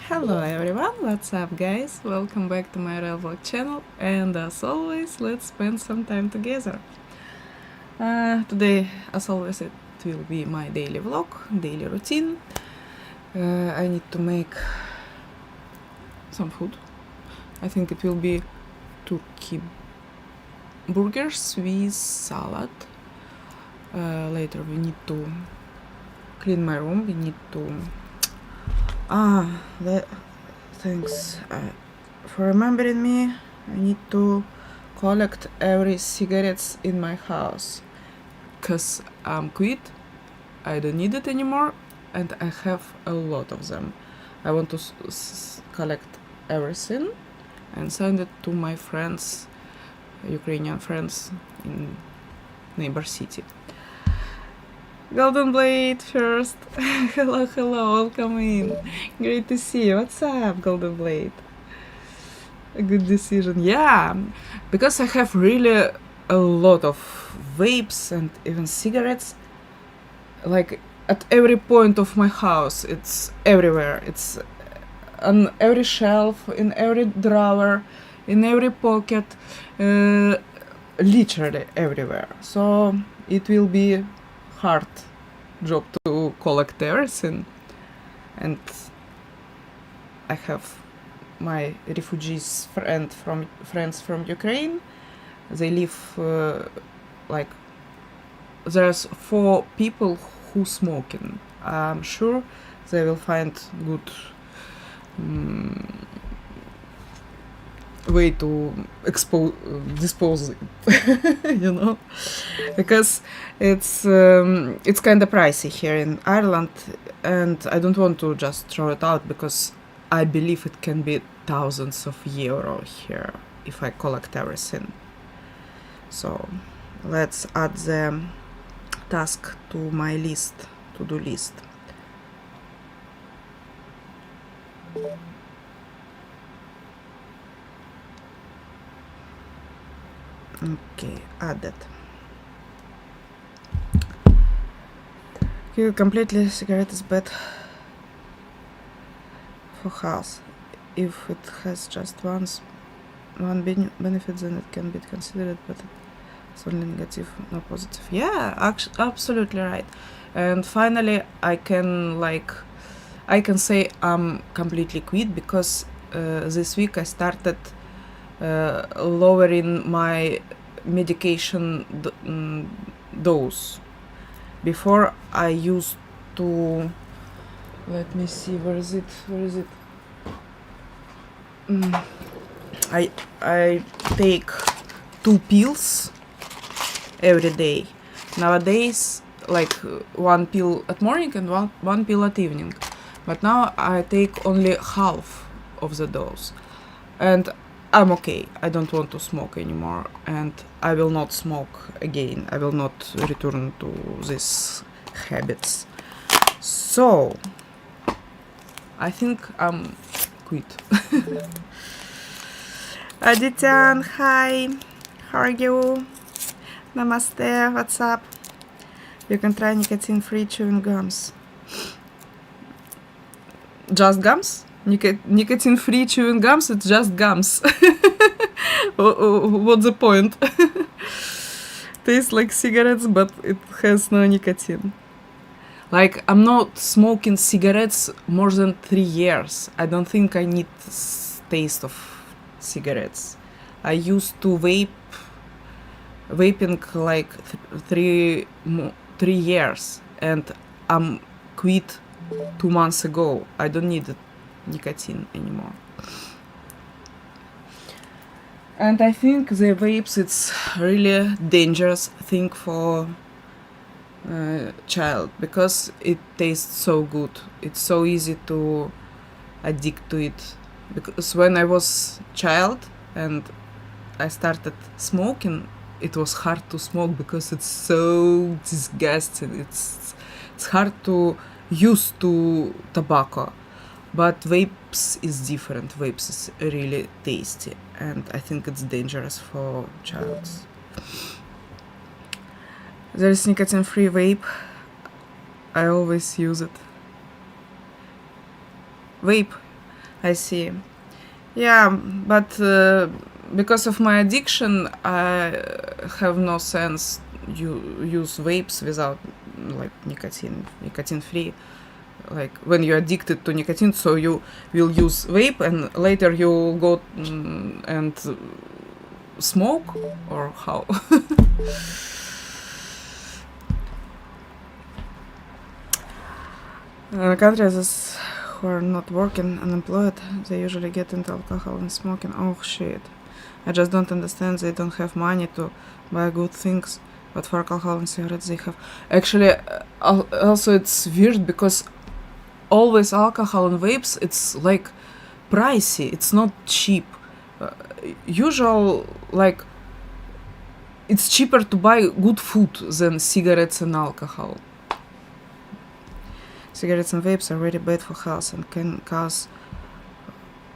Hello everyone, what's up guys? Welcome back to my real vlog channel, and as always, let's spend some time together. Today, as always, it will be my daily vlog, daily routine. I need to make some food. I think it will be turkey burgers with salad. Later we need to clean my room, we need to... thanks for remembering me. I need to collect every cigarettes in my house, cause I'm quit, I don't need it anymore, and I have a lot of them. I want to collect everything and send it to my friends, Ukrainian friends in neighbor city. Golden Blade first. Hello, welcome in. Great to see you. What's up, Golden Blade? A good decision. Yeah, because I have really a lot of vapes and even cigarettes. Like at every point of my house, it's everywhere. It's on every shelf, in every drawer, in every pocket, literally everywhere. So it will be hard job to collect everything, and I have my refugees friends from Ukraine. They live like there's 4 people who smoking. I'm sure they will find good way to dispose it, you know, because it's kind of pricey here in Ireland, and I don't want to just throw it out because I believe it can be thousands of euro here if I collect everything. So let's add the task to my list, to-do list. Okay, added. Kill completely cigarette is bad for health. If it has just one benefit, then it can be considered, but it's only negative, no positive. Yeah, absolutely right. And finally, I can say I'm completely quit, because this week I started lowering my medication dose. Before I used to, let me see, where is it? I take 2 pills every day. Nowadays, like 1 pill at morning and one pill at evening. But now I take only half of the dose. And I'm okay. I don't want to smoke anymore, and I will not smoke again. I will not return to these habits. So I think I'm quit. Adityan, hi. How are you? Namaste. What's up? You can try nicotine-free chewing gums. Just gums? Nicotine-free chewing gums? It's just gums. What's the point? Tastes like cigarettes, but it has no nicotine. Like, I'm not smoking cigarettes more than 3 years. I don't think I need taste of cigarettes. I used to vaping like 3 years, and I'm quit 2 months ago. I don't need nicotine anymore. And I think the vapes, it's really dangerous thing for child, because it tastes so good. It's so easy to addict to it. Because when I was child and I started smoking, it was hard to smoke because it's so disgusting. It's hard to use to tobacco. But vapes is different. Vapes is really tasty, and I think it's dangerous for childs. There is nicotine-free vape. I always use it. Vape. I see. Yeah, but because of my addiction, I have no sense you use vapes without like nicotine free. Like when you're addicted to nicotine, so you will use vape and later you go and smoke or how? Countries who are not working, unemployed, they usually get into alcohol and smoking. Oh shit. I just don't understand. They don't have money to buy good things, but for alcohol and cigarettes they have. Actually, also it's weird because always alcohol and vapes, it's like pricey. It's not cheap. Usual, like, it's cheaper to buy good food than cigarettes and alcohol. Cigarettes and vapes are very bad for health and can cause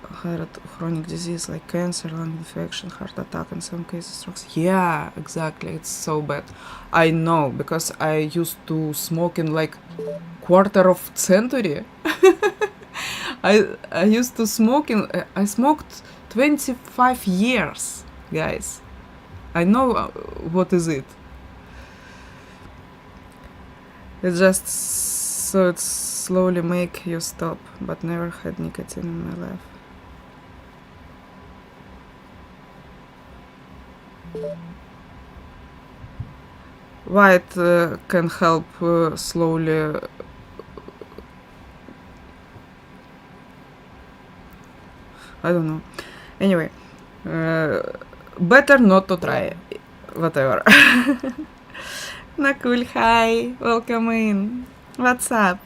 chronic disease like cancer, lung infection, heart attack, in some cases strokes. Yeah, exactly. It's so bad. I know because I used to smoke in like quarter of century. I used to smoke in. I smoked 25 years, guys. I know what is it. It's just so it slowly make you stop, but never had nicotine in my life. Why it can help slowly. I don't know. Anyway, better not to try. Whatever. Nakul, hi. Welcome in. What's up?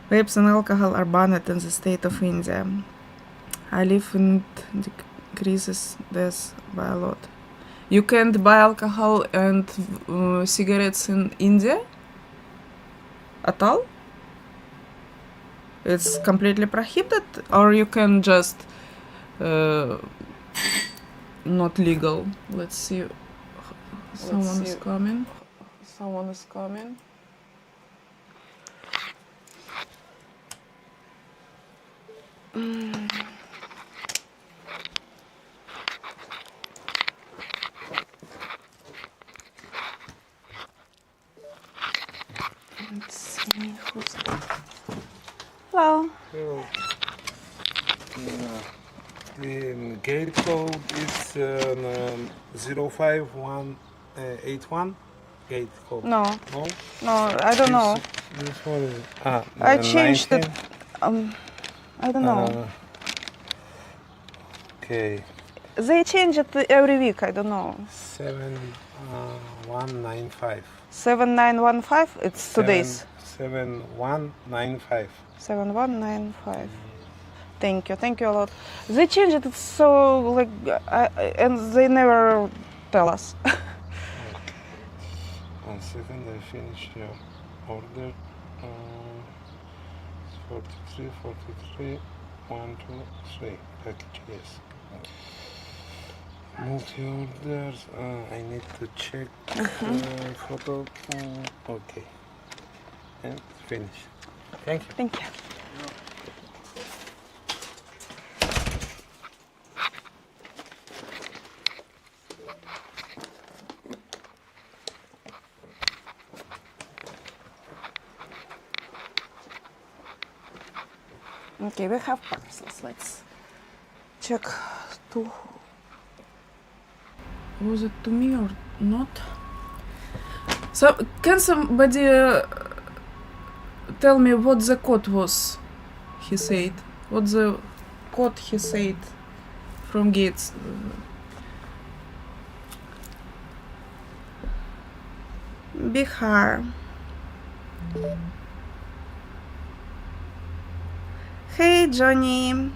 Vapes and alcohol are banned in the state of India. I live in it decreases this by a lot. You can't buy alcohol and cigarettes in India? At all? It's completely prohibited? Or you can just not legal? Let's see. Someone is coming. Someone is coming. Let's see who's Hello. Hello. The gate code is 05181. Gate code. No, No? no, I don't know. This one is I changed 19. it. I don't know. Okay. They change it every week. I don't know. 7195. 7915. It's today's. 7195. 7195. Thank you a lot. They changed it. It's so like, and they never tell us. 1 second, I finished your order. 43, 1, 2, 3 package, yes. Multi-orders, I need to check photo, okay. And finish. Thank you. Thank you. Okay, we have parcels. Let's check to. Was it to me or not? So, can somebody tell me what the code was? He said. What the code he said from Gates? Bihar. Hey Johnny.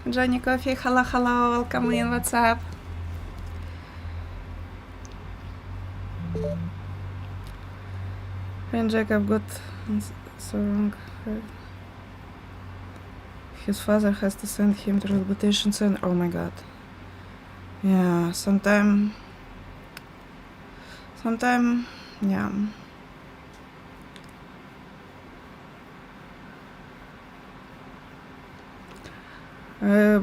Johnny Coffee, hello, welcome in, what's up? Friend Jacob got so wrong. His father has to send him to rehabilitation center. Oh my god. Yeah, sometime, yeah. Uh,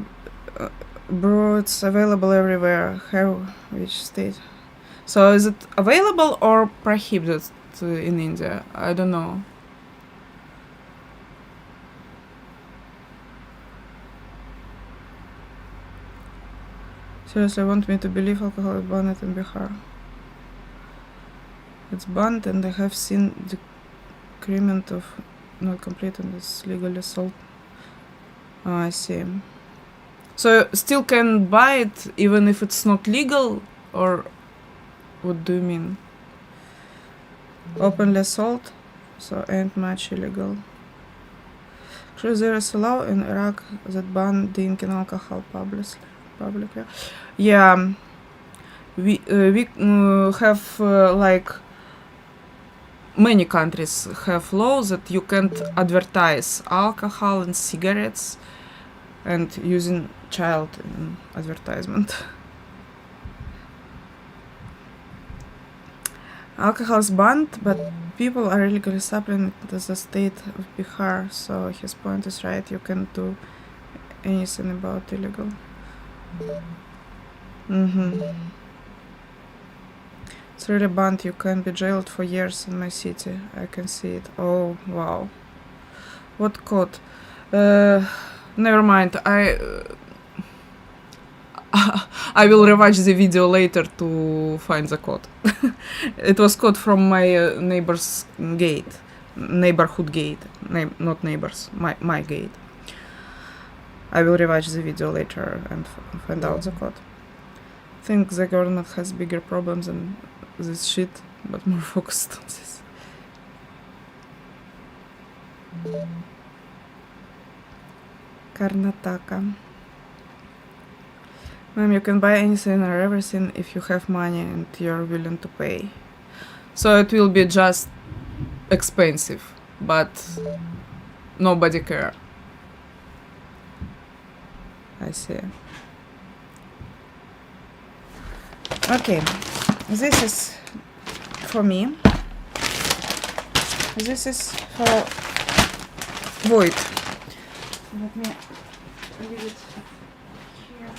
Bro, it's available everywhere. Have which state? So is it available or prohibited in India? I don't know. Seriously, want me to believe alcohol is banned in Bihar? It's banned, and I have seen decrement of not complete and it's legal assault. Oh, I see. So still can buy it even if it's not legal, or what do you mean? Openly assault, so ain't much illegal. Actually, there is a law in Iraq that ban drinking alcohol publicly. Yeah, we have like many countries have laws that you can't advertise alcohol and cigarettes and using child in advertisement. Alcohol is banned, but people are illegally supplying it to the state of Bihar, so his point is right, you can't do anything about illegal. It's really banned, you can be jailed for years in my city. I can see it. Oh, wow. What code? Never mind, I will rewatch the video later to find the code. It was code from my neighbor's gate. Neighborhood gate. Not neighbors, my gate. I will rewatch the video later and find out the code. I think the government has bigger problems than this shit, but more focused on this. Karnataka. Ma'am, you can buy anything or everything if you have money and you're willing to pay. So it will be just expensive, but nobody care. I see. Okay, this is for me. This is for Void. Let me leave it here.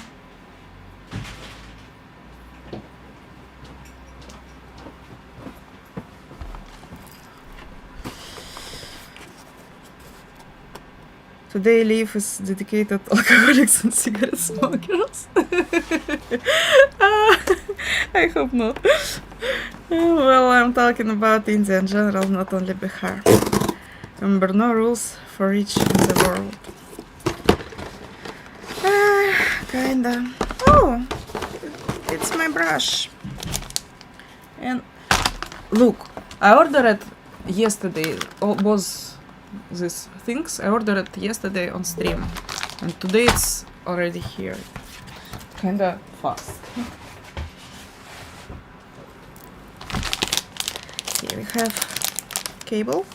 Today Leaf is dedicated to alcoholics and cigarette smokers. I hope not. Well, I'm talking about India in general, not only Bihar. Remember, no rules for each in the world. Kinda. Oh, it's my brush. And look, I ordered it yesterday. Was these things I ordered it yesterday on stream, and today it's already here. Kinda fast. Here we have cable.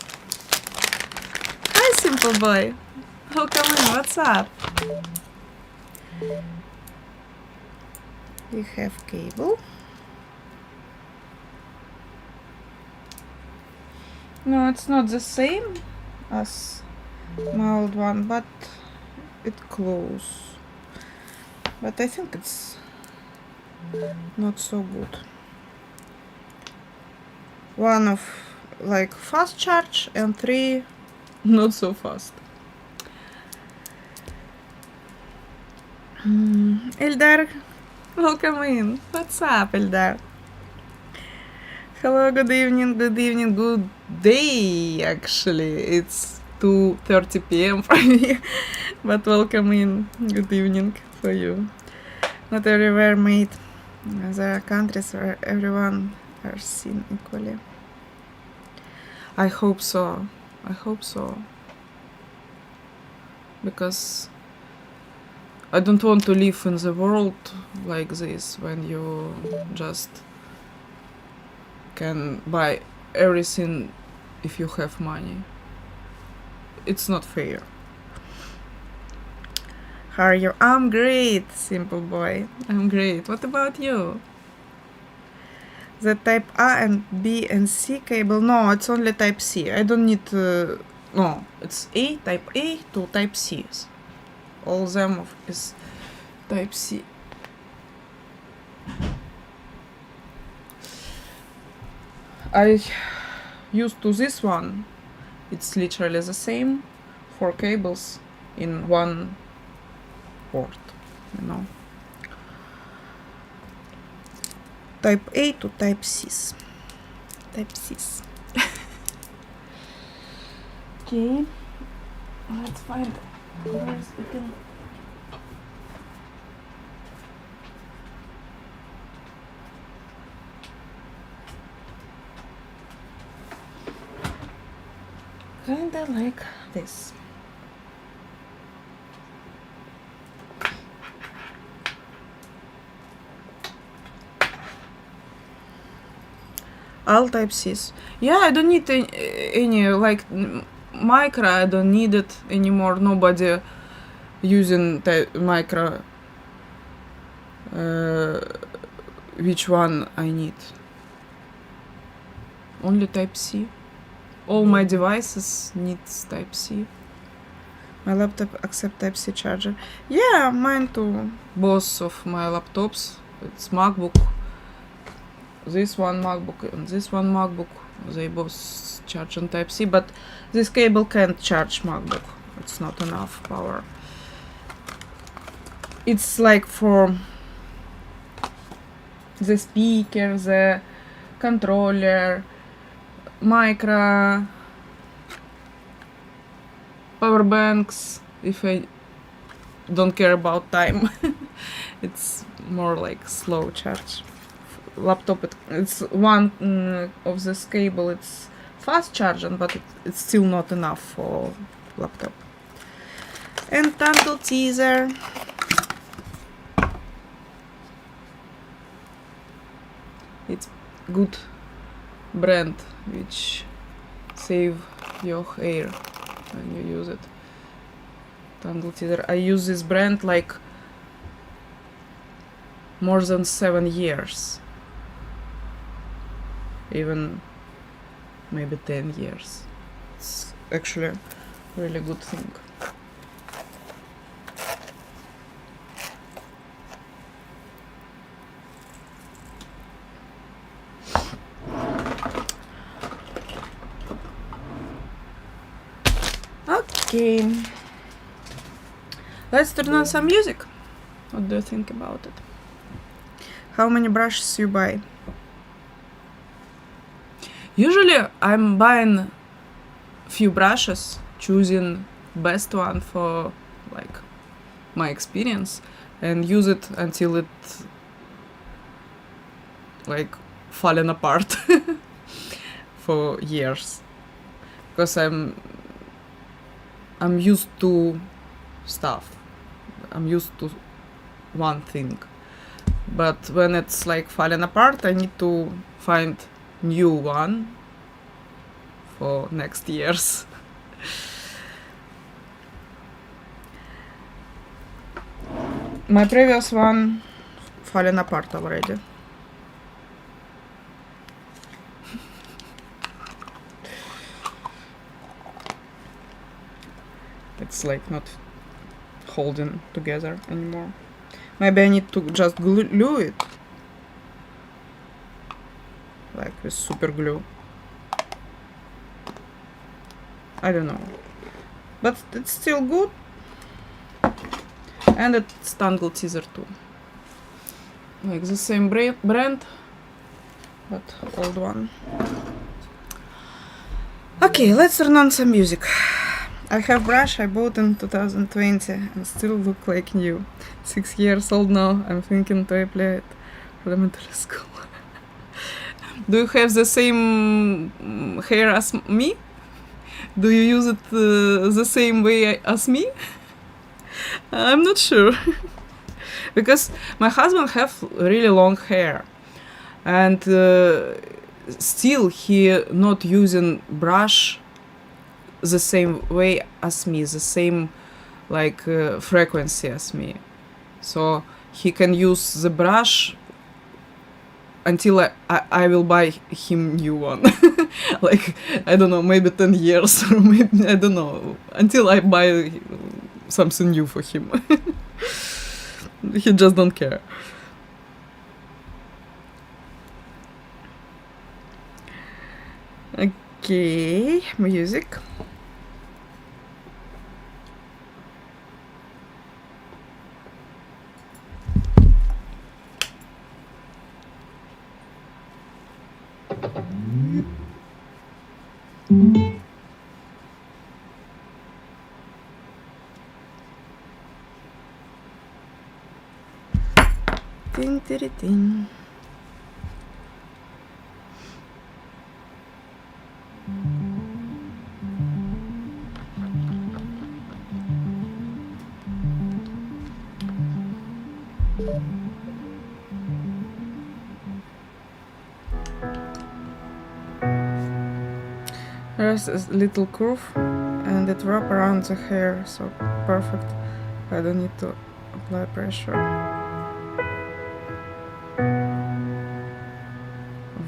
Hi, simple boy. Welcome in. What's up? We have cable. No, it's not the same as my old one, but it close. But I think it's not so good. One of like fast charge and 3 not so fast. Eldar, welcome in. What's up, Eldar? Hello, good evening, good day, actually. It's 2:30 p.m. for me, but welcome in. Good evening for you. Not everywhere, mate. There are countries where everyone are seen equally. I hope so. I hope so. Because I don't want to live in the world like this when you just can buy everything if you have money. It's not fair. How are you? I'm great, simple boy. I'm great. What about you? The type A and B and C cable? No, it's only type C. I don't need no, it's type A to type C. all them is Type-C. I used to this one. It's literally the same, 4 cables in one port, you know. Type-A to Type-C. Type-C. Okay, let's find where's the pin. Kinda like this. All Type-Cs. Yeah, I don't need any like micro. I don't need it anymore. Nobody using micro. Which one I need? Only Type-C. All my devices needs Type-C. My laptop accept Type-C charger. Yeah, mine too. Both of my laptops. It's MacBook. This one MacBook and this one MacBook. They both charge on Type-C, but this cable can't charge MacBook. It's not enough power. It's like for the speaker, the controller, micro, power banks, if I don't care about time. It's more like slow charge. Laptop, it's one of this cable, it's fast charging, but it's still not enough for laptop. And Tangle teaser. It's good brand which save your hair when you use it. Tangle teaser. I use this brand like more than 7 years. Even maybe 10 years. It's actually a really good thing. Okay, let's turn on some music. What do you think about it? How many brushes you buy? Usually I'm buying few brushes, choosing best one for like my experience, and use it until it like falling apart for years, because I'm used to stuff. I'm used to one thing, but when it's like falling apart, I need to find new one for next years. My previous one falling apart already. It's like not holding together anymore. Maybe I need to just glue it, like with super glue. I don't know, but it's still good, and it's Tangle teaser too, like the same brand, but old one. Okay, let's turn on some music. I have brush I bought in 2020 and still look like new. 6 years old now. I'm thinking to apply it for elementary school. Do you have the same hair as me? Do you use it the same way as me? I'm not sure. Because my husband have really long hair, and still he not using brush the same way as me, the same like frequency as me. So he can use the brush until I will buy him new one. Like, I don't know, maybe 10 years or maybe, I don't know, until I buy something new for him. He just don't care. Okay, music. Tin, tin, tin. There's a little curve and it wrap around the hair, so perfect. I don't need to apply pressure.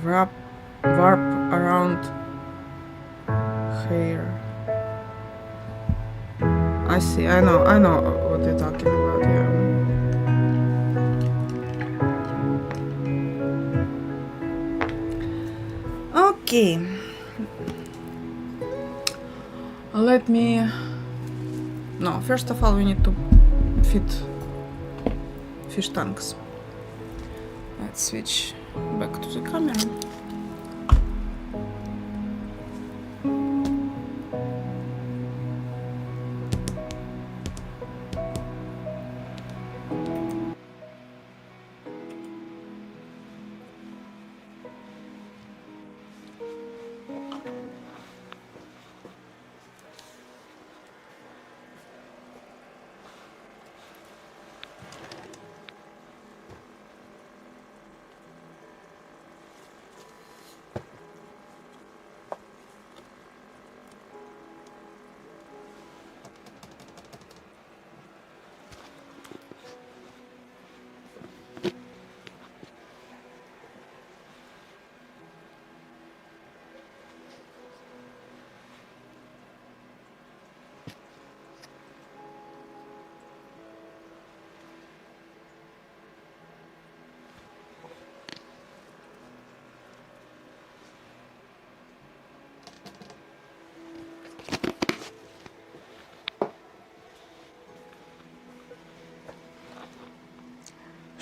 Warp around hair. I see, I know what you're talking about, yeah. Okay. Let me... No, first of all we need to fit fish tanks. Let's switch back to the camera.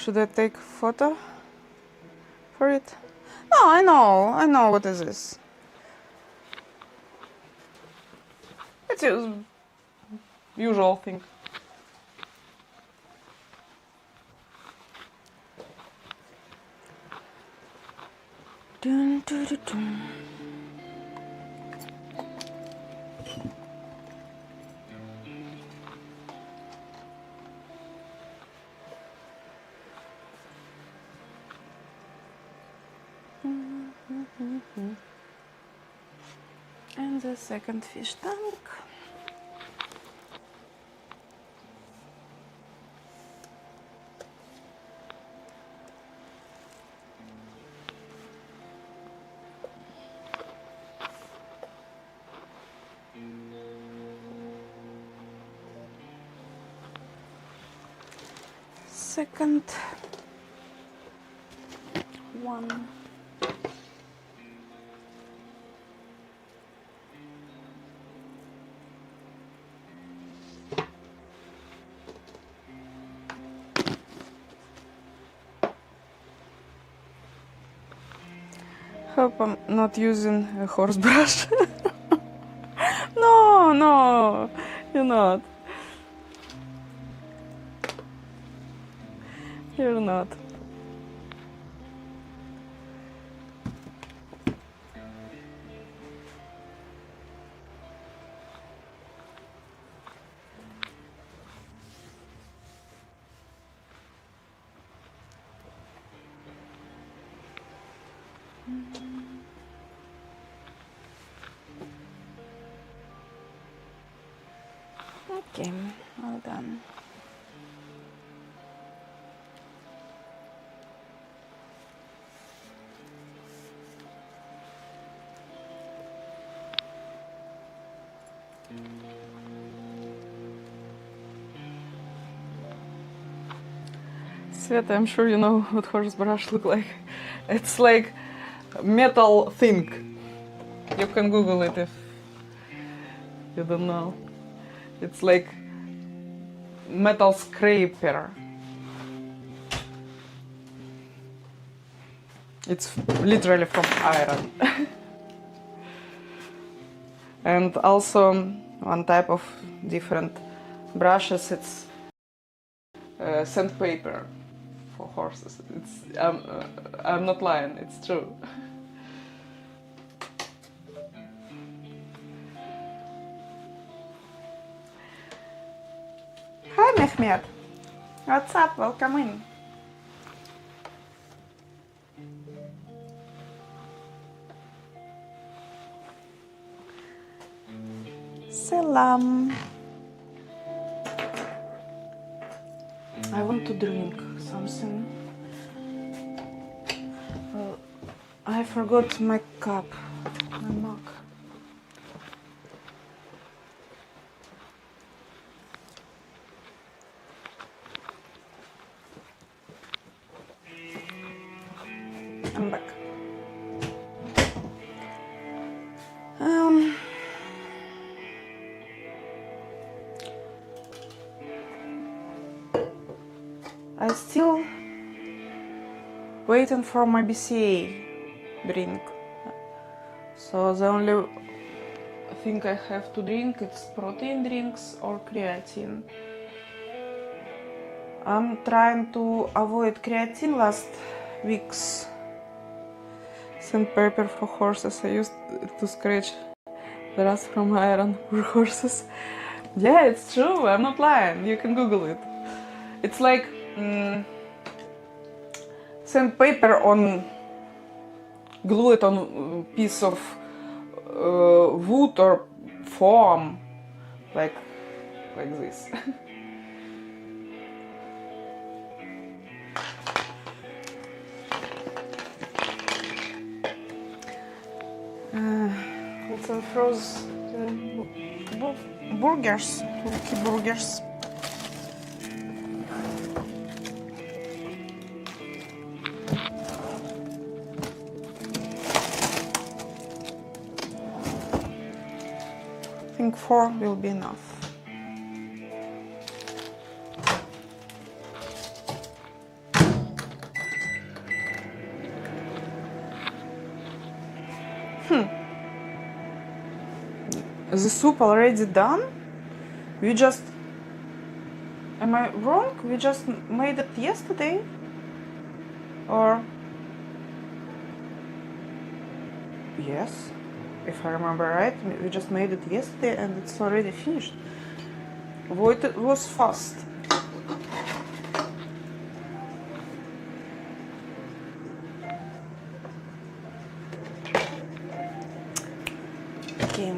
Should I take photo for it? No, I know what is this. It's a usual thing. Dun, dun, dun, dun. And the second fish tank. Second one. Hope I'm not using a horse brush. No, you're not. You're not. Okay, all done. Sveta, I'm sure you know what horse brush look like. It's like metal thing. You can Google it if you don't know. It's like metal scraper. It's literally from iron. And also one type of different brushes, it's sandpaper for horses. It's I'm not lying, it's true. Hi Mehmet, what's up? Welcome in. Salam. I want to drink something. I forgot my cup, my mug. I'm back. I still waiting for my BCA drink. So the only thing I have to drink is protein drinks or creatine. I'm trying to avoid creatine last week's sandpaper for horses. I used to scratch the rust from iron for horses. Yeah, it's true, I'm not lying, you can Google it. It's like sandpaper on, glue it on a piece of wood or foam, like this. Also froze burgers, Vickey burgers. I think 4 will be enough. The soup already done? We just... Am I wrong? We just made it yesterday? Or... Yes, if I remember right, we just made it yesterday and it's already finished. It was fast. Okay.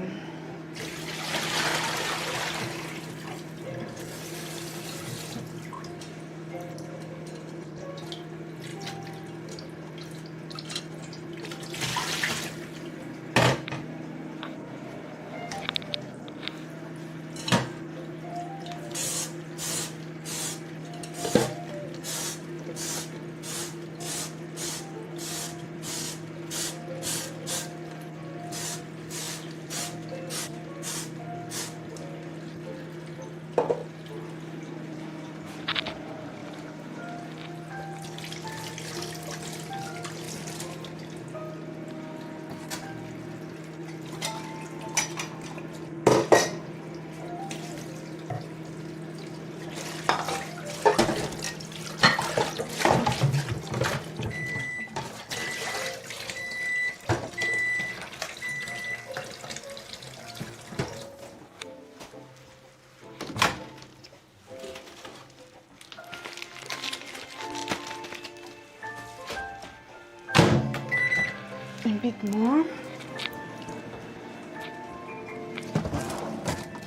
A bit more.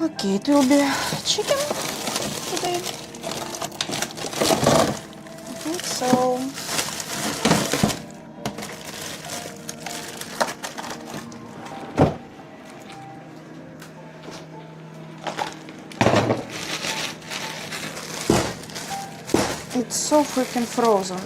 Okay, it will be chicken today. I think so. It's so freaking frozen.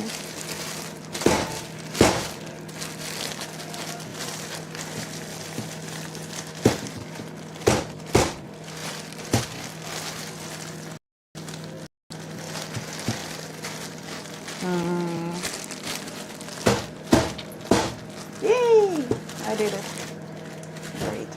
Yay! I did it. Great.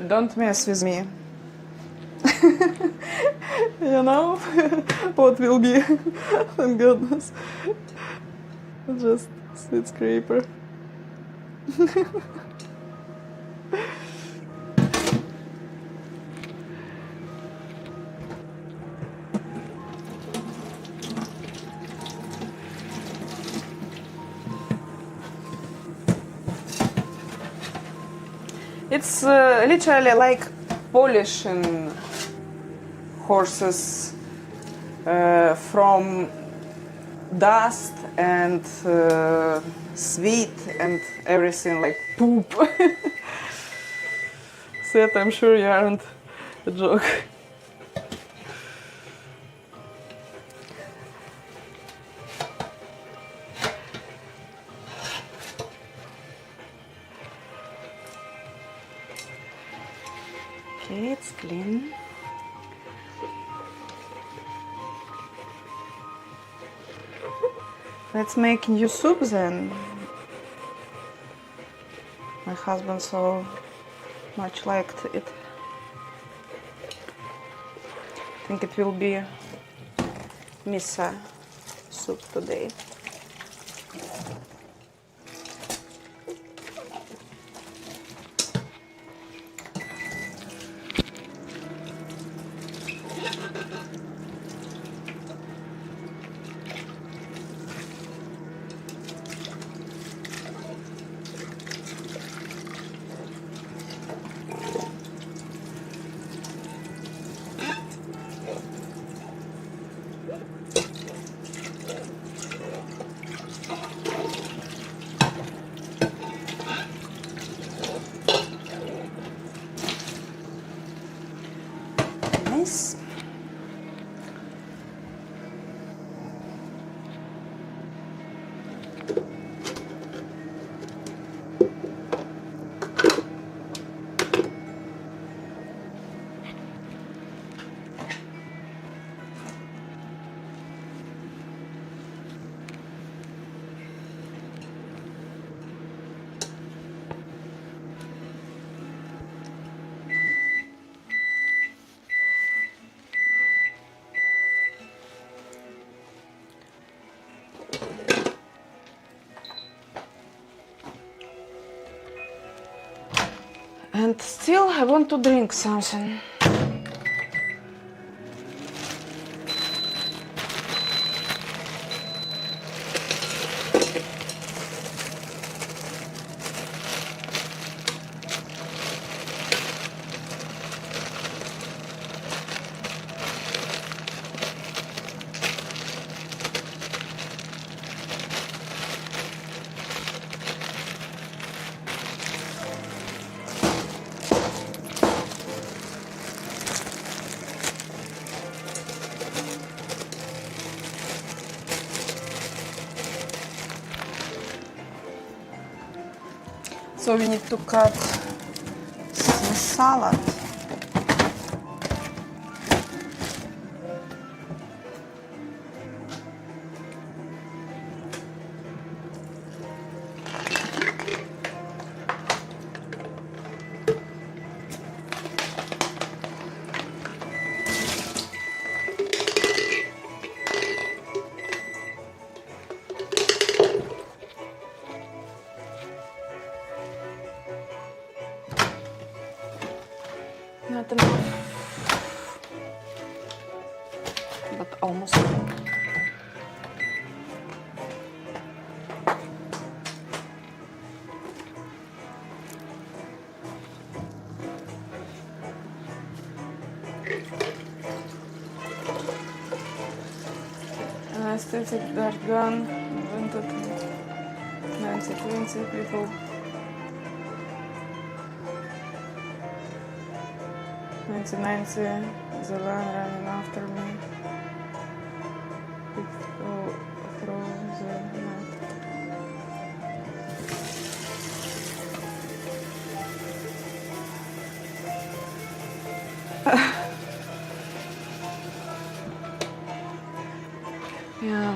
Don't mess with me. You know what will be? Thank goodness. Just sweet scraper. It's literally like polishing horses from dust and sweat and everything, like poop. Seth, I'm sure you aren't a joke. Okay, it's clean. Let's make new soup then. My husband so much liked it. I think it will be miso soup today. Nice. And still I want to drink something. So we need to cut the salad. Not enough, but almost. An aesthetic dart gun invented 1920 people 1990, the line running after me. Through the night. Yeah.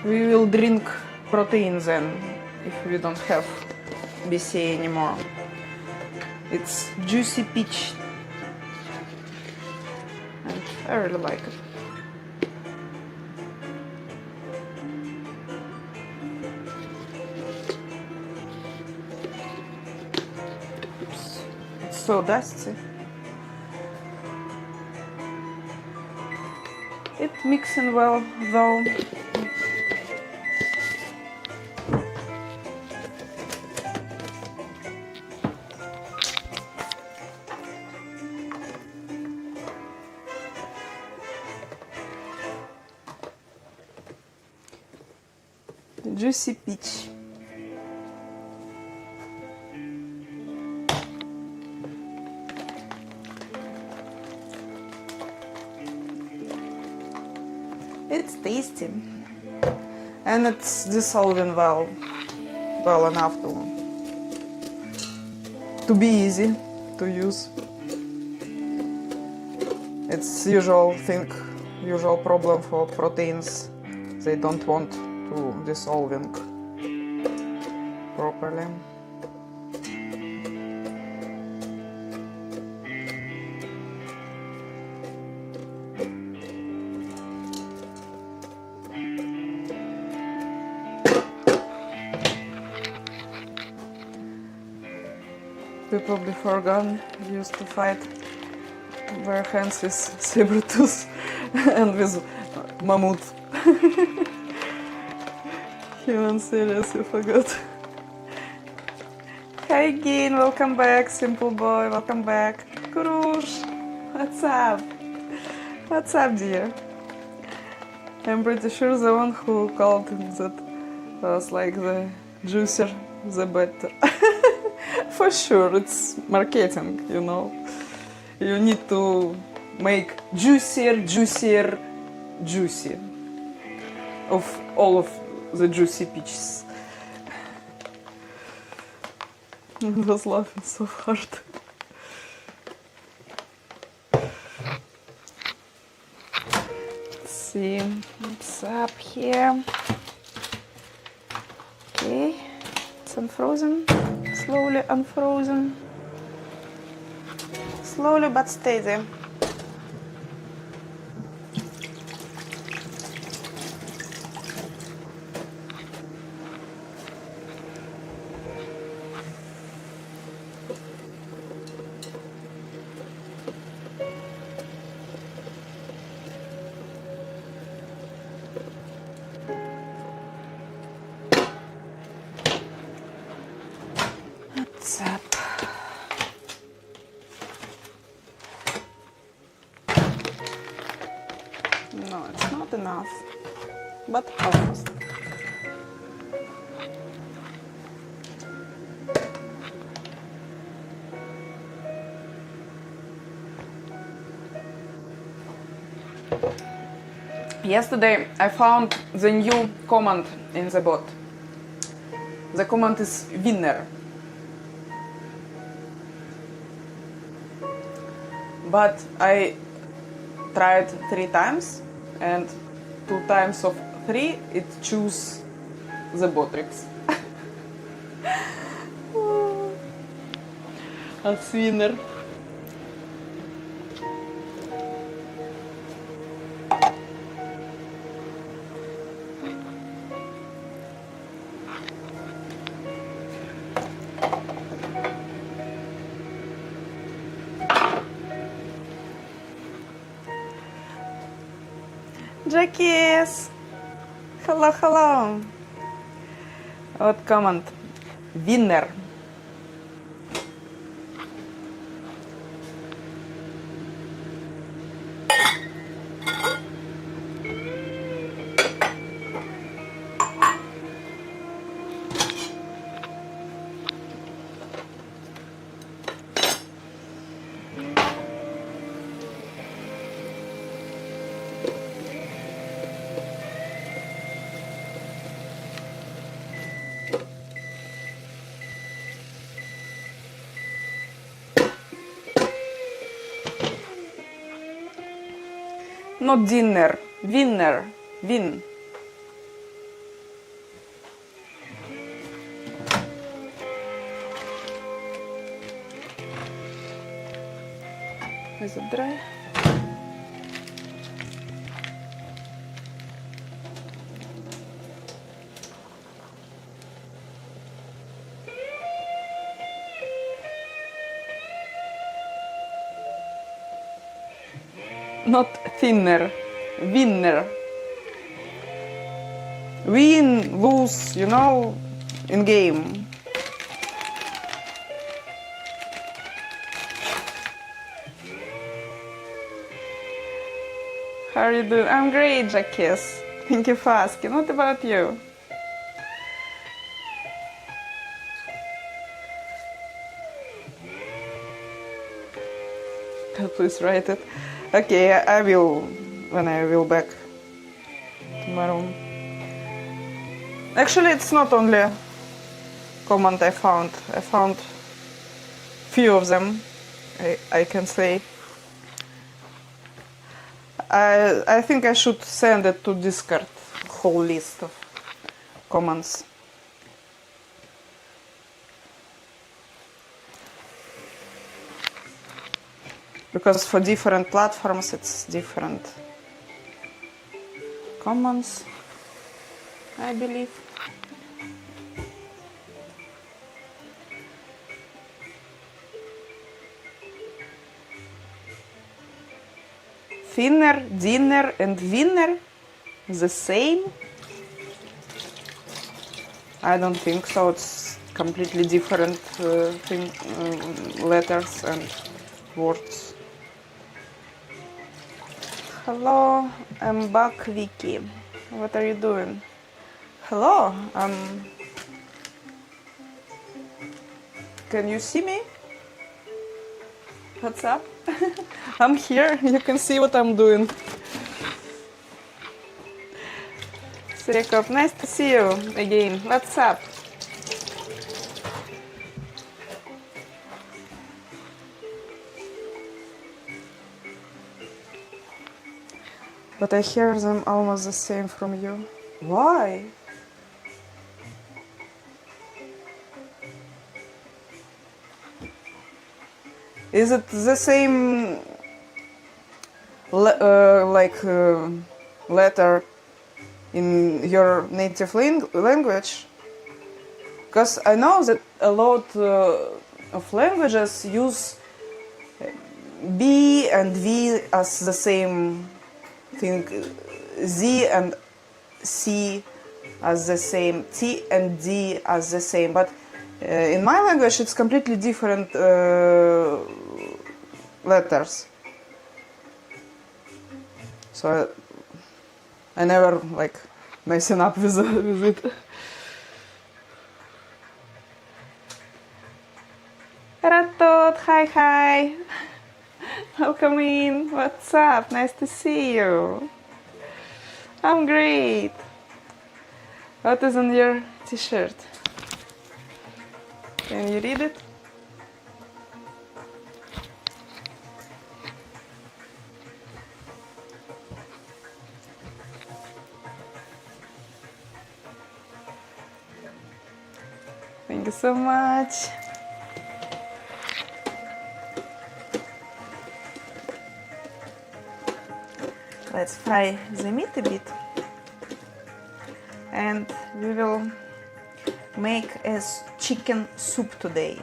We will drink protein then, if we don't have BCA anymore. It's juicy peach. And I really like it. Oops. It's so dusty. It's mixing well though. Juicy peach. It's tasty, and it's dissolving well enough to be easy to use. It's usual problem for proteins. They don't want to dissolving properly. People before gun used to fight their hands with saber tooth and with mammoth. Human seriously forgot. Hi again, welcome back, Simple Boy, welcome back. Kurush, what's up? What's up, dear? I'm pretty sure the one who called that was like the juicer, the better. For sure, it's marketing, you know. You need to make juicier, juicy of all of the juicy peaches. I was laughing so hard. Let's see what's up here. Okay, it's unfrozen, slowly unfrozen. Slowly but steady. What's up? No, it's not enough, but almost. Yesterday I found the new command in the bot. The command is winner. But I tried 3 times, and 2 times of 3 it choose the botrix. As winner. Jackies! Hello, hello! What comment? Winner. Not dinner. Winner. Win. Is it dry? Not thinner. Winner. Win, lose, you know, in game. How are you doing? I'm great, Jacques. Thank you for asking. What about you? Please write it. Okay, I will when I will back tomorrow. Actually, it's not only command I found. I found few of them. I can say. I think I should send it to Discord, whole list of commands. Because for different platforms it's different commands, I believe. Thinner, dinner and winner the same? I don't think so. It's completely different letters and words. Hello, I'm back, Vicky. What are you doing? Hello, can you see me? What's up? I'm here. You can see what I'm doing. Serikov, nice to see you again. What's up? But I hear them almost the same from you. Why? Is it the same letter in your native language? Because I know that a lot of languages use B and V as the same thing, Z and C as the same, T and D as the same, but in my language it's completely different letters. So I never messing up with it. Ratot, hi. Welcome in. What's up? Nice to see you. I'm great. What is on your t-shirt? Can you read it? Thank you so much. Let's fry the meat a bit, and we will make a chicken soup today.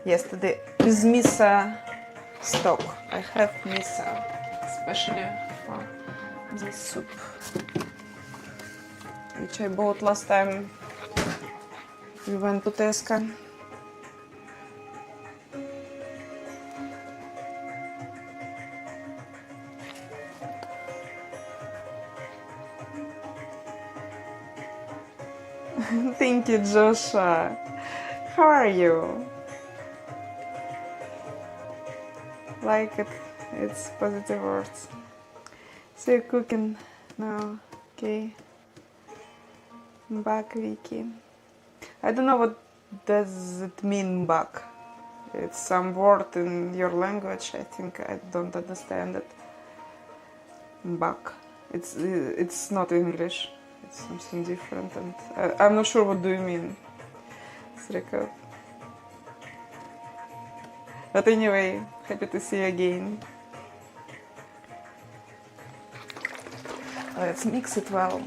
Yesterday with miso stock. I have miso, especially for this soup, which I bought last time we went to Tesco. Thank you, Joshua. How are you? Like it. It's positive words. So you're cooking now, okay? I'm back, Vicky. I don't know what does it mean back. It's some word in your language. I think I don't understand it. Bak. It's not English. It's something different, and I'm not sure what do you mean. It's like a... But anyway, happy to see you again. Let's mix it well.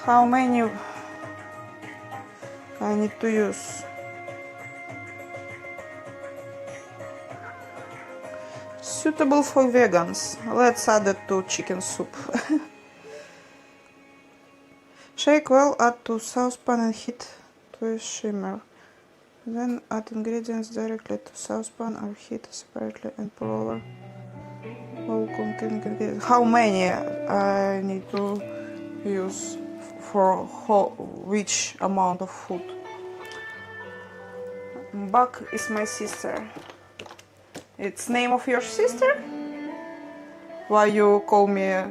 How many I need to use? Suitable for vegans. Let's add it to chicken soup. Shake well, add to saucepan and heat to a shimmer. Then add ingredients directly to saucepan or heat separately and pour over all containing ingredients. How many I need to use for which amount of food? Bak is my sister. It's name of your sister? Why you call me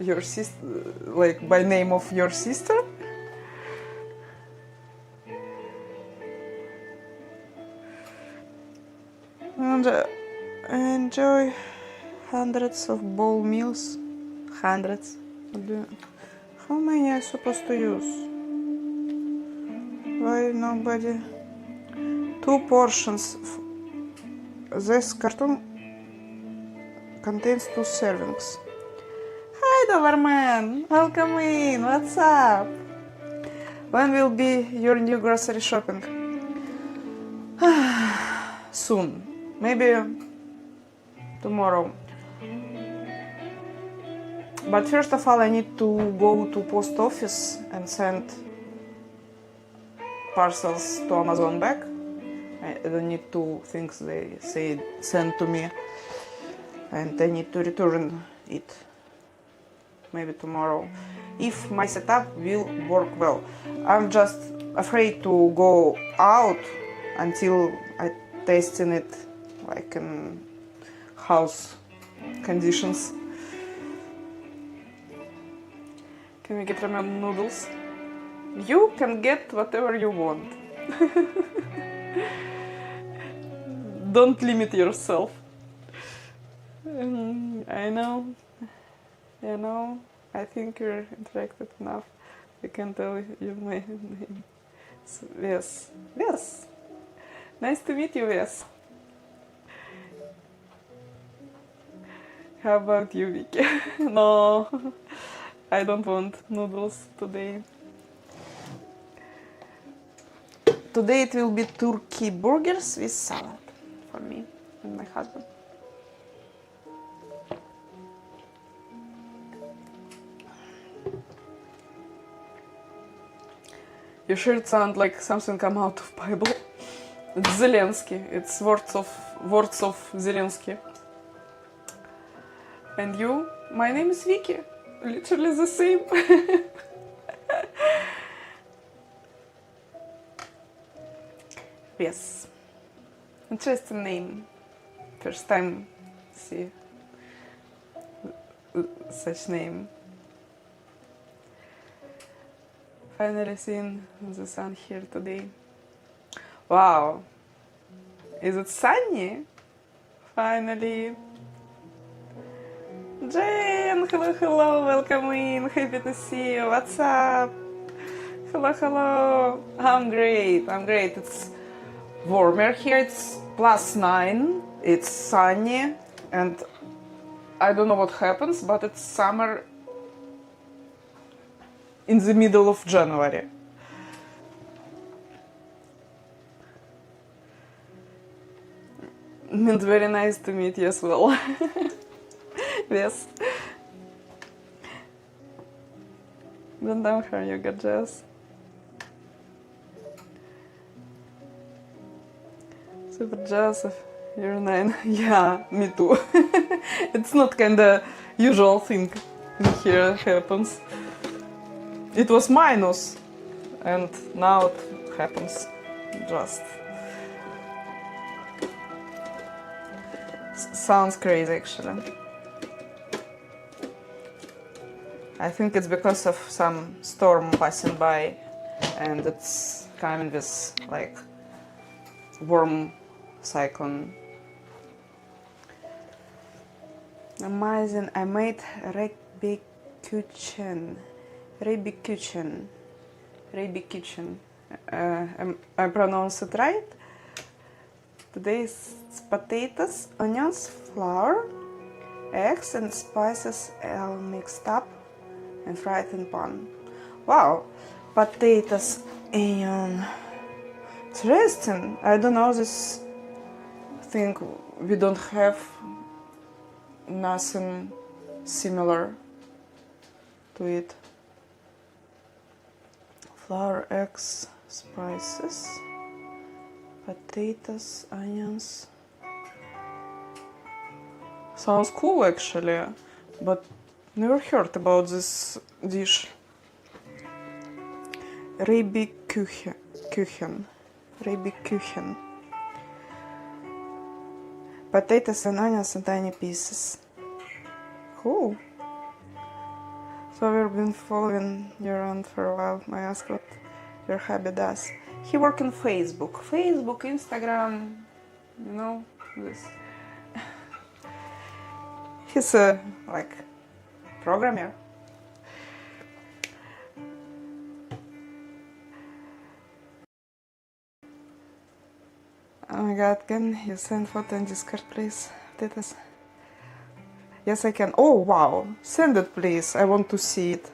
your sister, like by name of your sister? And enjoy hundreds of bowl meals. Hundreds. How many are supposed to use? Why nobody? 2 portions. This carton contains 2 servings. Hi Doberman, welcome in, what's up? When will be your new grocery shopping? Soon, maybe tomorrow. But first of all I need to go to post office and send parcels to Amazon back. I don't need 2 things they say send to me, and I need to return it. Maybe tomorrow, if my setup will work well. I'm just afraid to go out until I tasting it like in house conditions. Can we get ramen noodles? You can get whatever you want. Don't limit yourself. I know. You know, I think you're interacted enough. I can tell you my name. Yes. Yes. Nice to meet you, Yes. How about you, Vicky? No, I don't want noodles today. Today it will be turkey burgers with salad for me and my husband. Your shirt sounds like something come out of Bible. It's Zelensky. It's words of Zelensky. And you? My name is Vicky. Literally the same. Yes. Interesting name. First time see such name. Finally seen the sun here today. Wow. Is it sunny? Finally. Jane, hello, hello, welcome in. Happy to see you. What's up? Hello, hello. I'm great. It's warmer here. It's +9. It's sunny, and I don't know what happens, but it's summer in the middle of January. And very nice to meet you as well. Yes. Don't down her, you got jazz. Super jazz, you're 9. Yeah, me too. It's not kinda usual thing here happens. It was minus, and now it happens just. Sounds crazy, actually. I think it's because of some storm passing by, and it's coming with like warm cyclone. Amazing! I made Rebikuchen. I pronounce it right. Today it's potatoes, onions, flour, eggs, and spices all mixed up and fried in pan. Wow, potatoes, onion. Interesting. I don't know this thing. We don't have nothing similar to it. Flour, eggs, spices, potatoes, onions. Sounds cool actually, but never heard about this dish. Rebikuchen. Potatoes and onions in tiny pieces. Cool. So we've been following you around for a while. I asked what your hubby does. He works on Facebook, Instagram, you know, this. He's a, like, programmer. Oh my god, can you send photo in Discord, please? Potatoes. Yes, I can. Oh, wow. Send it, please. I want to see it.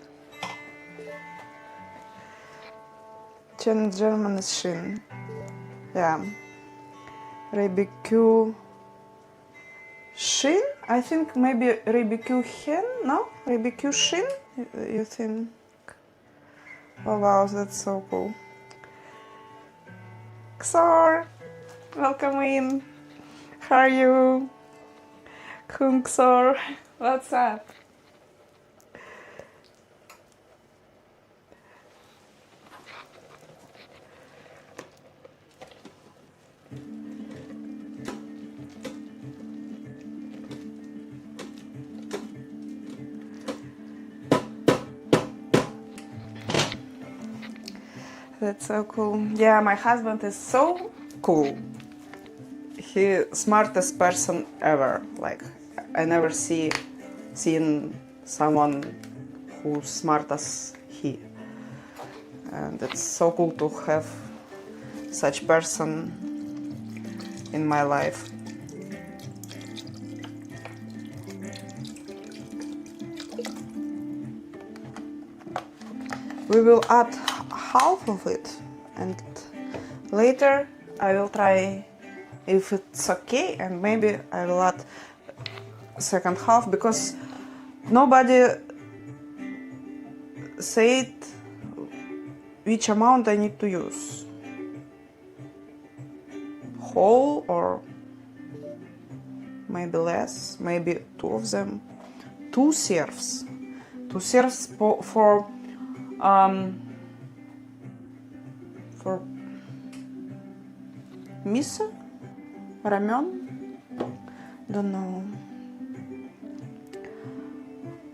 German is Shin. Yeah. Rebikuchen. I think maybe Rebikuchen. No? Rebikuchen? You think? Oh, wow. That's so cool. Xor. Welcome in. How are you? Xor. What's up? That's so cool. Yeah, my husband is so cool. He smartest person ever. Like, I never seen someone who's smart as he. And it's so cool to have such person in my life. We will add half of it, and later I will try if it's okay, and maybe I will add second half, because nobody said which amount I need to use. Whole or maybe less, maybe two of them. Two serves for miso, ramen, don't know.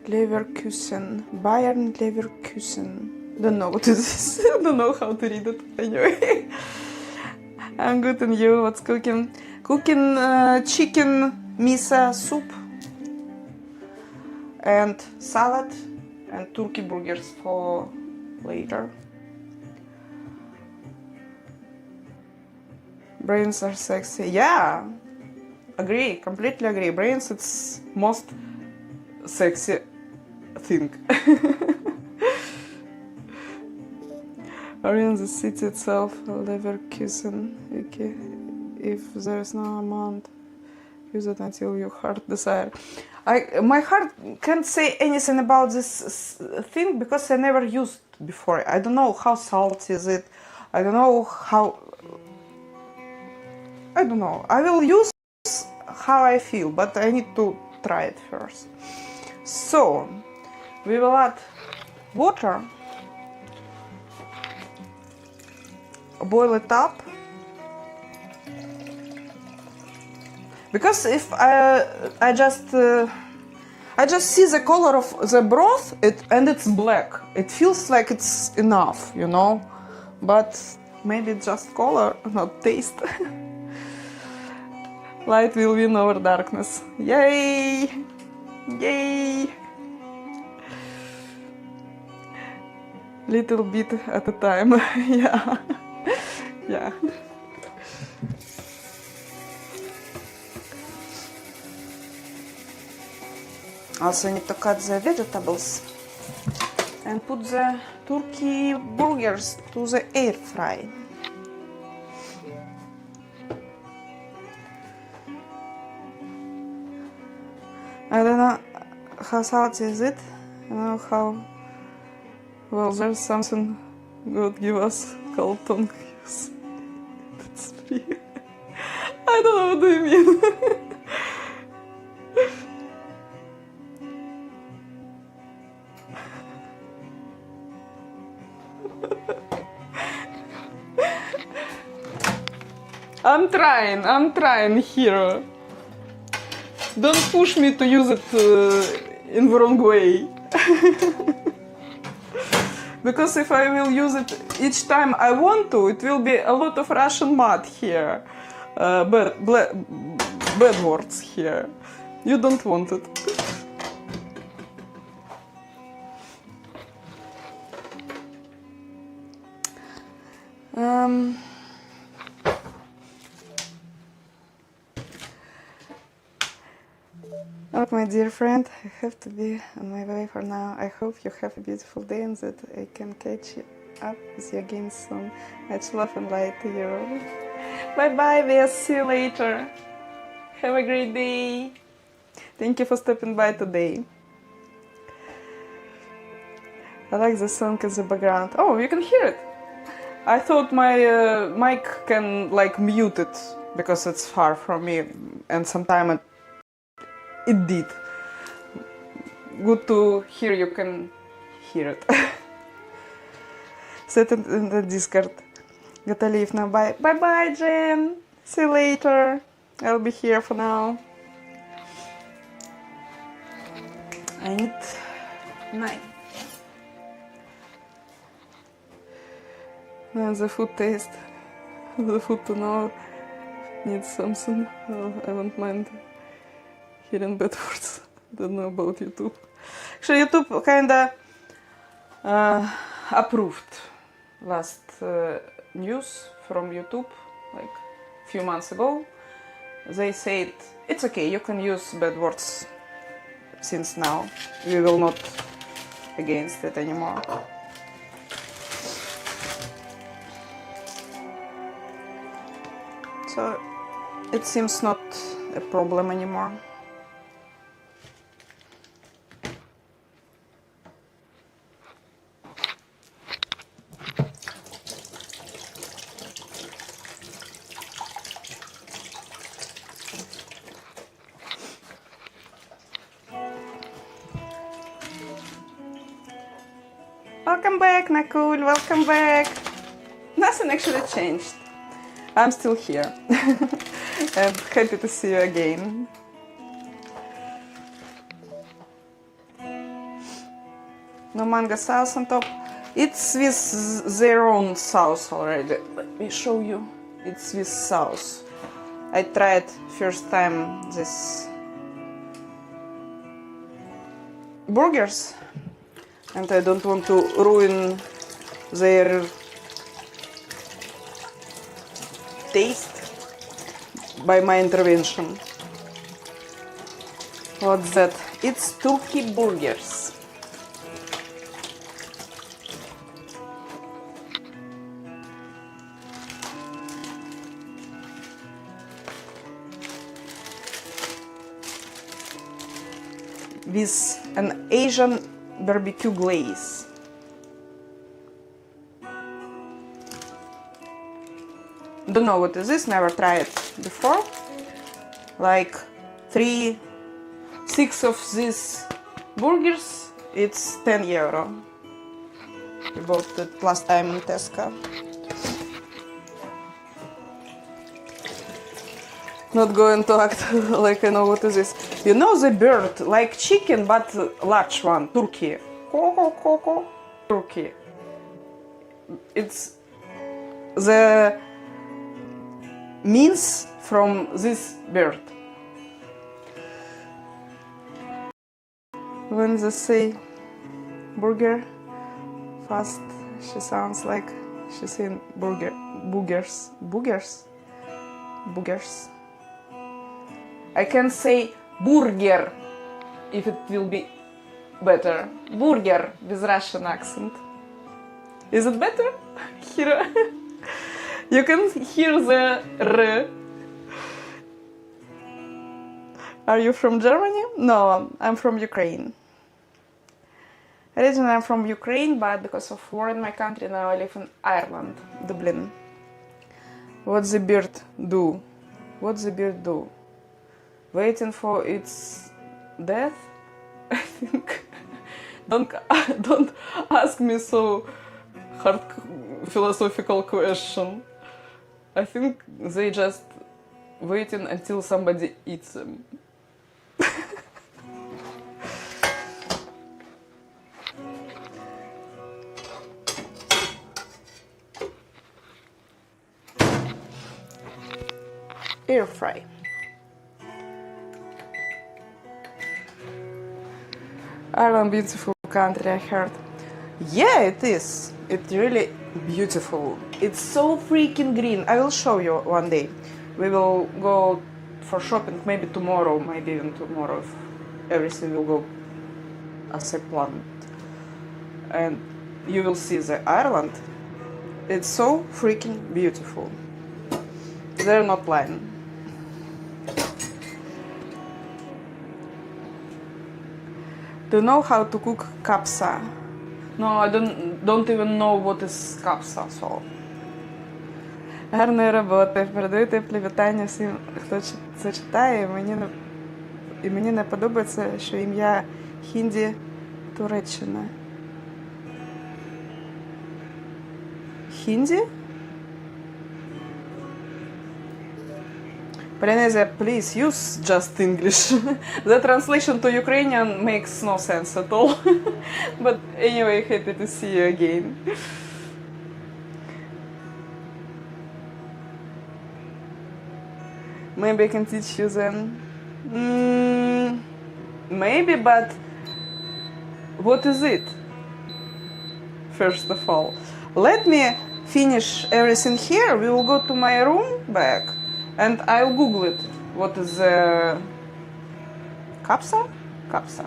Leverkusen, Bayern Leverkusen. Don't know what it is. Don't know how to read it anyway. I'm good, and you? What's cooking? Cooking chicken miso soup and salad and turkey burgers for later. Brains are sexy. Yeah, agree, completely agree. Brains, it's most sexy thing. Or in the city itself, Leverkusen, Vickey. If there is no amount, use it until your heart desire. My heart can't say anything about this thing because I never used before. I don't know how salty is it. I don't know how. I don't know. I will use how I feel, but I need to try it first. So we will add water, boil it up. Because if I just see the color of the broth, and it's black. It feels like it's enough, you know, but maybe it's just color, not taste. Light will win over darkness. Yay! Yay! Little bit at a time. Yeah. Yeah. Also need to cut the vegetables and put the turkey burgers to the air fry. I don't know how salty is it. I don't know how well. There's something God give us called tongues. That's free. I don't know what do you mean. I'm trying, hero. Don't push me to use it in the wrong way. Because if I will use it each time I want to, it will be a lot of Russian mud here. Bad words here. You don't want it. Oh, my dear friend, I have to be on my way for now. I hope you have a beautiful day and that I can catch you up with you again soon. Much love and light to you. Bye bye, we'll see you later. Have a great day. Thank you for stopping by today. I like the song in the background. Oh, you can hear it. I thought my mic can like mute it because it's far from me, and sometimes it did. Good to hear you can hear it. Set it in the Discord. Gotta leave now. Bye. Bye bye, Jen. See you later. I'll be here for now. I need knife. Now the food taste. The food to know needs something. Well, I won't mind hearing bad words. Don't know about YouTube. Actually, YouTube kinda approved last news from YouTube, like a few months ago. They said it's okay, you can use bad words since now. We will not against it anymore. So it seems not a problem anymore. Welcome back, Nakul, welcome back. Nothing actually changed. I'm still here. And happy to see you again. No mango sauce on top. It's with their own sauce already. Let me show you. It's with sauce. I tried first time this burgers, and I don't want to ruin their taste by my intervention. What's that? It's turkey burgers. With an Asian barbecue glaze. Don't know what is this, never tried before. Like 6 of these burgers, it's 10 euro. We bought it last time in Tesco. not going to act like I know what is this. You know the bird, like chicken, but large one, turkey. Ko. Turkey. It's the means from this bird. When they say burger, fast she sounds like she's saying burger. Boogers. I can say burger if it will be better. Burger with Russian accent. Is it better? Here. You can hear the R. Are you from Germany? No, I'm from Ukraine. Originally I'm from Ukraine, but because of war in my country now I live in Ireland, Dublin. What's the bird do? What's the bird do? Waiting for its death? I think. Don't ask me so hard philosophical question. I think they just waiting until somebody eats them. Air fry. Ireland, beautiful country, I heard. Yeah, it is. It's really beautiful. It's so freaking green. I will show you one day. We will go for shopping maybe tomorrow, maybe even tomorrow if everything will go as I planned. And you will see the Ireland. It's so freaking beautiful. They're not lying. Do you know how to cook kapsa? No, I don't even know what is kapsa, so. Гарної роботи. Передаю теплі вітання всім, хто це читає. І мені не подобається, що ім'я Хінді Туреччина. Hindi? Polynesia, please use just English. The translation to Ukrainian makes no sense at all. But anyway, happy to see you again. Maybe I can teach you then. Maybe, but what is it? First of all, let me finish everything here. We will go to my room back and I'll Google it. What is kapsa? Kapsa.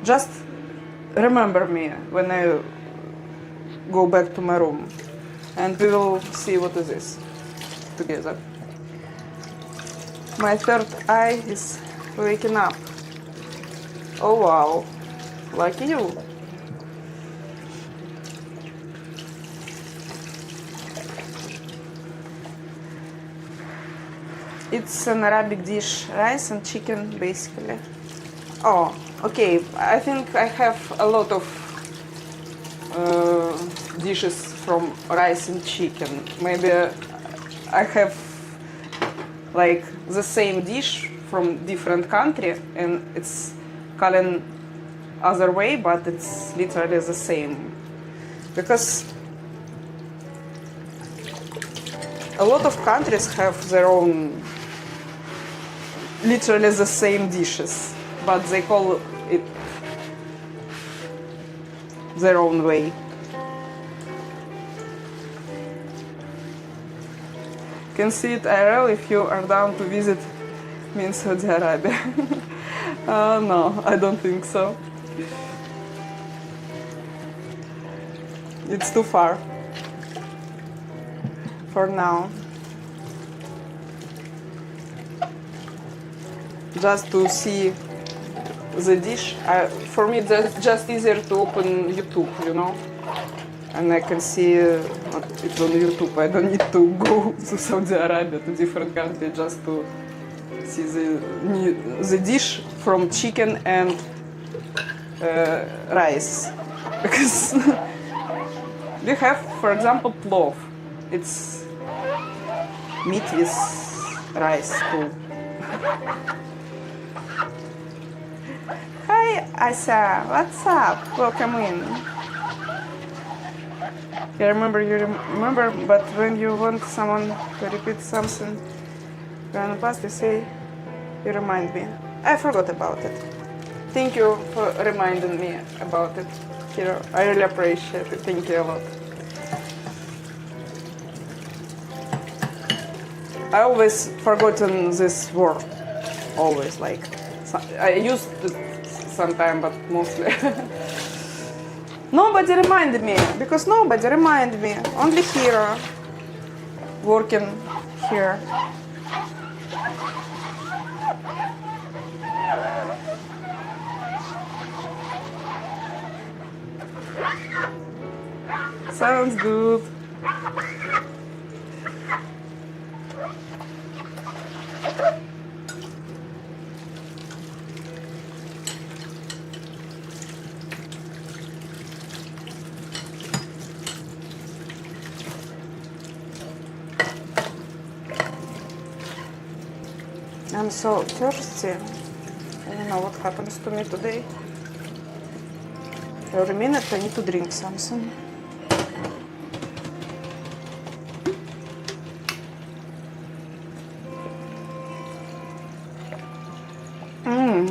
Just remember me when I go back to my room and we will see what is this together. My third eye is waking up. Oh wow, lucky you. It's an Arabic dish, rice and chicken basically. Oh, okay, I think I have a lot of dishes from rice and chicken. Maybe I have like the same dish from different country and it's called other way, but it's literally the same. Because a lot of countries have their own, literally the same dishes, but they call it their own way. You can see it IRL if you are down to visit me in Saudi Arabia. No, I don't think so. It's too far for now. Just to see the dish, for me it's just easier to open YouTube, you know, and I can see it on YouTube. I don't need to go to Saudi Arabia, to different country, just to see the dish from chicken and rice. Because we have, for example, plov. It's meat with rice too. Hi, Asa. What's up? Welcome in. I remember you remember, but when you want someone to repeat something from the past, you say, you remind me. I forgot about it. Thank you for reminding me about it, Hiro. I really appreciate it. Thank you a lot. I always forgotten this word. Always, like, I used it sometime, but mostly. Nobody reminded me, because nobody reminded me. Only Hiro working here. Sounds good. I'm so thirsty. I don't know what happens to me today. Every minute I need to drink something.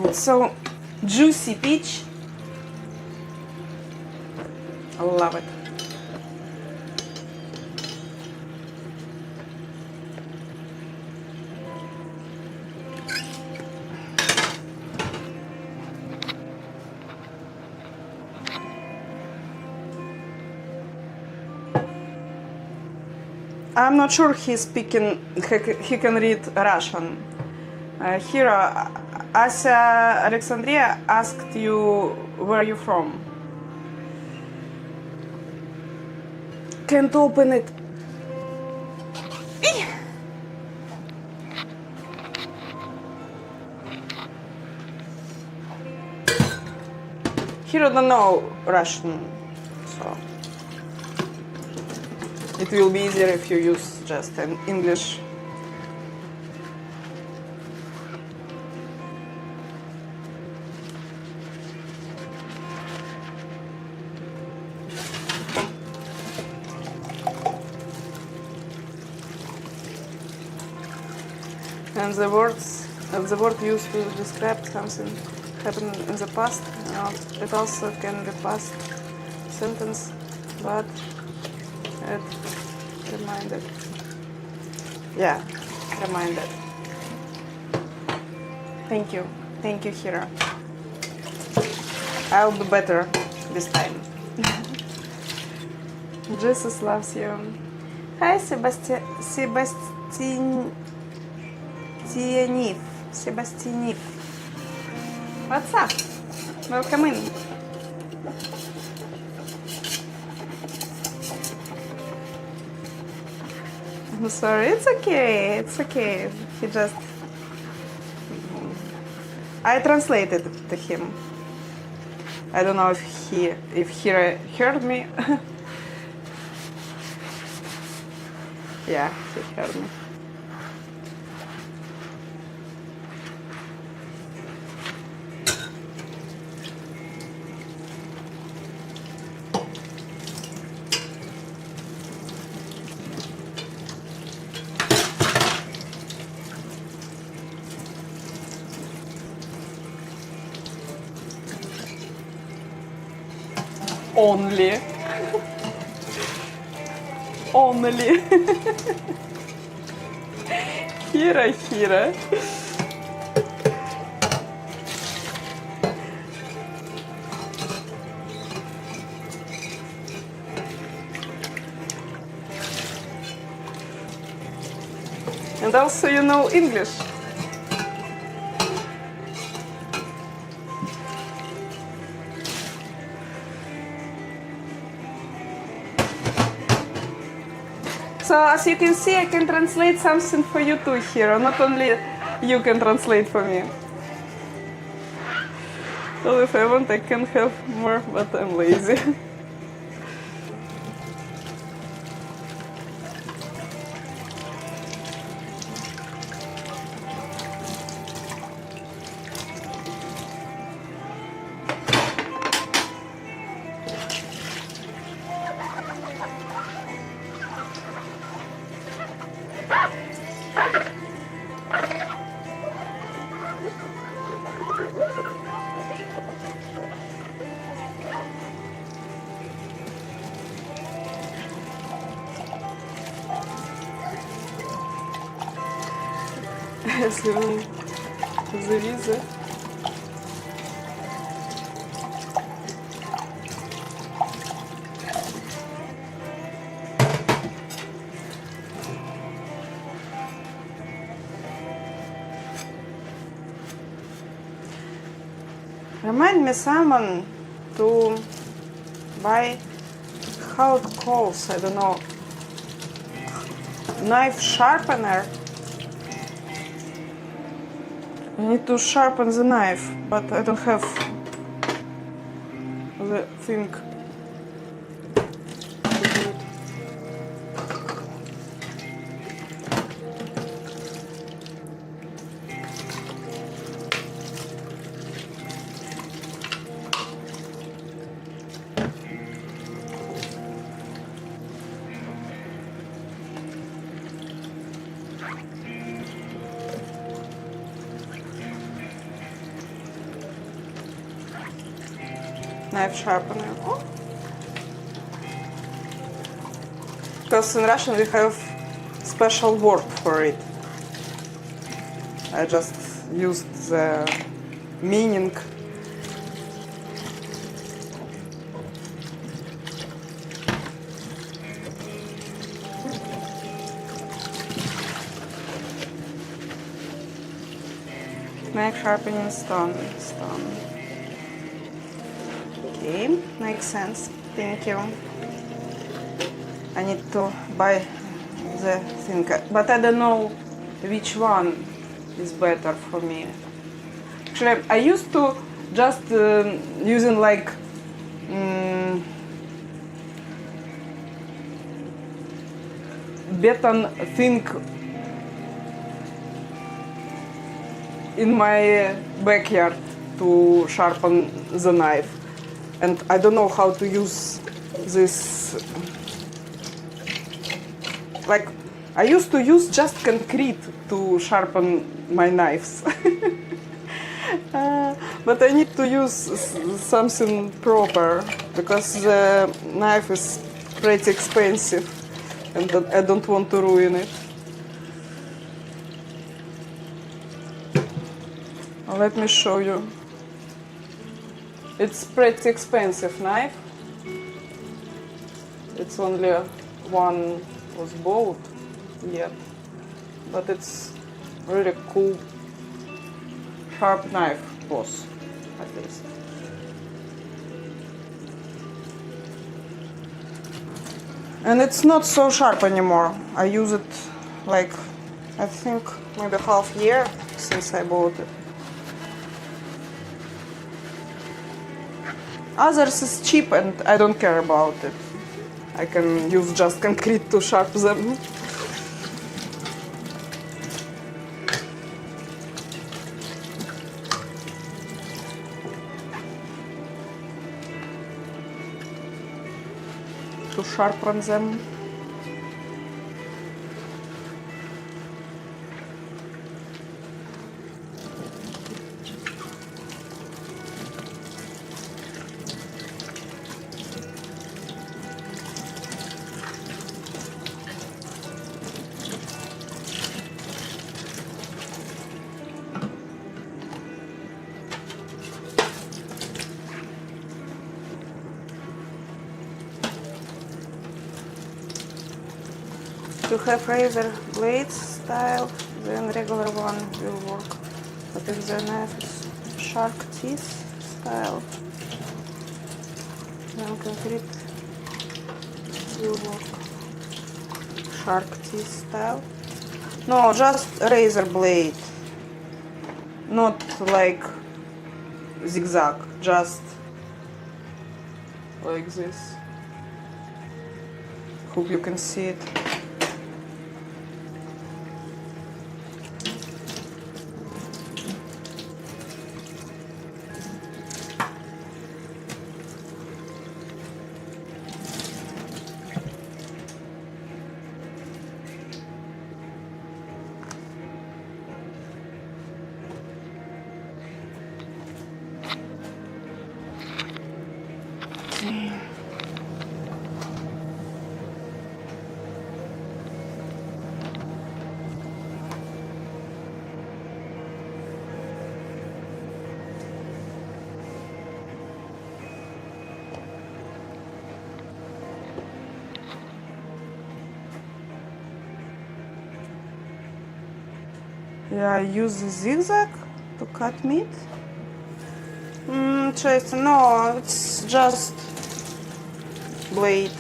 It's so juicy peach. I love it. I'm not sure he's speaking, he can read Russian. Here, Asa Alexandria asked you where you from. Can't open it. Hiro don't know Russian, so it will be easier if you use just an English. And the word used to describe something happened in the past. It also can be past sentence, but it reminded. Yeah, reminded. Thank you, Hira. I'll be better this time. Jesus loves you. Hi, Sebastianif. What's up? Welcome in. I'm sorry, it's okay. He just... I translated to him. I don't know if he heard me. Yeah, he heard me. Only. Hira. And also you know English. So as you can see, I can translate something for you too, Hiro. Not only you can translate for me. Well, if I want, I can have more, but I'm lazy. As even зарізати. Remind me someone to buy how it calls, I don't know, knife sharpener. I need to sharpen the knife, but I don't have the thing to do it. Knife sharpener. Oh. Because in Russian we have special word for it. I just used the meaning. Knife sharpening stone. Okay, makes sense. Thank you. I need to buy the thing, but I don't know which one is better for me. Actually, I used to just using like beton thing in my backyard to sharpen the knife. And I don't know how to use this. Like, I used to use just concrete to sharpen my knives. But I need to use something proper because the knife is pretty expensive and I don't want to ruin it. Let me show you. It's pretty expensive knife. It's only one was bought yet, but it's really cool, sharp knife was, at least. And it's not so sharp anymore. I use it like, I think maybe half year since I bought it. Others is cheap and I don't care about it. I can use just concrete to sharpen them. To sharpen them. To have razor blades style, then regular one will work. But if the knife is shark teeth style, then concrete will work. Shark teeth style. No, just razor blade. Not like zigzag, just like this. Hope you can see it. Yeah, I use the zigzag to cut meat. Честно, no, it's just blade.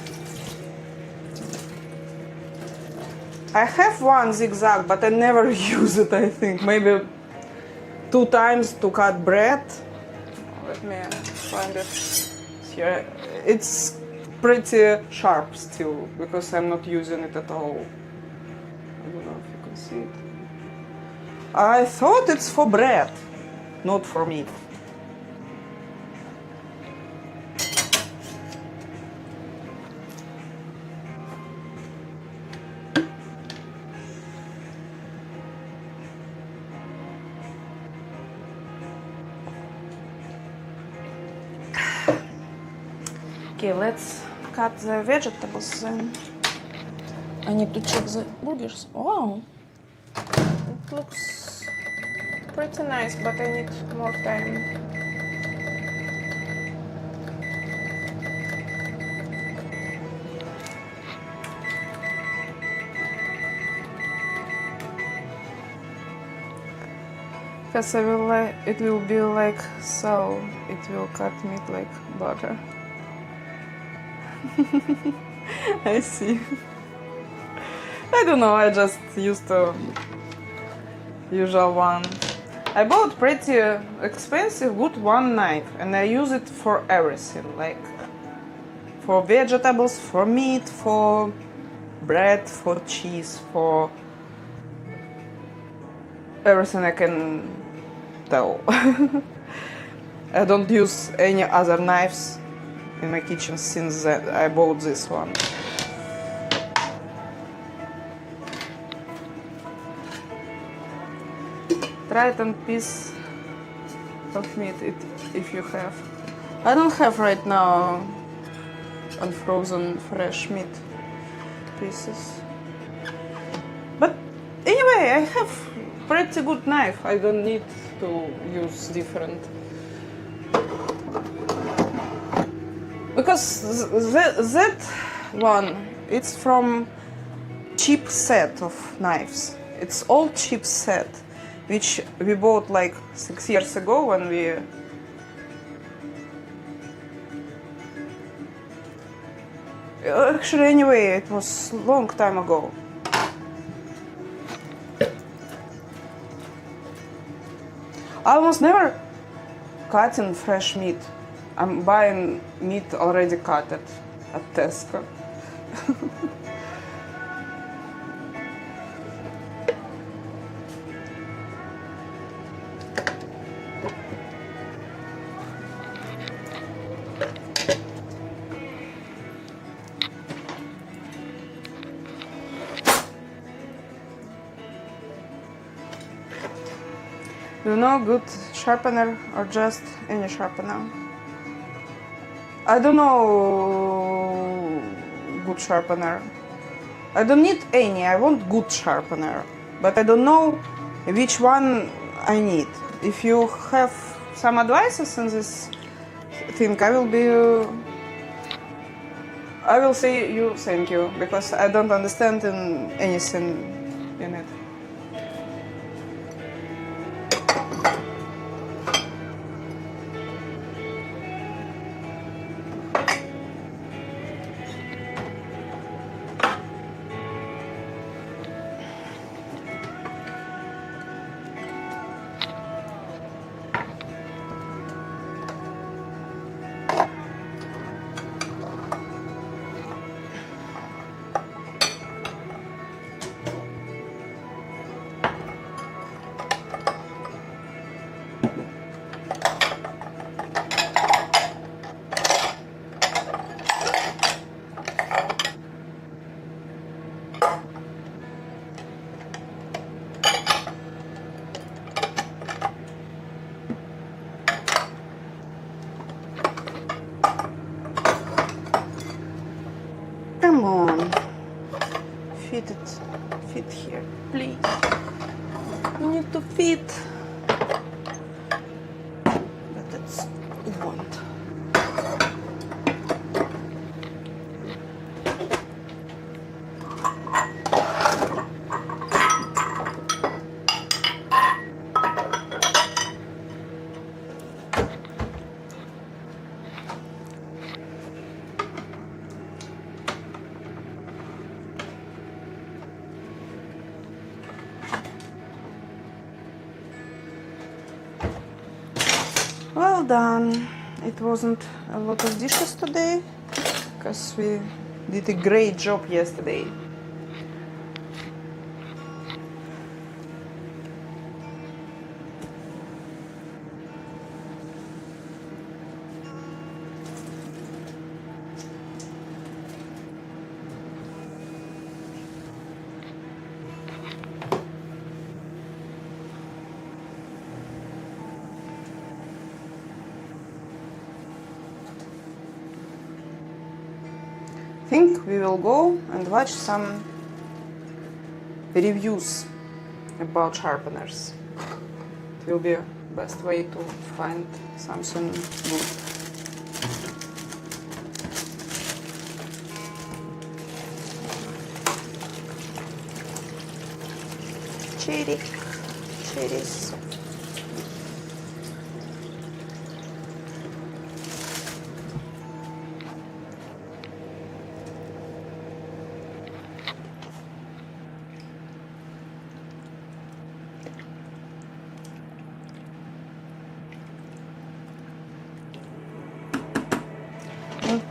I have one zigzag, but I never use it, I think. Maybe 2 times to cut bread. Let me find it here. It's pretty sharp still, because I'm not using it at all. I don't know if you can see it. I thought it's for bread, not for meat. Okay, let's cut the vegetables then. I need to check the burgers. Wow, it looks pretty nice, but I need more time. Because it will be like so, it will cut meat like butter. I see. I don't know, I just used the usual one. I bought pretty expensive good one knife and I use it for everything, like for vegetables, for meat, for bread, for cheese, for everything I can tell. I don't use any other knives in my kitchen since I bought this one. Try it on piece of meat if you have. I don't have right now unfrozen fresh meat pieces. But anyway, I have pretty good knife. I don't need to use different. Because that one, it's from cheap set of knives. It's all cheap set, which we bought like 6 years ago when we actually anyway it was long time ago. I almost never cutting fresh meat. I'm buying meat already cut at Tesco. Do you know good sharpener or just any sharpener? I don't know good sharpener. I don't need any, I want good sharpener. But I don't know which one I need. If you have some advices on this thing, I will say you thank you, because I don't understand anything in it. Come on, fit here, please. You need to fit. But that's want. Well done. It wasn't a lot of dishes today because we did a great job yesterday. I think we will go and watch some reviews about sharpeners. It will be the best way to find something good. Cherries.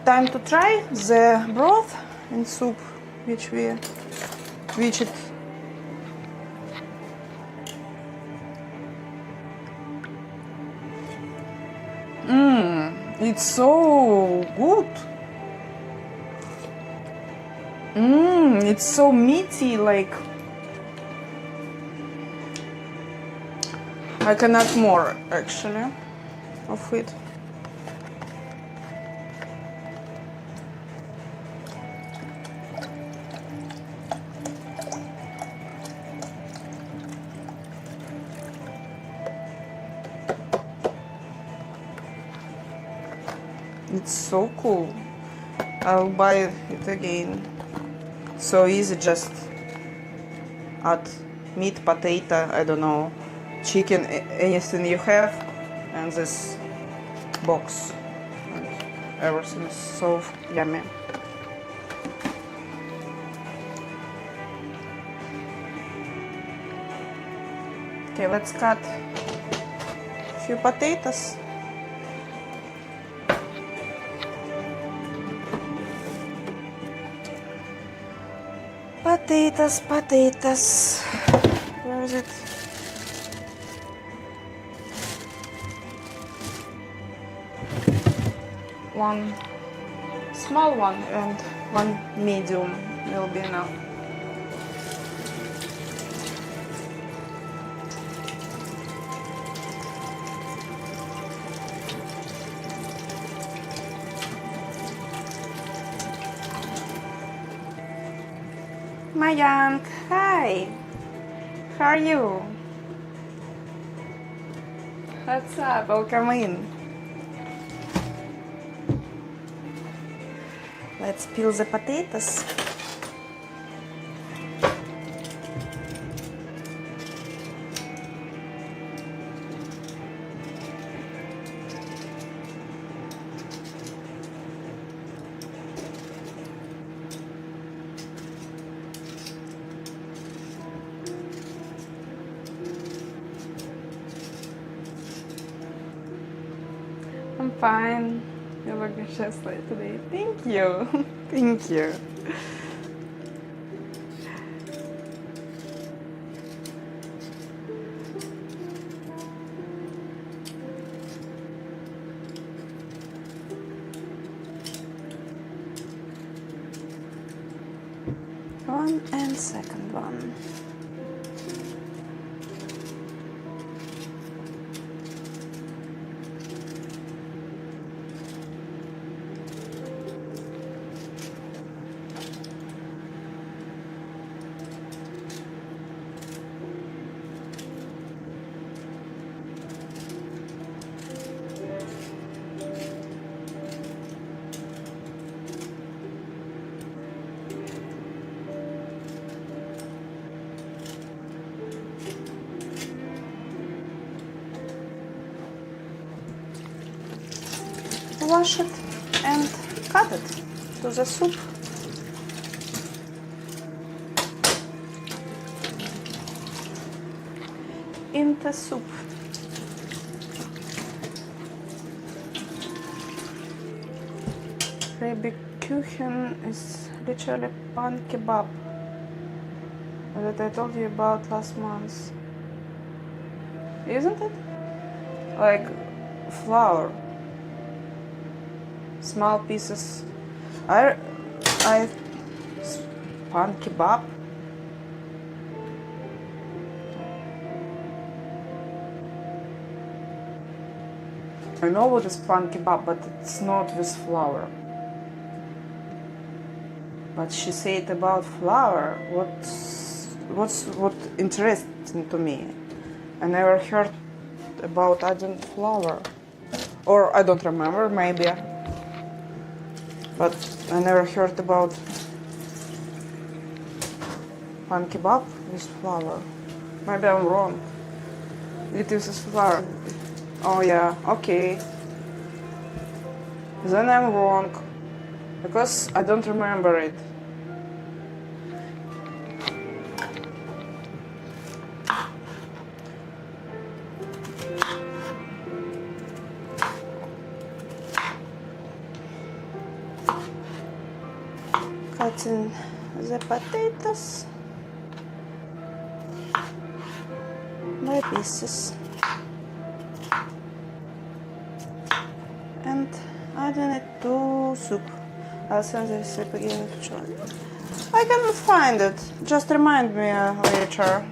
Time to try the broth and soup which it it's so good. It's so meaty, like I can add more actually of it. It's so cool. I'll buy it again. So easy, just add meat, potato, I don't know, chicken, anything you have, and this box. And everything is so yummy. Okay, let's cut a few potatoes. Potatoes. Where is it? One small one and one medium will be enough. Mayank, hi. How are you? What's up? Welcome in. Let's peel the potatoes. I'm fine. You look just like today. Thank you. Thank you. One and second one. Wash it and cut it to the soup. In the soup. Kuchen is literally pan kebab that I told you about last month. Isn't it? Like flour. Small pieces. I pan kebab. I know what is pan kebab, but it's not with flour. But she said about flour. What interesting to me? I never heard about adding flour, or I don't remember, maybe. But I never heard about pan kebab with flour. Maybe I'm wrong. It uses flour. Oh yeah, okay. Then I'm wrong. Because I don't remember it. Cutting the potatoes by pieces and adding it to soup. I'll send the recipe again if you want. I can find it. Just remind me later.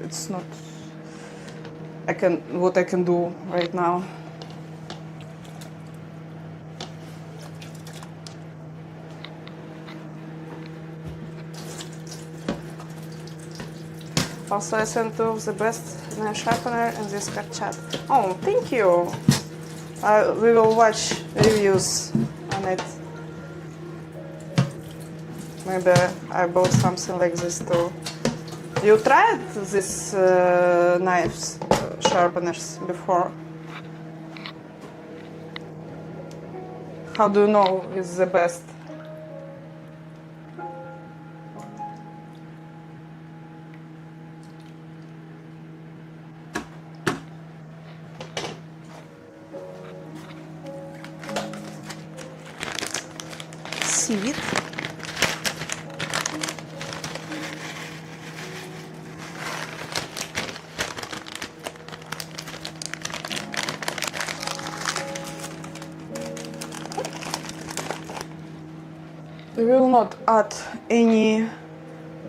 It's not. What I can do right now. Also, I sent two of the best knife sharpener in this chat. Oh, thank you. We will watch reviews on it. Maybe I bought something like this too. You tried these knives, sharpeners before? How do you know it's the best? Seed. We will not add any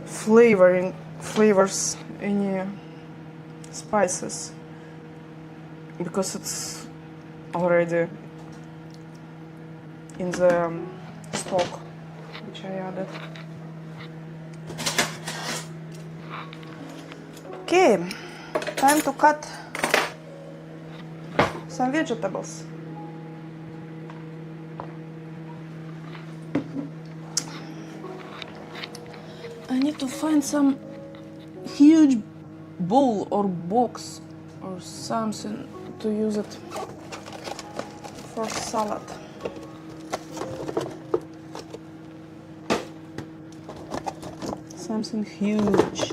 flavors, any spices, because it's already in the stock which I added. Okay, time to cut some vegetables. I need to find some huge bowl or box or something to use it for salad. Something huge.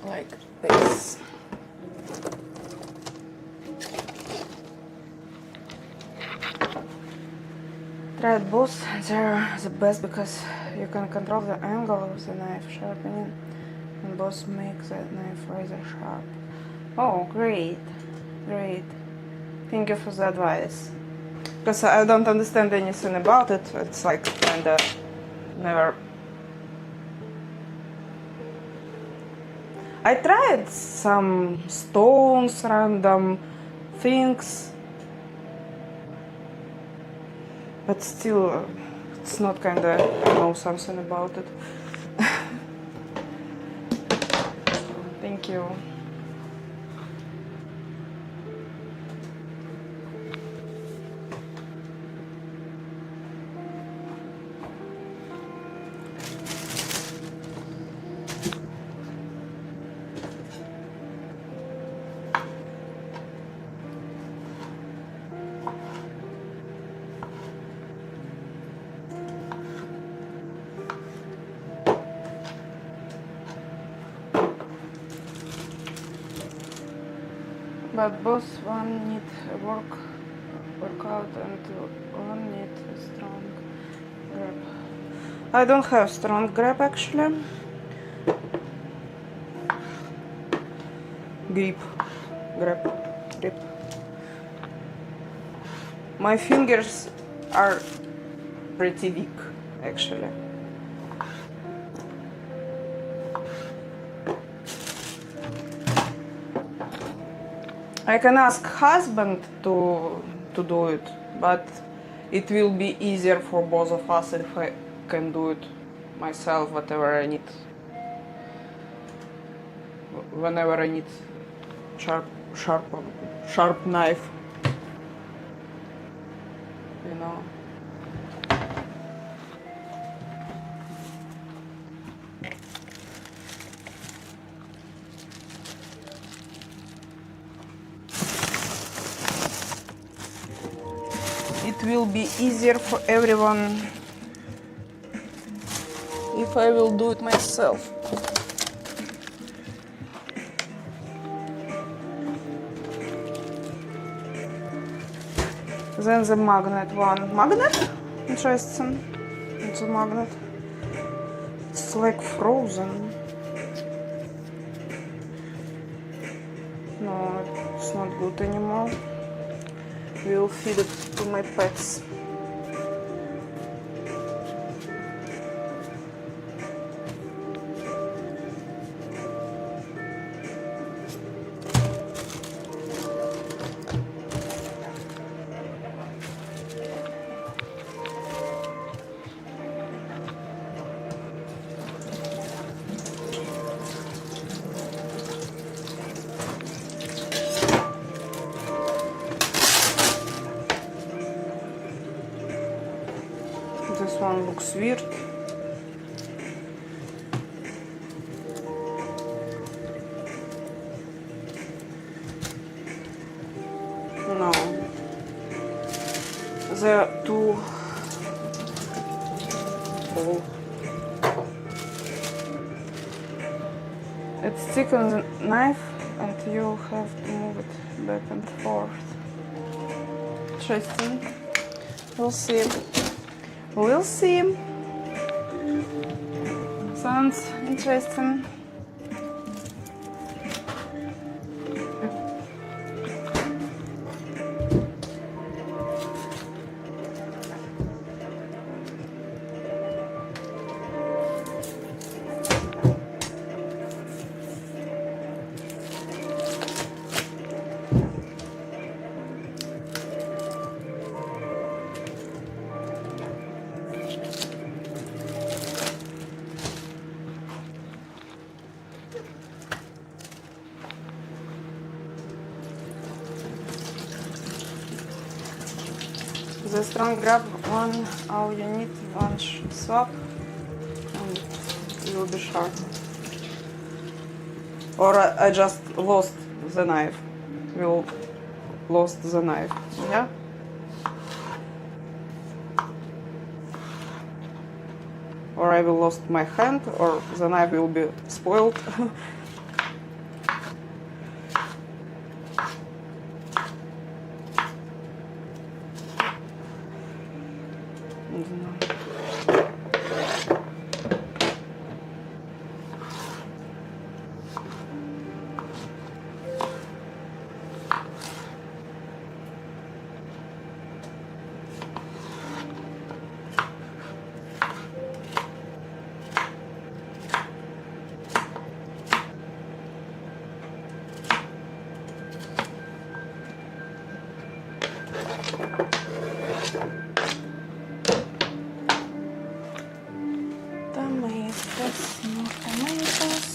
Like this. Try it both. They're the best because you can control the angle of the knife sharpening and both make the knife razor sharp. Oh, great. Great. Thank you for the advice. Because I don't understand anything about it. It's like kinda never. I tried some stones, random things, but still, it's not kinda, I know something about it. Thank you. But both one need a workout and one need a strong grip. I don't have strong grip actually. Grip. My fingers are pretty weak actually. I can ask husband to do it, but it will be easier for both of us if I can do it myself, whatever I need. Whenever I need sharp knife, you know. It will be easier for everyone if I will do it myself. Then the magnet one. Magnet? Interesting. It's a magnet. It's like frozen. No, it's not good anymore. We'll feed it to my pets. This one looks weird. No. There are two. Oh. It's thick on the knife and you have to move it back and forth. Interesting. We'll see. We'll see. Sounds interesting. The strong grab one, all you need one swap and it will be sharp. Or I just lost the knife. Will lost the knife. Yeah? Or I will lost my hand, or the knife will be spoiled. Tomatoes, more tomatoes.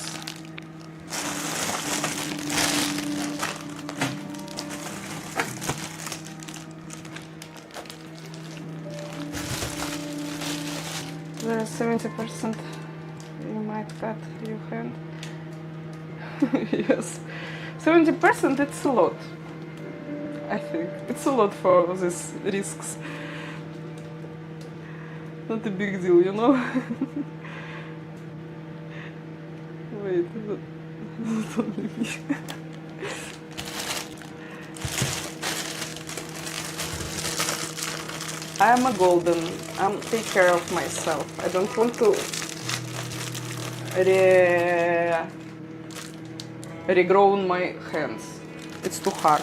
There is 70%. You might cut your hand. Yes, 70%. It's a lot. I think it's a lot for these risks. Not a big deal, you know. Wait, not only me. I'm a golden. I'm take care of myself. I don't want to regrow my hands. It's too hard.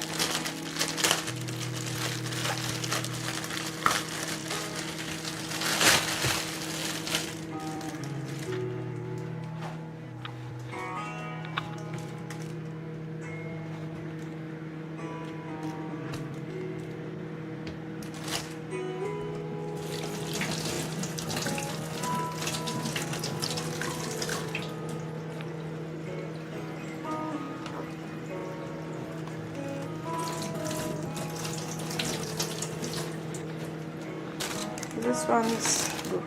This one is good.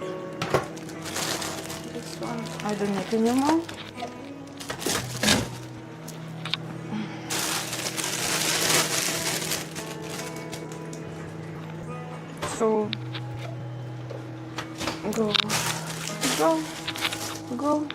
This one I don't need anymore. So go, go, go.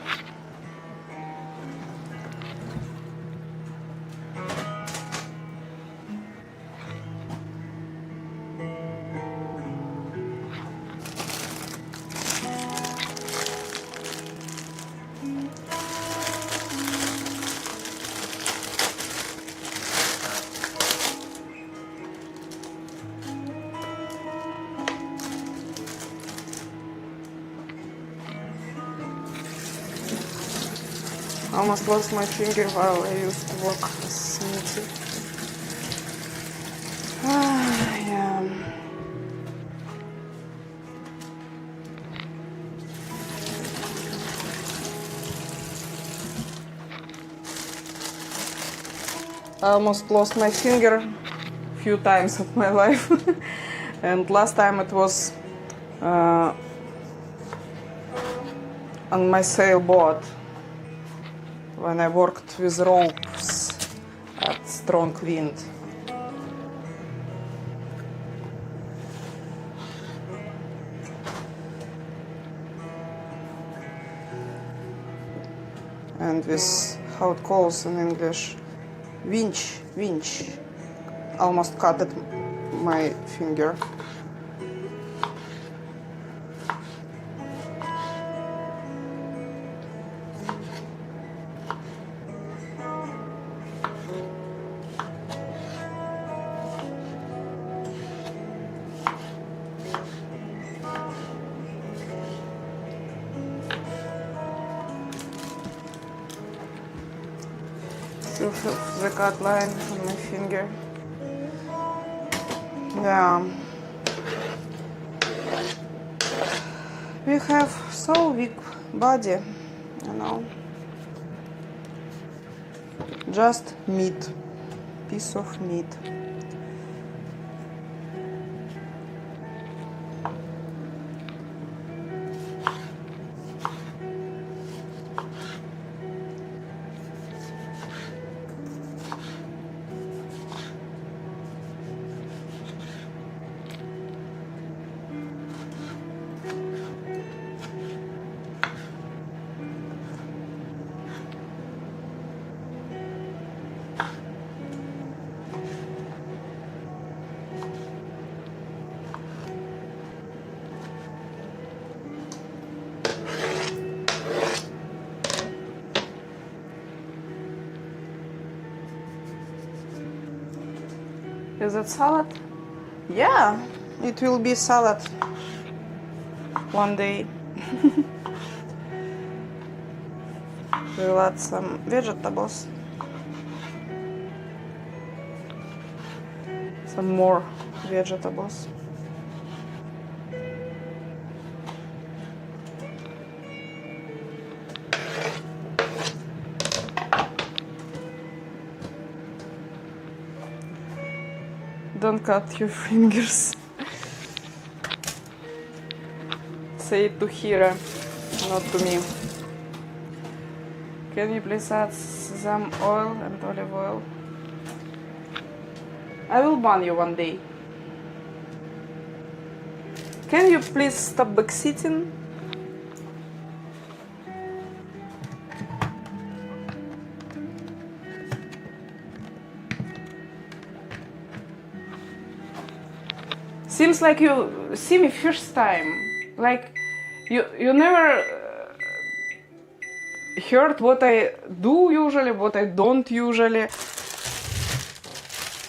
Almost lost my finger while I used to work as native. Yeah. I almost lost my finger a few times of my life. And last time it was on my sailboat when I worked with ropes at strong wind. And with how it calls in English, winch, almost cut my finger. Still have the cut line on my finger. Yeah. We have so weak body, you know. Just meat, piece of meat. Is it salad? Yeah, it will be salad one day. We'll add some vegetables. Some more vegetables. Don't cut your fingers. Say it to Hira, not to me. Can you please add some oil and olive oil? I will ban you one day. Can you please stop backseating? Seems like you see me first time. Like you never heard what I do usually, what I don't usually,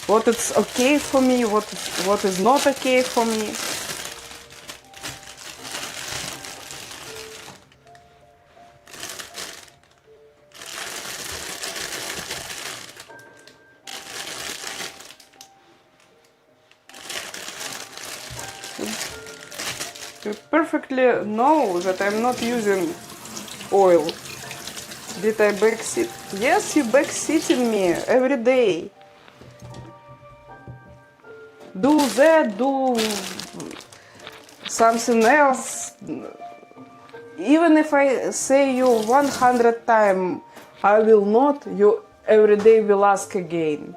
what is okay for me, what is not okay for me. You perfectly know that I'm not using oil. Did I backseat? Yes, you backseating me every day. Do that, do something else. Even if I say you 100 times, I will not, you every day will ask again.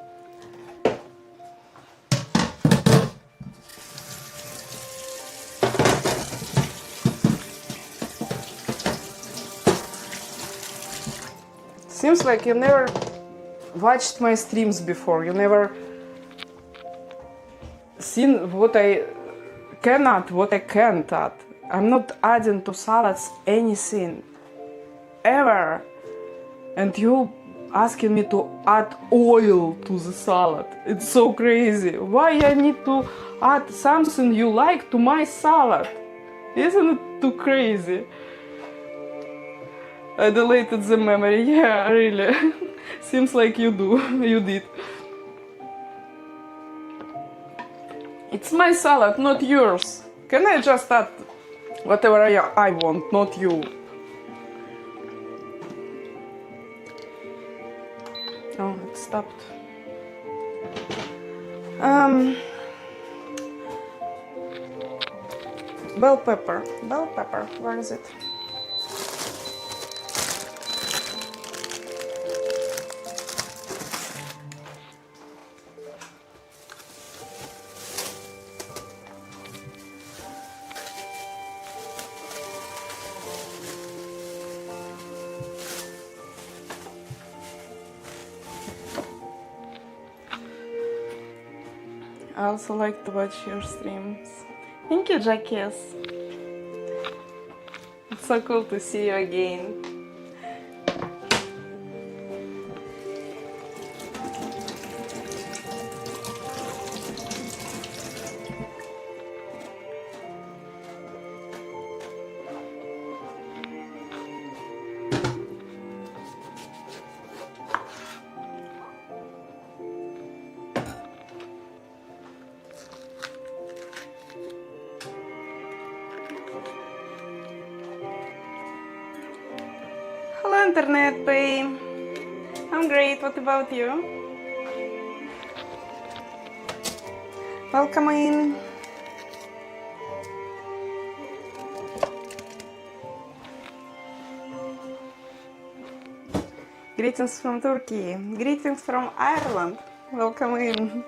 Seems like you never watched my streams before. You never seen what I cannot, what I can't add. I'm not adding to salads anything. Ever. And you asking me to add oil to the salad. It's so crazy. Why I need to add something you like to my salad? Isn't it too crazy? I deleted the memory. Yeah, really. Seems like you do. You did. It's my salad, not yours. Can I just add whatever I want, not you? Oh, it stopped. Bell pepper. Bell pepper. Where is it? I also like to watch your streams. Thank you, Jackies. It's so cool to see you again. Hello, Internet Pay. I'm great. What about you? Welcome in. Greetings from Turkey. Greetings from Ireland. Welcome in.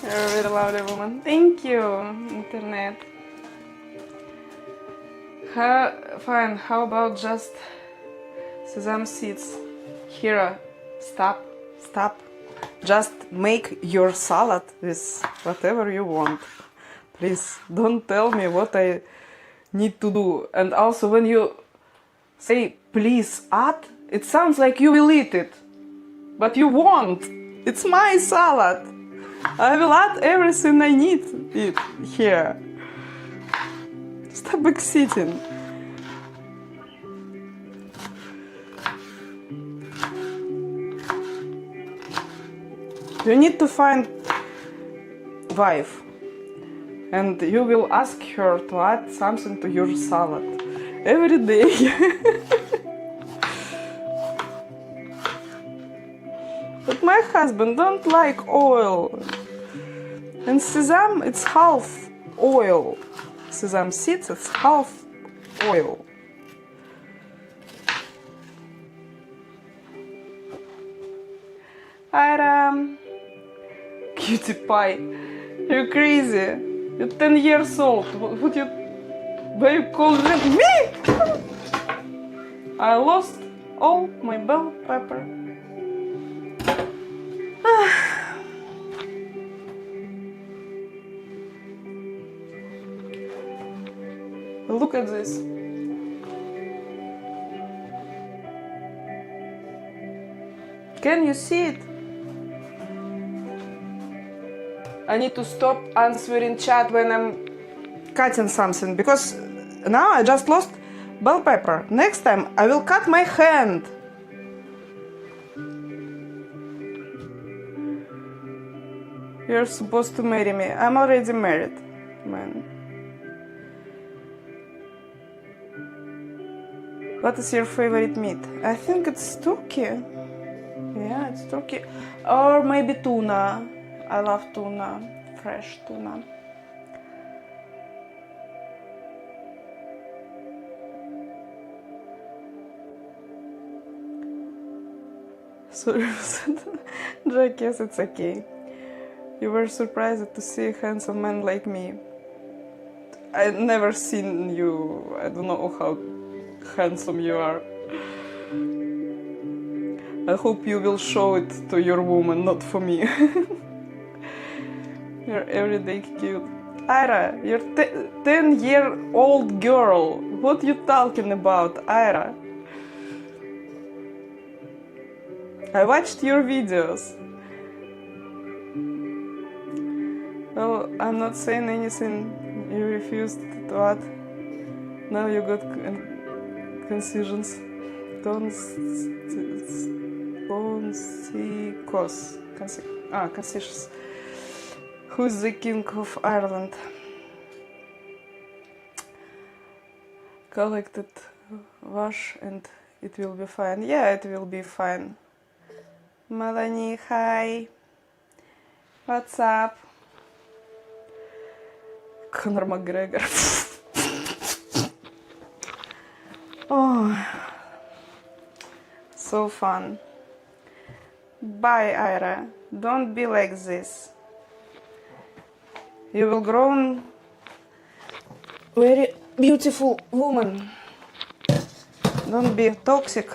You're a very lovely woman. Thank you, Internet. Fine, how about just sesame seeds? Here, stop. Just make your salad with whatever you want. Please, don't tell me what I need to do. And also, when you say please add, it sounds like you will eat it. But you won't. It's my salad. I will add everything I need it here. Stop backseating. You need to find wife, and you will ask her to add something to your salad every day. But my husband don't like oil. And sesame, it's half oil. Sesame seeds, it's half oil. Ira, cutie pie, you're crazy. You're 10 years old. What you, why you call me? I lost all my bell pepper. Look at this. Can you see it? I need to stop answering chat when I'm cutting something because now I just lost bell pepper. Next time I will cut my hand. You're supposed to marry me. I'm already married, man. What is your favorite meat? I think it's turkey. Yeah, it's turkey. Or maybe tuna. I love tuna. Fresh tuna. Sorry, Jack, yes, it's okay. You were surprised to see a handsome man like me. I never seen you. I don't know how handsome you are. I hope you will show it to your woman, not for me. You're everyday cute. Ira, you're 10-year-old girl. What you talking about, Ira? I watched your videos. Well, I'm not saying anything. You refused to what? Now you got concisions. Concisions. Who's the king of Ireland? Collect it, wash, and it will be fine. Yeah, it will be fine. Melanie, hi. What's up? Conor McGregor. Oh, so fun. Bye, Ira. Don't be like this. You will grow very beautiful woman. Don't be toxic.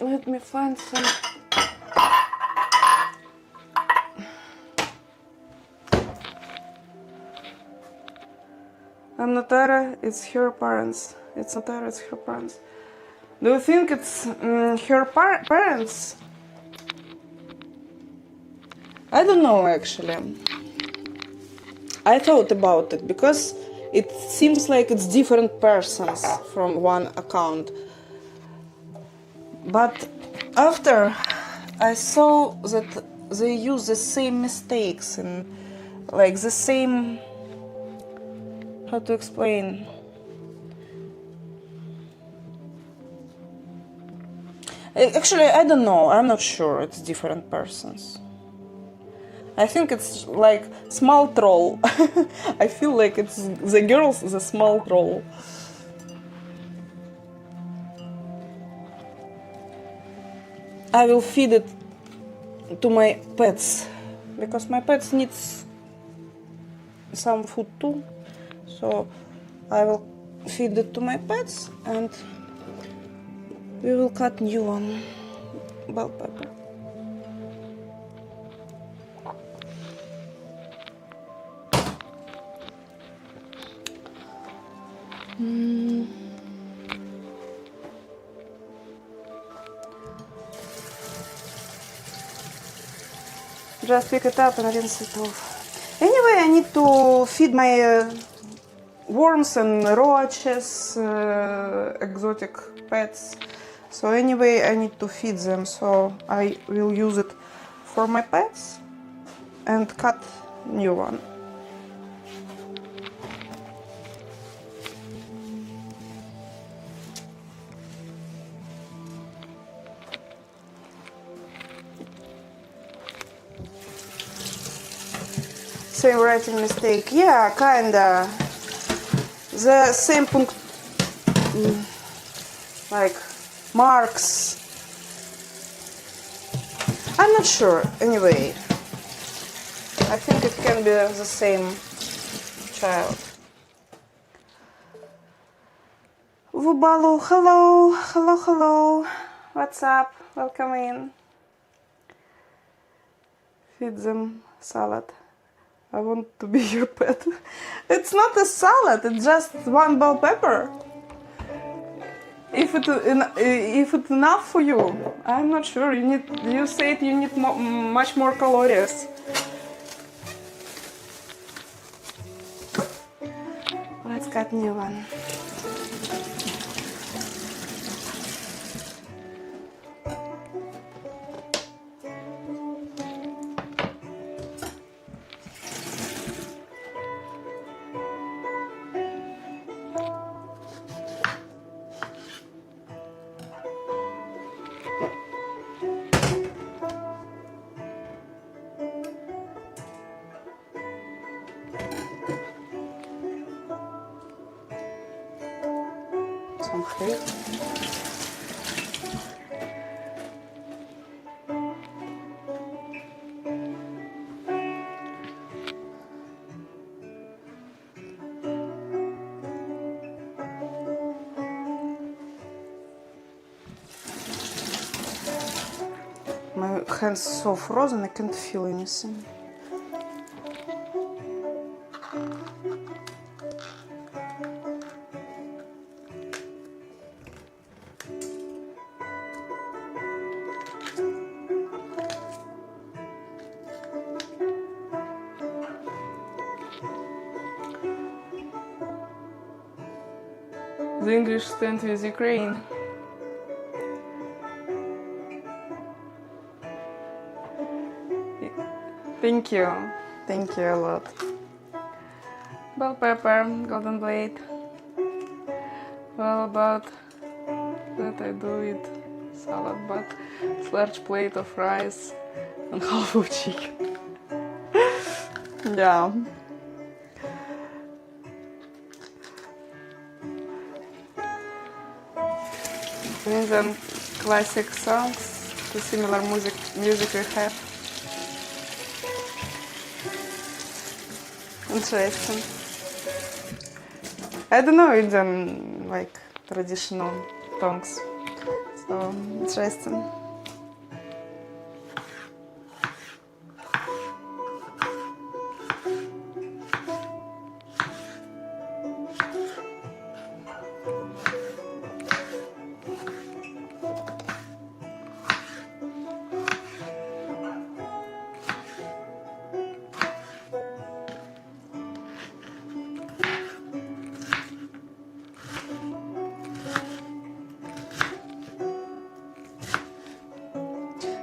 Let me find some. I'm not Tara, it's her parents. It's not Tara, it's her parents. Do you think it's her parents? I don't know actually. I thought about it because it seems like it's different persons from one account. But after I saw that they use the same mistakes and like the same, how to explain? Actually, I don't know. I'm not sure. It's different persons. I think it's like small troll. I feel like it's the girls, the small troll. I will feed it to my pets because my pets needs some food too. So I will feed it to my pets and we will cut new one. Bell pepper. Just pick it up and rinse it off. Anyway, I need to feed my worms and roaches, exotic pets. So anyway, I need to feed them. So I will use it for my pets and cut new one. same writing mistake. Yeah, kinda. The same punct, like marks. I'm not sure. Anyway, I think it can be the same child. Vubalu, hello, hello, hello. What's up? Welcome in. Feed them salad. I want to be your pet. It's not a salad, it's just one bell pepper. If it's enough for you, I'm not sure. You said you need much more calories. Let's cut new one. Some hay. My hands are so frozen, I can't feel anything. The English stand with Ukraine. Thank you a lot. Bell pepper, golden blade. Well, about that I do it salad, but large plate of rice and half of chicken. Yeah. And then classic songs, the similar music we have. Interesting. I don't know Indian like traditional songs, so interesting.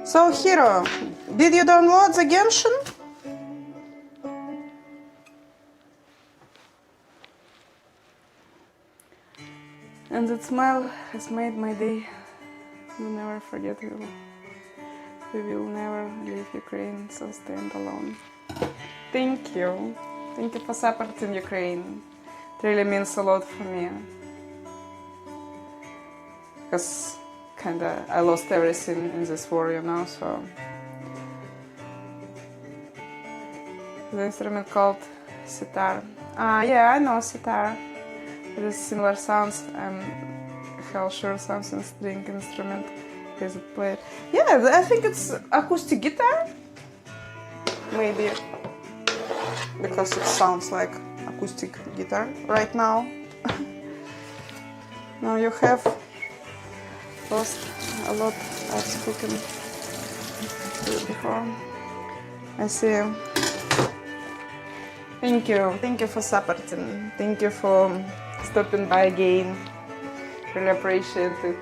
So, Hero, did you download the Genshin? And that smile has made my day. We'll never forget you. We will never leave Ukraine, so stand alone. Thank you. Thank you for supporting Ukraine. It really means a lot for me. Because kinda I lost everything in this war, you know, so the instrument called sitar. Yeah, I know sitar. It is similar sounds. I'm hell sure something string instrument is played. Yeah, I think it's acoustic guitar. Maybe because it sounds like acoustic guitar right now. Now you have lost a lot. I've spoken to you before. I see. Thank you for supporting. Thank you for stopping by again. Really appreciate it.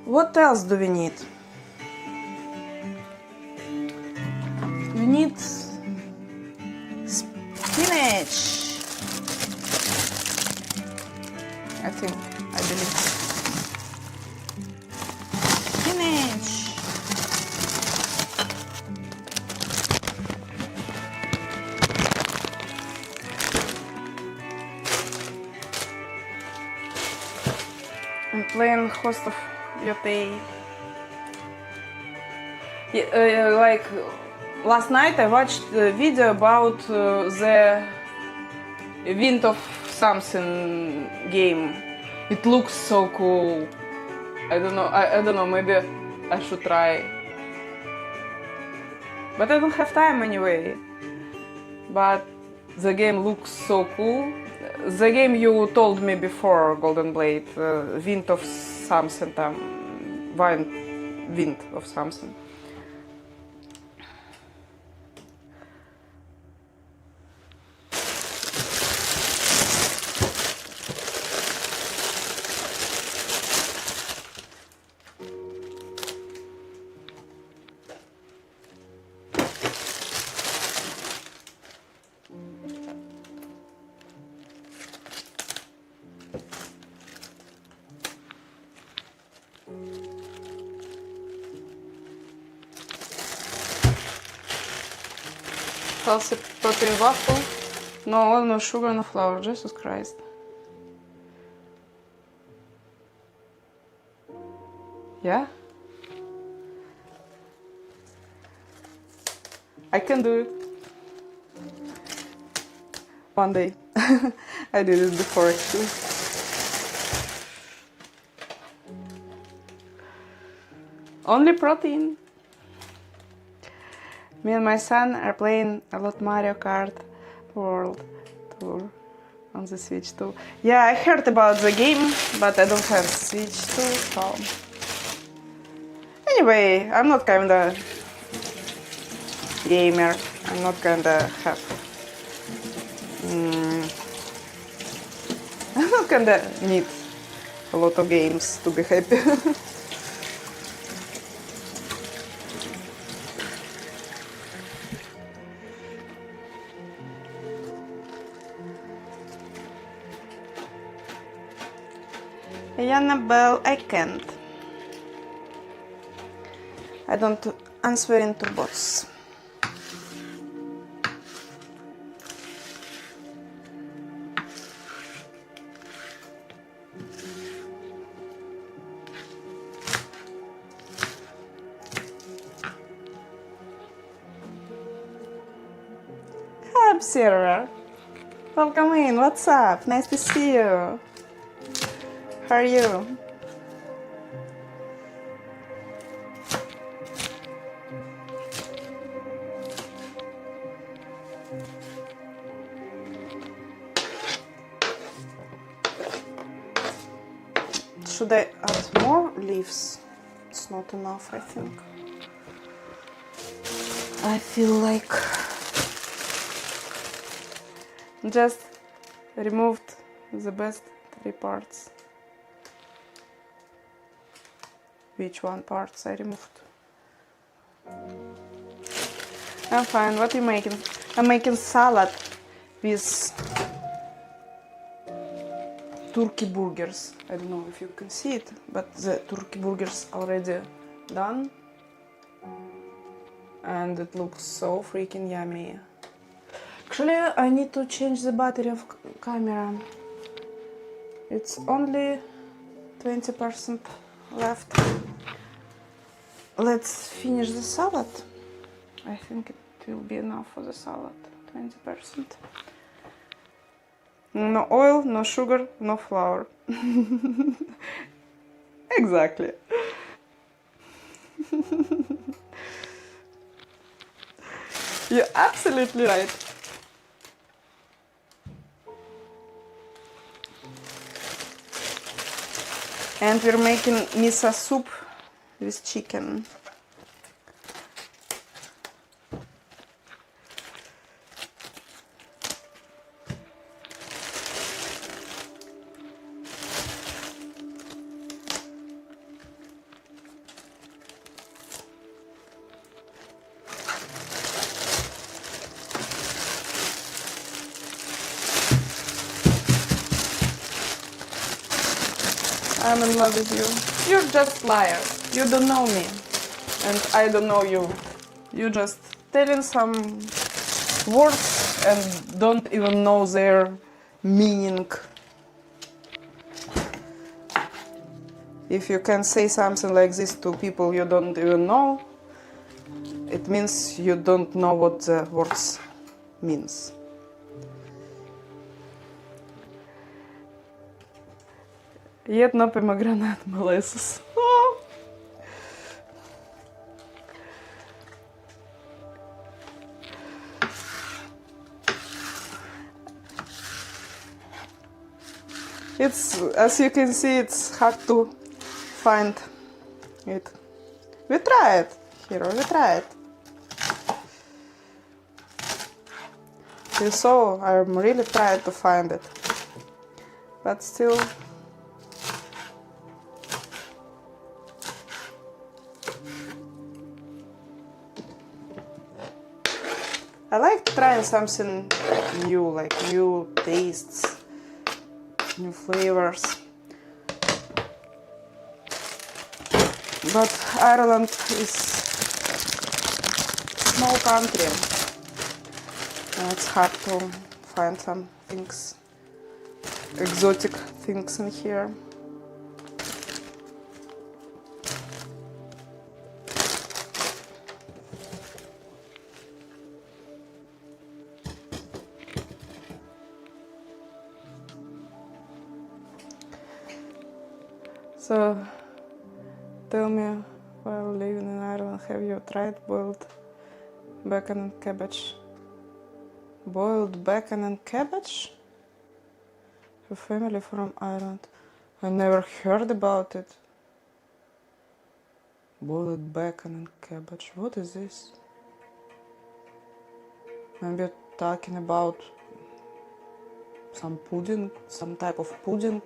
What else do we need? We need spinach. I believe. Spinach. I'm playing Host of Yotei. Like last night I watched a video about the Wind of something game. It looks so cool. I don't know. I don't know. Maybe I should try. But I don't have time anyway. But the game looks so cool. The game you told me before, Golden Blade, Wind of something, Wind of something. Healthy protein waffle. No oil, no sugar, no flour. Jesus Christ. Yeah? I can do it. One day. I did it before actually. Only protein. Me and my son are playing a lot Mario Kart World Tour on the Switch too. Yeah, I heard about the game, but I don't have Switch too, so... Anyway, I'm not kinda gamer. I'm not kinda have... I'm not kinda need a lot of games to be happy. Annabelle, I can't. I don't answer into bots. Hi, Observer. Welcome in. What's up? Nice to see you. How are you? Should I add more leaves? It's not enough, I think. I feel like just removed the best 3 parts. Which one parts I removed? I'm fine. What are you making? I'm making salad with turkey burgers. I don't know if you can see it, but the turkey burgers already done. And it looks so freaking yummy. Actually, I need to change the battery of camera. It's only 20% left. Let's finish the salad. I think it will be enough for the salad. 20%. No oil, no sugar, no flour. Exactly. You're absolutely right. And we're making miso soup with chicken. I'm in love with you. You're just liar. You don't know me. And I don't know you. You just telling some words and don't even know their meaning. If you can say something like this to people you don't even know, it means you don't know what the words means. Jedno pomegranate molasses. Oh. It's, as you can see, it's hard to find it. We try it, Hero, we try it. You saw, I'm really trying to find it. But still, I like trying something new, like new tastes, new flavors. But Ireland is a small country, and it's hard to find some things, exotic things in here. So, tell me, while living in Ireland, have you tried boiled bacon and cabbage? Boiled bacon and cabbage? Your family from Ireland? I never heard about it. Boiled bacon and cabbage. What is this? Maybe you're talking about some pudding, some type of pudding.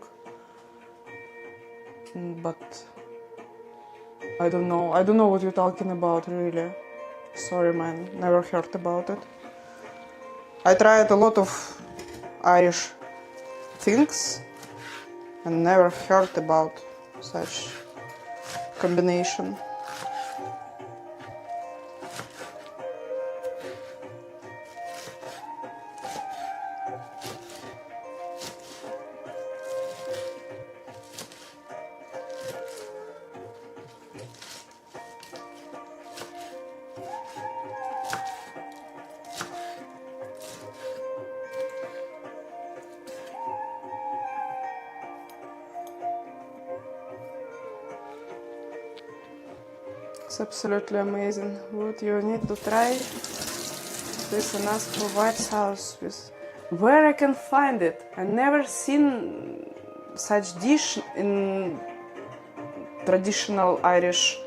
But I don't know. I don't know what you're talking about, really. Sorry, man. Never heard about it. I tried a lot of Irish things and never heard about such combination. It's absolutely amazing. What you need to try this and ask for white sauce with where I can find it. I never seen such dish in traditional Irish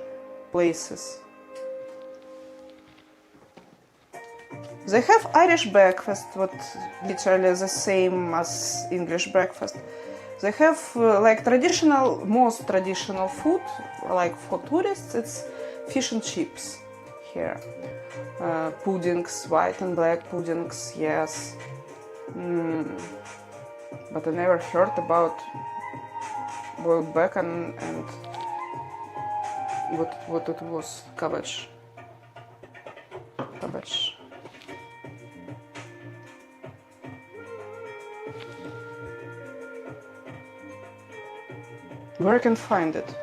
places. They have Irish breakfast, what literally the same as English breakfast. They have like traditional, most traditional food, like for tourists, it's fish and chips here. Puddings, white and black puddings, yes. But I never heard about boiled bacon and what it was, cabbage. Cabbage. Where I can find it?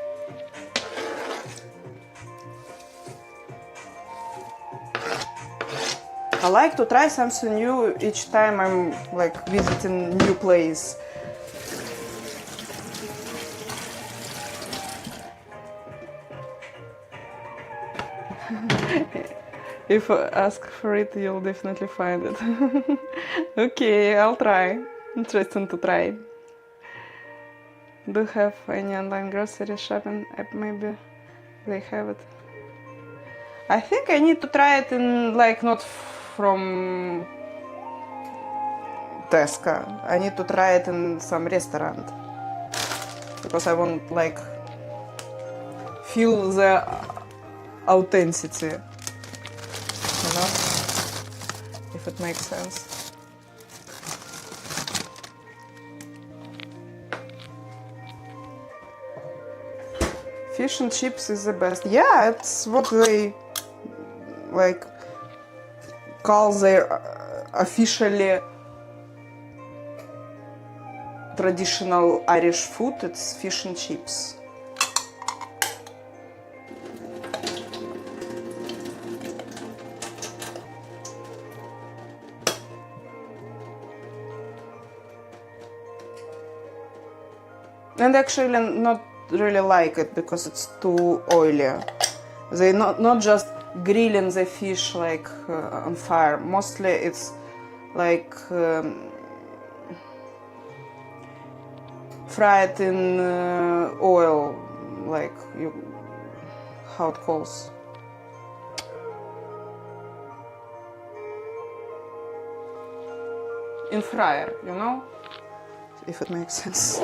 I like to try something new each time I'm like visiting new place. If I ask for it, you'll definitely find it. Okay, I'll try. Interesting to try. Do you have any online grocery shopping app? Maybe they have it. I think I need to try it in, like, not from Tesco. I need to try it in some restaurant. Because I want, like, feel the authenticity. You know? If it makes sense. Fish and chips is the best. Yeah, it's what they like call their officially traditional Irish food. It's fish and chips. And actually not really like it because it's too oily. They not just grilling the fish like on fire. Mostly it's like fried in oil, like how it calls. In fryer, you know? If it makes sense.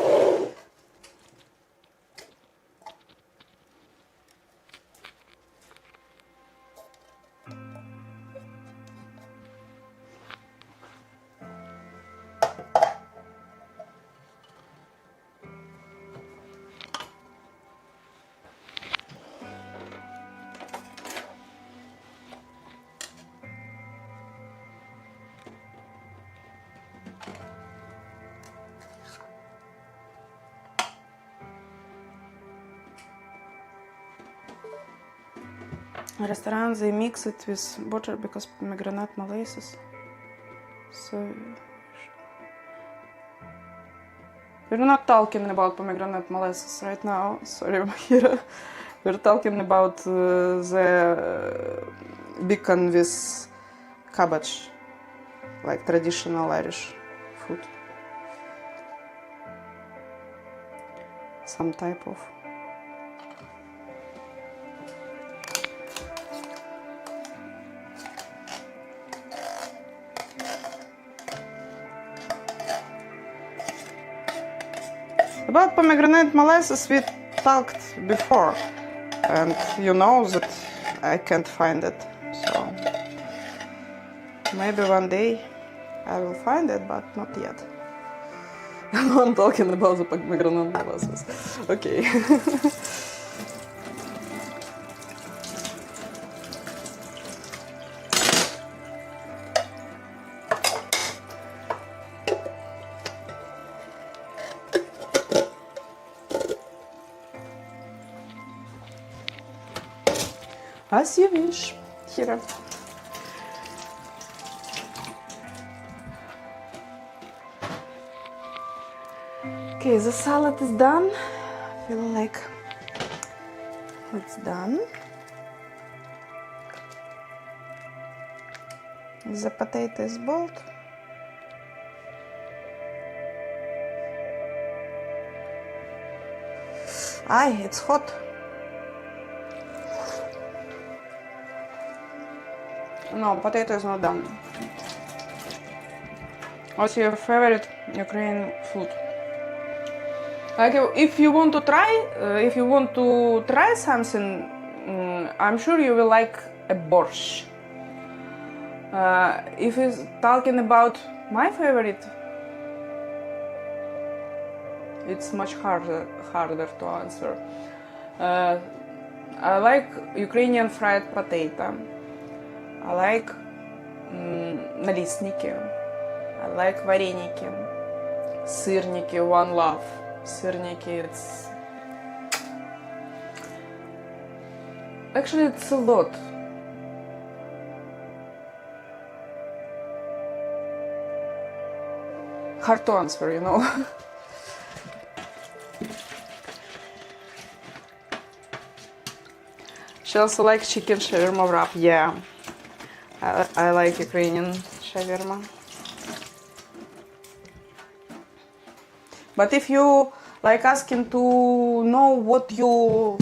Restaurants, they mix it with butter because pomegranate molasses. So we're not talking about pomegranate molasses right now. Sorry, Mahira. We're talking about the bacon with cabbage, like traditional Irish food. Some type of. About pomegranate molasses we talked before, and you know that I can't find it, so maybe one day I will find it, but not yet. I'm talking about the pomegranate molasses. Okay. As you wish. Here. Okay, the salad is done. I feel like it's done. The potato is boiled. Aye, it's hot. No, potato is not done. What's your favorite Ukrainian food? Like, if you want to try something, I'm sure you will like a borscht. If it's talking about my favorite, it's much harder to answer. I like Ukrainian fried potato. I like налистники. I like вареники. Сырники, one love. Сырники, it's... Actually, it's a lot. Hard to answer, you know. She also likes chicken shawarma wrap, yeah. I like Ukrainian shawarma. But if you like asking to know what you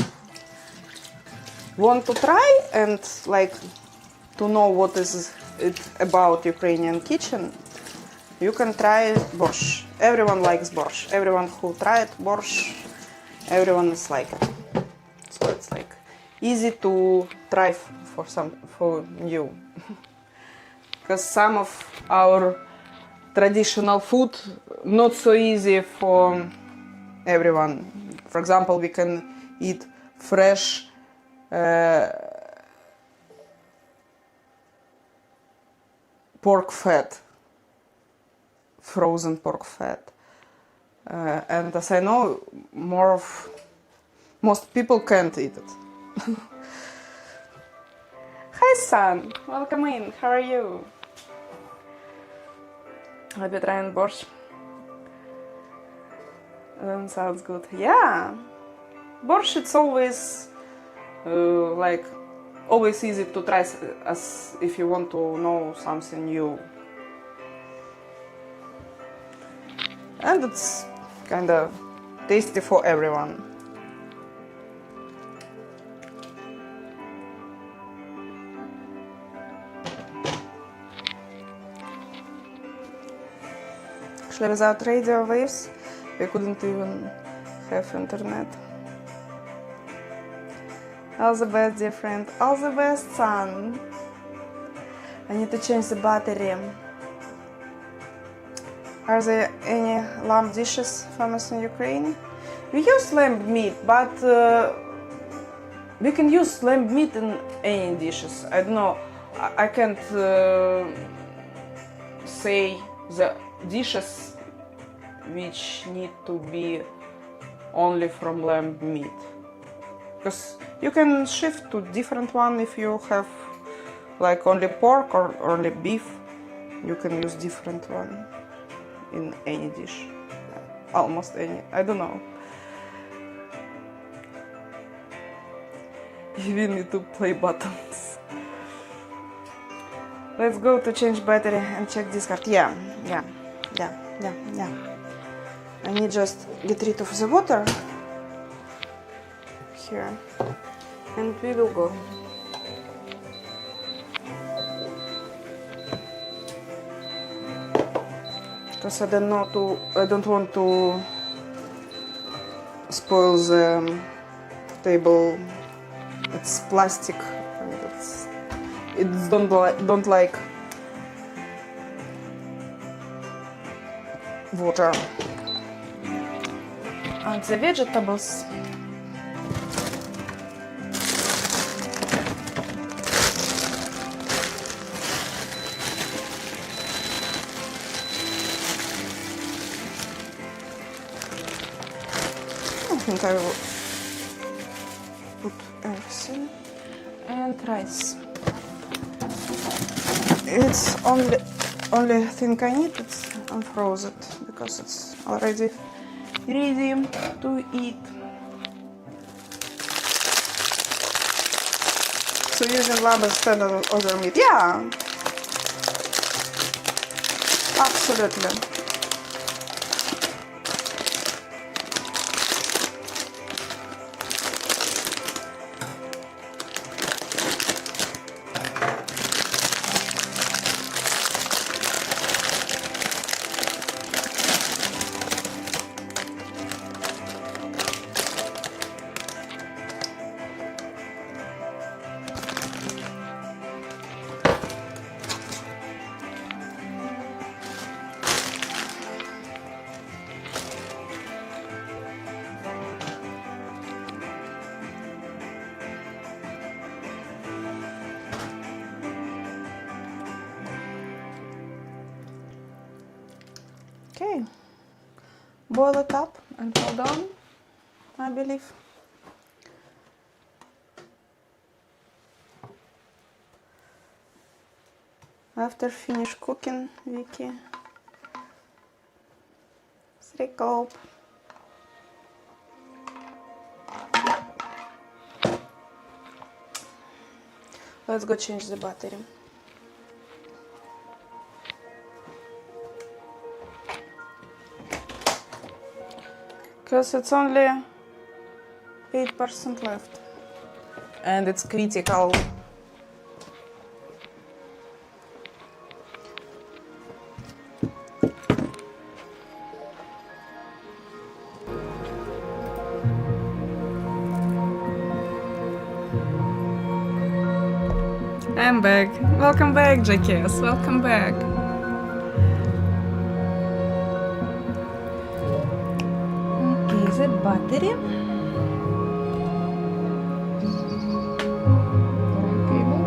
want to try and like to know what is it about Ukrainian kitchen, you can try borscht. Everyone likes borscht. Everyone who tried borscht, everyone is like it. So it's like easy to try for you. Because some of our traditional food not so easy for everyone. For example, we can eat fresh pork fat, frozen pork fat, and as I know, most people can't eat it. Hi son, welcome in, how are you? I'll be trying borscht. Sounds good. Yeah. Borscht it's always like always easy to try as if you want to know something new. And it's kind of tasty for everyone. Actually, without radio waves, we couldn't even have internet. All the best, dear friend. All the best, son. I need to change the battery. Are there any lamb dishes famous in Ukraine? We use lamb meat, but we can use lamb meat in any dishes. I don't know. I can't say the dishes which need to be only from lamb meat. Because you can shift to different one if you have like only pork or only beef. You can use different one in any dish. Almost any. I don't know. You need to play buttons. Let's go to change battery and check discard. Yeah. I need just get rid of the water here, and we will go. Because I don't want to spoil the table. It's plastic, and it don't like water. And the vegetables. I think I will put everything and rice. It's only thing I need. It's unfroze it because it's already ready to eat. So using lamb instead of other meat. Yeah, absolutely. Okay, boil it up and well done, I believe. After finish cooking, Vicky, 3 cups. Let's go change the battery. Because it's only 8% left. And it's critical. I'm back. Welcome back, Jackass. Welcome back. Okay, the battery. Cable.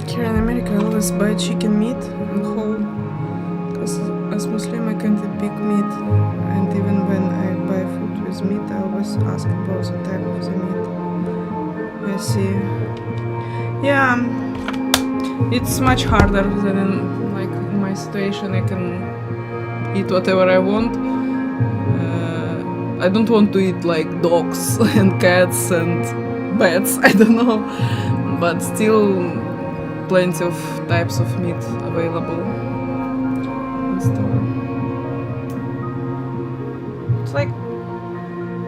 Here in America, I always buy chicken meat and whole, because as Muslim, I can't eat pig meat, and even when I buy food with meat, I always ask about the type of the meat. I see. Yeah, it's much harder than in my situation. I can eat whatever I want. I don't want to eat like dogs and cats and bats. I don't know, but still plenty of types of meat available in store. It's like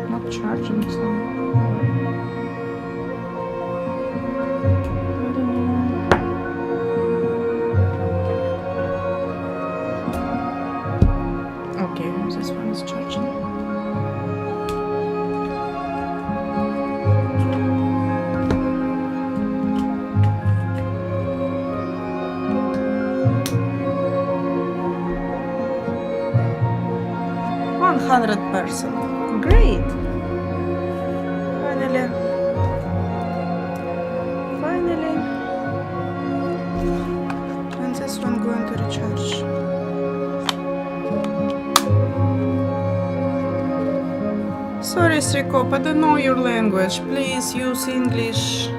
not charging, so I don't know. Okay, this one is charging. %. Great! Finally. And this one going to recharge. Sorry, Srikop, I don't know your language. Please use English.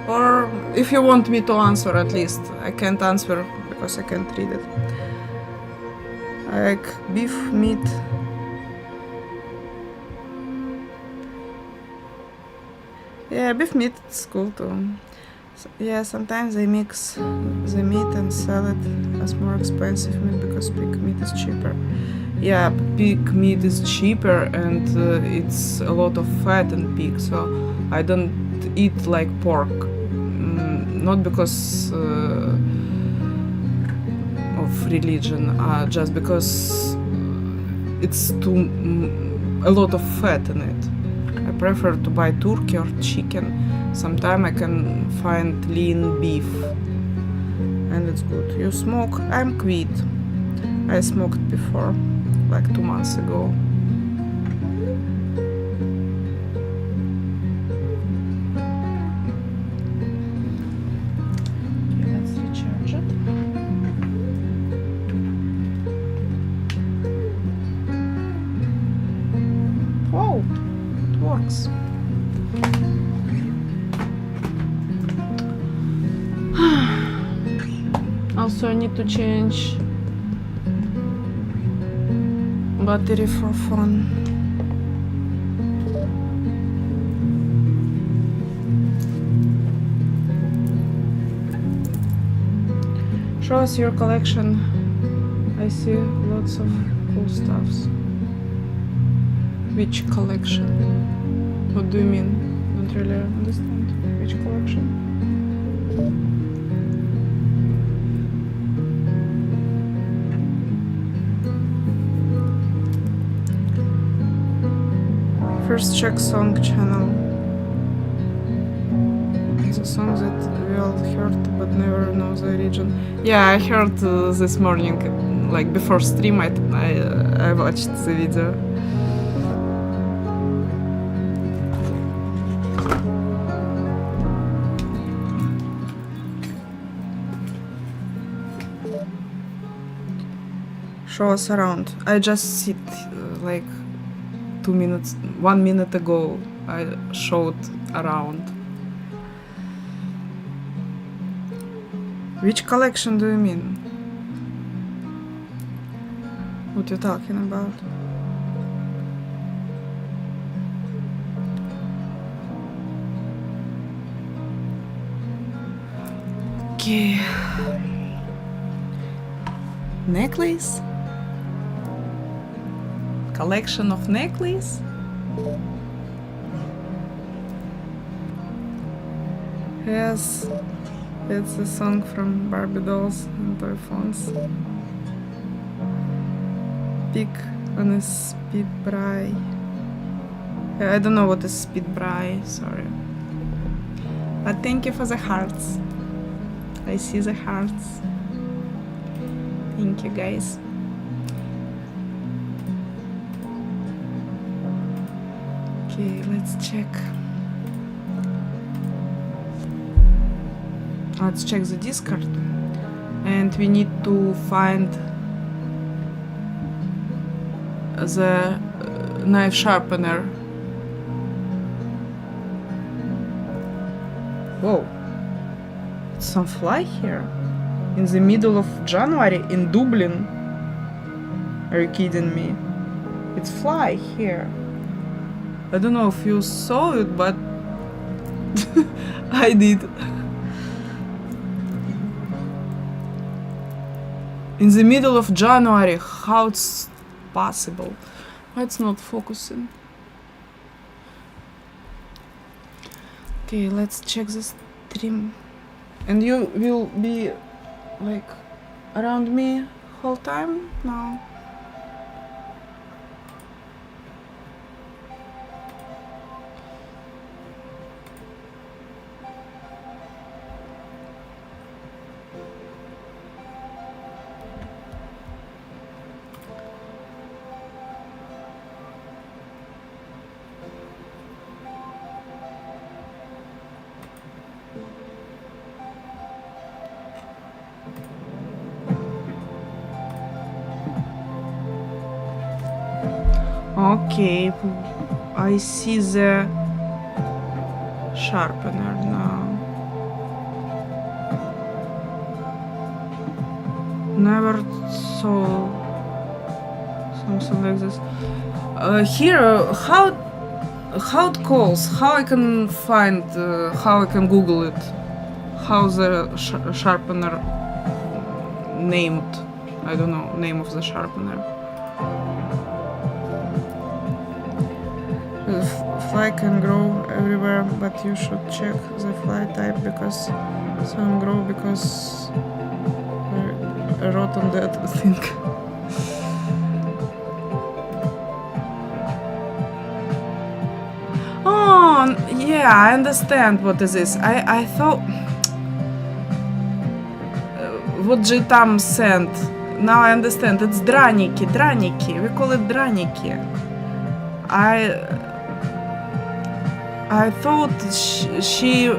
Or if you want me to answer, at least. I can't answer because I can't read it. I like beef meat. Yeah, beef meat is cool too. Yeah, sometimes they mix the meat and sell it as more expensive meat because pig meat is cheaper. Yeah, pig meat is cheaper and it's a lot of fat in pig, so I don't eat like pork. Not because of religion, just because it's a lot of fat in it. I prefer to buy turkey or chicken. Sometimes I can find lean beef and it's good. You smoke? I'm quit. I smoked before, like 2 months ago. Okay, let's recharge it. Oh, it works. Also, I need to change battery for phone. Show us your collection. I see lots of cool stuffs. Which collection? What do you mean? Don't really understand. Which collection? First check song channel. It's a song that we all heard but never know the origin. Yeah, I heard this morning, like before stream, I watched the video. Show us around. I just sit like 1 minute ago. I showed around. Which collection do you mean? What you talking about? Okay. Necklace? Collection of necklace? Yes, it's a song from Barbie dolls and toy phones. Pig on a speed braai. I don't know what is speed braai, sorry. But thank you for the hearts. I see the hearts. Thank you, guys. Okay, let's check. Let's check the Discord. And we need to find the knife sharpener. Whoa. Some fly here? In the middle of January in Dublin? Are you kidding me? It's fly here. I don't know if you saw it, but I did. In the middle of January, how it's possible? Why it's not focusing? Okay, let's check the stream. And you will be like around me whole time now? Okay, I see the sharpener now. Never saw something like this. Here, how it calls? How I can find? How I can Google it? How the sharpener named? I don't know name of the sharpener. Fly can grow everywhere, but you should check the fly type because some grow because I wrote on that thing. Oh, yeah, I understand what is this. I thought what Jitam sent. Now I understand. It's draniki. We call it draniki. I thought she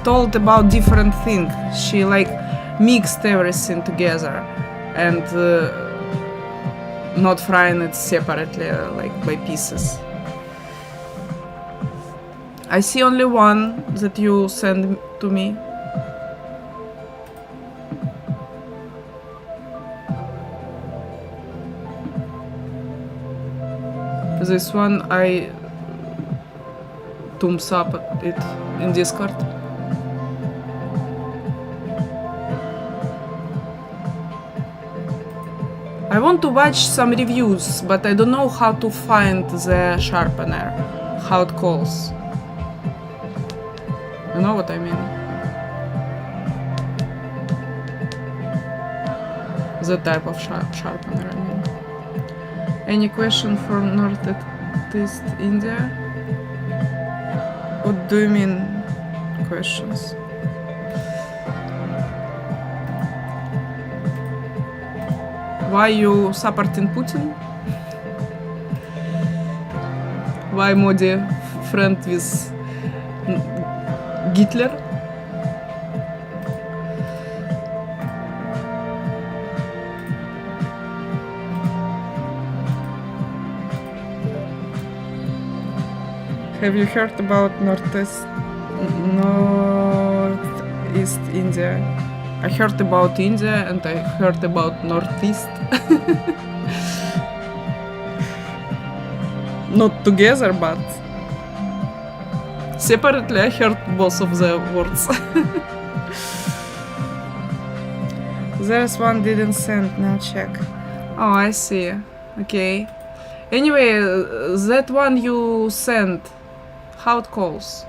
told about different thing. She like mixed everything together and not frying it separately, like by pieces. I see only one that you send to me. This one I thumbs up it in Discord. I want to watch some reviews, but I don't know how to find the sharpener, how it calls. You know what I mean? The type of sharpener, I mean. Any question from Northeast India? What do you mean, questions? Why you supporting Putin? Why Modi friend with Hitler? Have you heard about Northeast India? I heard about India and I heard about Northeast. Not together, but separately I heard both of the words. There's one didn't send, now check. Oh, I see. Okay. Anyway, that one you sent, how it calls?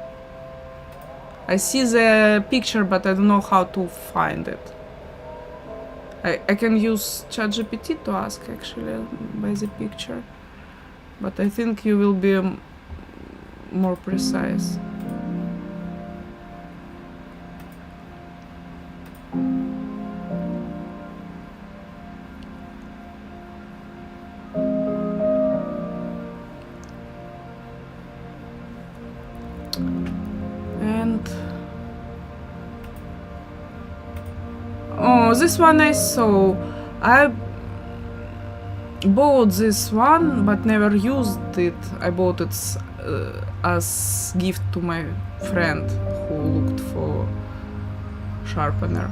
I see the picture, but I don't know how to find it. I can use ChatGPT to ask actually by the picture, but I think you will be more precise. Oh, this one I saw. bought this one but never used it. I bought it as gift to my friend who looked for sharpener,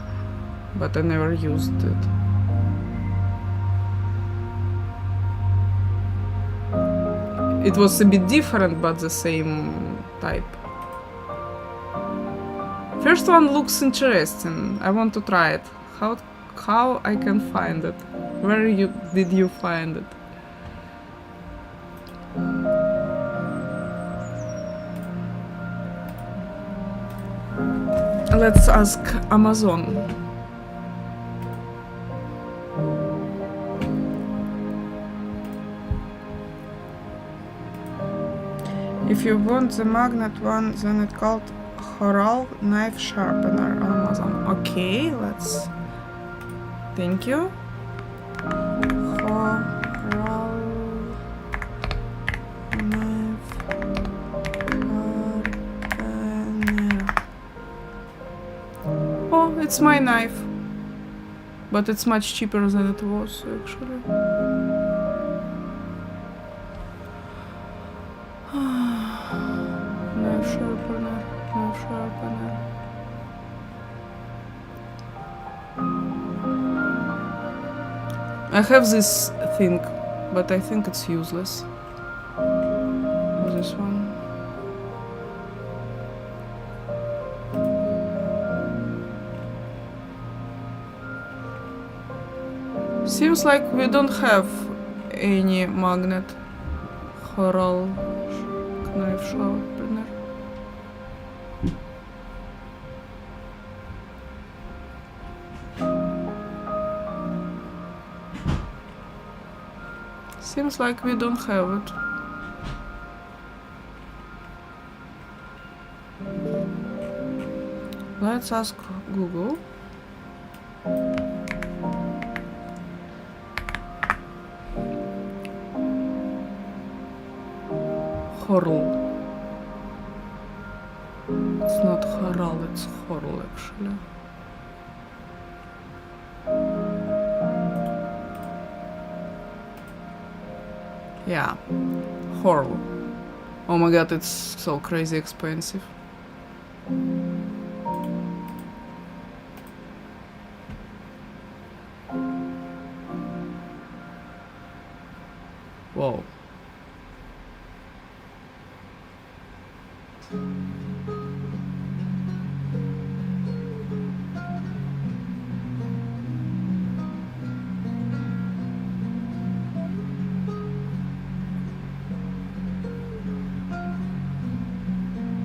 but I never used it. It was a bit different, but the same type. First one looks interesting. I want to try it. How I can find it? Where did you find it? Let's ask Amazon. If you want the magnet one, then it's called Chores knife sharpener on Amazon. Okay, let's. Thank you. Chores knife sharpener. Oh, it's my knife, but it's much cheaper than it was actually. Knife sharpener. I have this thing, but I think it's useless. This one. Seems like we don't have any magnet. Chores knife sharpener. Seems like we don't have it. Let's ask Google. Chores. It's not Chores, it's Chores actually. Yeah, Chores. Oh my god, it's so crazy expensive. Whoa.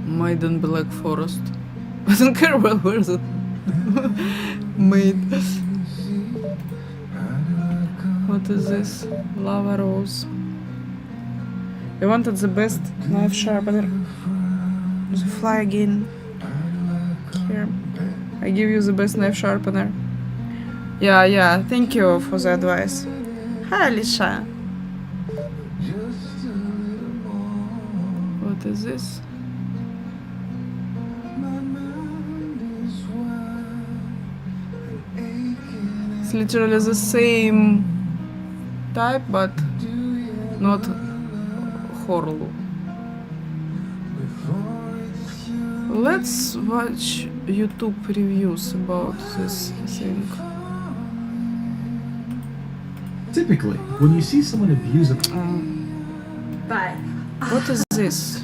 Made in Black Forest. I don't care where's it made. What is this? Lava rose. I wanted the best knife sharpener. The fly again. Here. I give you the best knife sharpener. Yeah, thank you for the advice. Hi, Alicia. What is this? It's literally the same type, but not Chores. Let's watch YouTube reviews about this thing. Typically, when you see someone abuse a... What is this?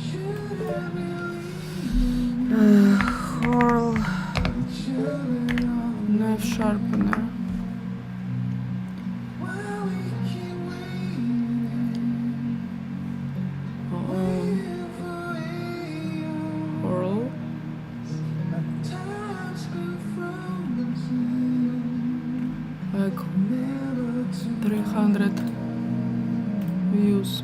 Chores knife sharpener. Like 300 views.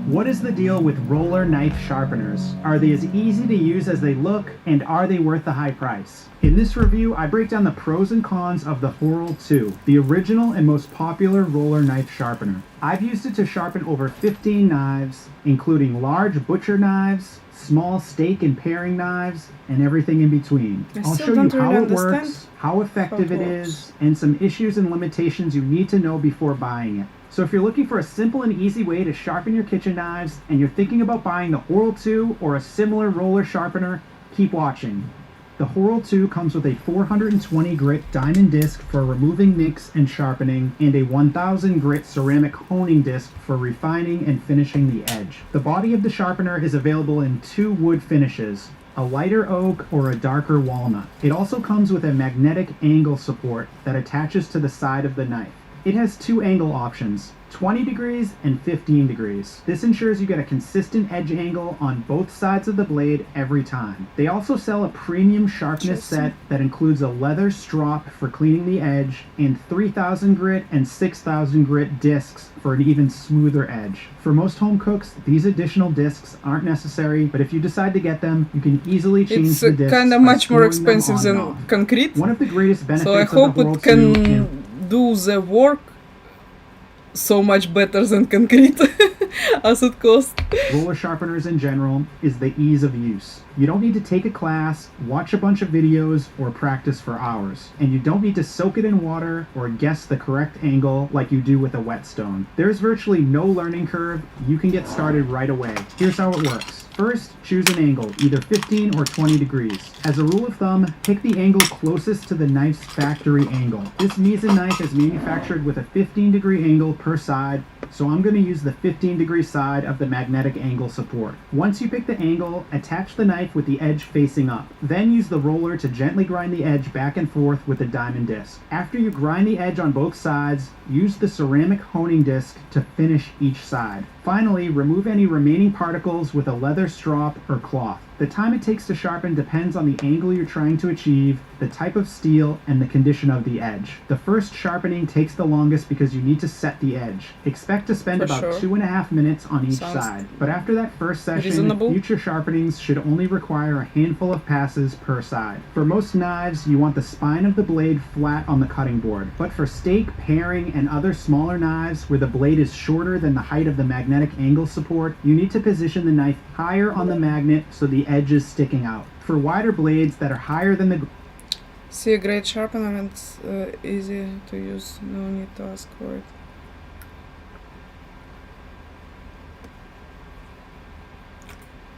What is the deal with roller knife sharpeners? Are they as easy to use as they look, and are they worth the high price? In this review, I break down the pros and cons of the Chores 2, the original and most popular roller knife sharpener. I've used it to sharpen over 15 knives, including large butcher knives, small steak and paring knives, and everything in between. I'll show you how it works, how effective it is, and some issues and limitations you need to know before buying it. So if you're looking for a simple and easy way to sharpen your kitchen knives and you're thinking about buying the Horrell 2 or a similar roller sharpener, keep watching. The Horrell 2 comes with a 420 grit diamond disc for removing nicks and sharpening, and a 1000 grit ceramic honing disc for refining and finishing the edge. The body of the sharpener is available in 2 wood finishes, a lighter oak or a darker walnut. It also comes with a magnetic angle support that attaches to the side of the knife. It has 2 angle options, 20 degrees and 15 degrees. This ensures you get a consistent edge angle on both sides of the blade every time. They also sell a premium sharpness set that includes a leather strop for cleaning the edge and 3000 grit and 6000 grit discs for an even smoother edge. For most home cooks, these additional discs aren't necessary, but if you decide to get them, you can easily change the discs. It's kind of much more expensive than concrete. One of the greatest benefits So I hope of the it can do the work so much better than concrete as it costs. Roller sharpeners in general is the ease of use. You don't need to take a class, watch a bunch of videos, or practice for hours. And you don't need to soak it in water or guess the correct angle like you do with a whetstone. There's virtually no learning curve. You can get started right away. Here's how it works. First, choose an angle, either 15 or 20 degrees. As a rule of thumb, pick the angle closest to the knife's factory angle. This Misen knife is manufactured with a 15-degree angle per side, so I'm going to use the 15-degree side of the magnetic angle support. Once you pick the angle, attach the knife with the edge facing up. Then use the roller to gently grind the edge back and forth with a diamond disc. After you grind the edge on both sides, use the ceramic honing disc to finish each side. Finally, remove any remaining particles with a leather strop or cloth. The time it takes to sharpen depends on the angle you're trying to achieve, the type of steel, and the condition of the edge. The first sharpening takes the longest because you need to set the edge. Expect to spend about 2.5 minutes on each side. But after that first session, future sharpenings should only require a handful of passes per side. For most knives, you want the spine of the blade flat on the cutting board. But for steak, paring, and other smaller knives where the blade is shorter than the height of the magnetic angle support, you need to position the knife higher on the magnet so the edge is sticking out. For wider blades that are higher than the... See a great sharpener and it's easy to use, no need to ask for it.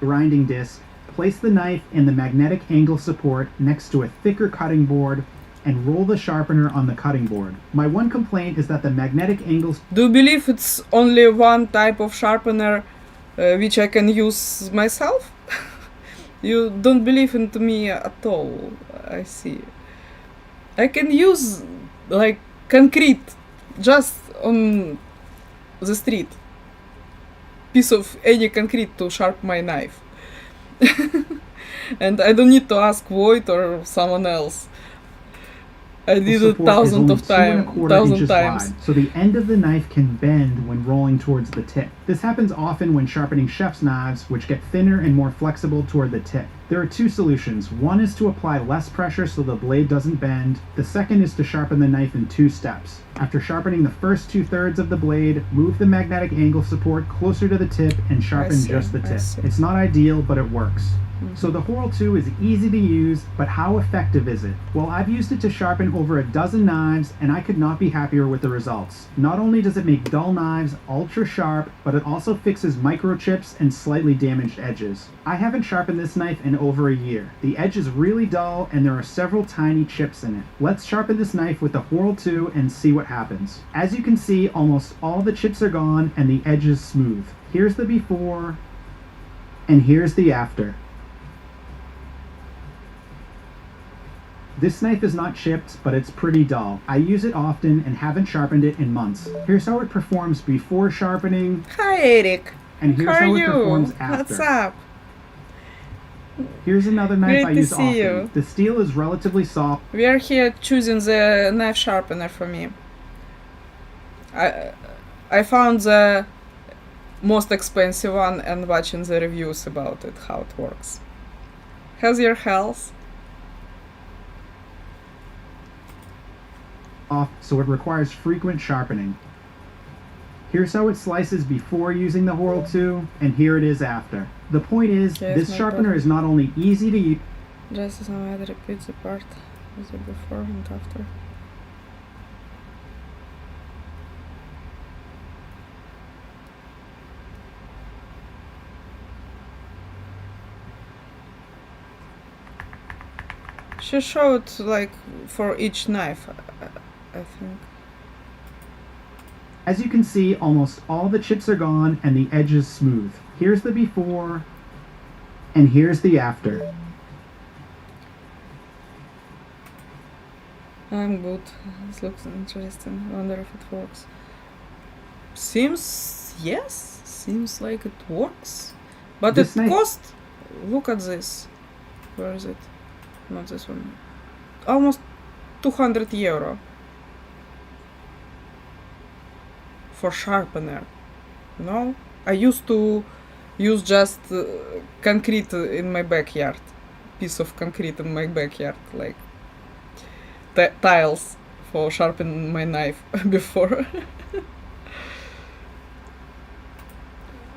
grinding disc, place the knife and the magnetic angle support next to a thicker cutting board and roll the sharpener on the cutting board. My one complaint is that the magnetic angles... Do you believe it's only one type of sharpener which I can use myself? You don't believe into me at all, I see. I can use like concrete just on the street. Piece of any concrete to sharpen my knife. And I don't need to ask Void or someone else. I did it thousands of times. Wide, so the end of the knife can bend when rolling towards the tip. This happens often when sharpening chef's knives, which get thinner and more flexible toward the tip. There are two solutions. One is to apply less pressure so the blade doesn't bend. The second is to sharpen the knife in two steps. After sharpening the first 2/3 of the blade, move the magnetic angle support closer to the tip and sharpen just the tip. It's not ideal, but it works. So the Horrell 2 is easy to use, but how effective is it? Well, I've used it to sharpen over a dozen knives, and I could not be happier with the results. Not only does it make dull knives ultra sharp, but it also fixes microchips and slightly damaged edges. I haven't sharpened this knife in over a year. The edge is really dull, and there are several tiny chips in it. Let's sharpen this knife with the Horrell 2 and see what happens. As you can see, almost all the chips are gone, and the edge is smooth. Here's the before, and here's the after. This knife is not chipped, but it's pretty dull. I use it often and haven't sharpened it in months. Here's how it performs before sharpening. Hi, Eric. And here's how it performs after. What's up? Here's another knife I use often. You. The steel is relatively soft. We are here choosing the knife sharpener for me. I found the most expensive one and watching the reviews about it, how it works. How's your health? So it requires frequent sharpening. Here's how it slices before using the Horrell 2, and here it is after. The point is, this sharpener is not only easy to use... Just as I repeat the part with the before and after. She showed like for each knife, I think. As you can see, almost all the chips are gone and the edge is smooth. Here's the before, and here's the after. I'm good. This looks interesting. Wonder if it works. Seems yes. Seems like it works. But This it knife- cost. Look at this. Where is it? Not this one. Almost 200 euro. For sharpener. You know? I used to use just concrete in my backyard. Piece of concrete in my backyard. Like tiles for sharpening my knife before.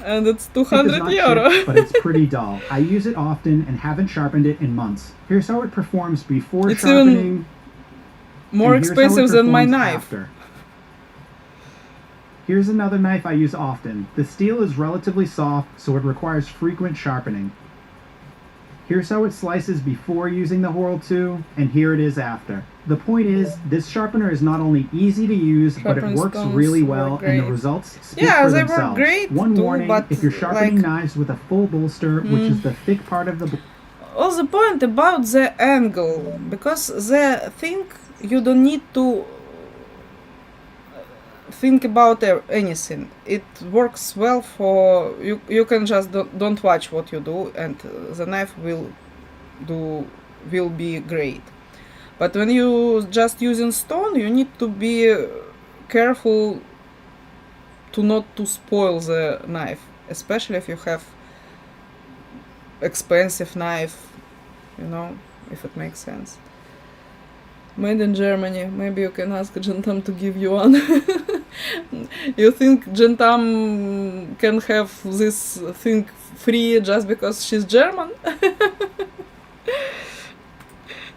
And it's It does 200 not euro. chip, but it's pretty dull. I use it often and haven't sharpened it in months. Here's how it performs before It's even sharpening. More and here's how it expensive than my performs knife. after. Here's another knife I use often. The steel is relatively soft, so it requires frequent sharpening. Here's how it slices before using the Whirl 2, and here it is after. The point is, this sharpener is not only easy to use, but it Sharpened works stones really work well, and the great. results speak Yeah, for they work themselves. great One too, warning, but if you're sharpening like- knives with a full bolster, which is the thick part of the All the point about the angle, because the thing you don't need to think about anything. It works well for you. You can just don't watch what you do, and the knife will be great. But when you just using stone, you need to be careful to not to spoil the knife, especially if you have expensive knife, you know, if it makes sense. Made in Germany. Maybe you can ask Gentam to give you one. You think Gentam can have this thing free just because she's German?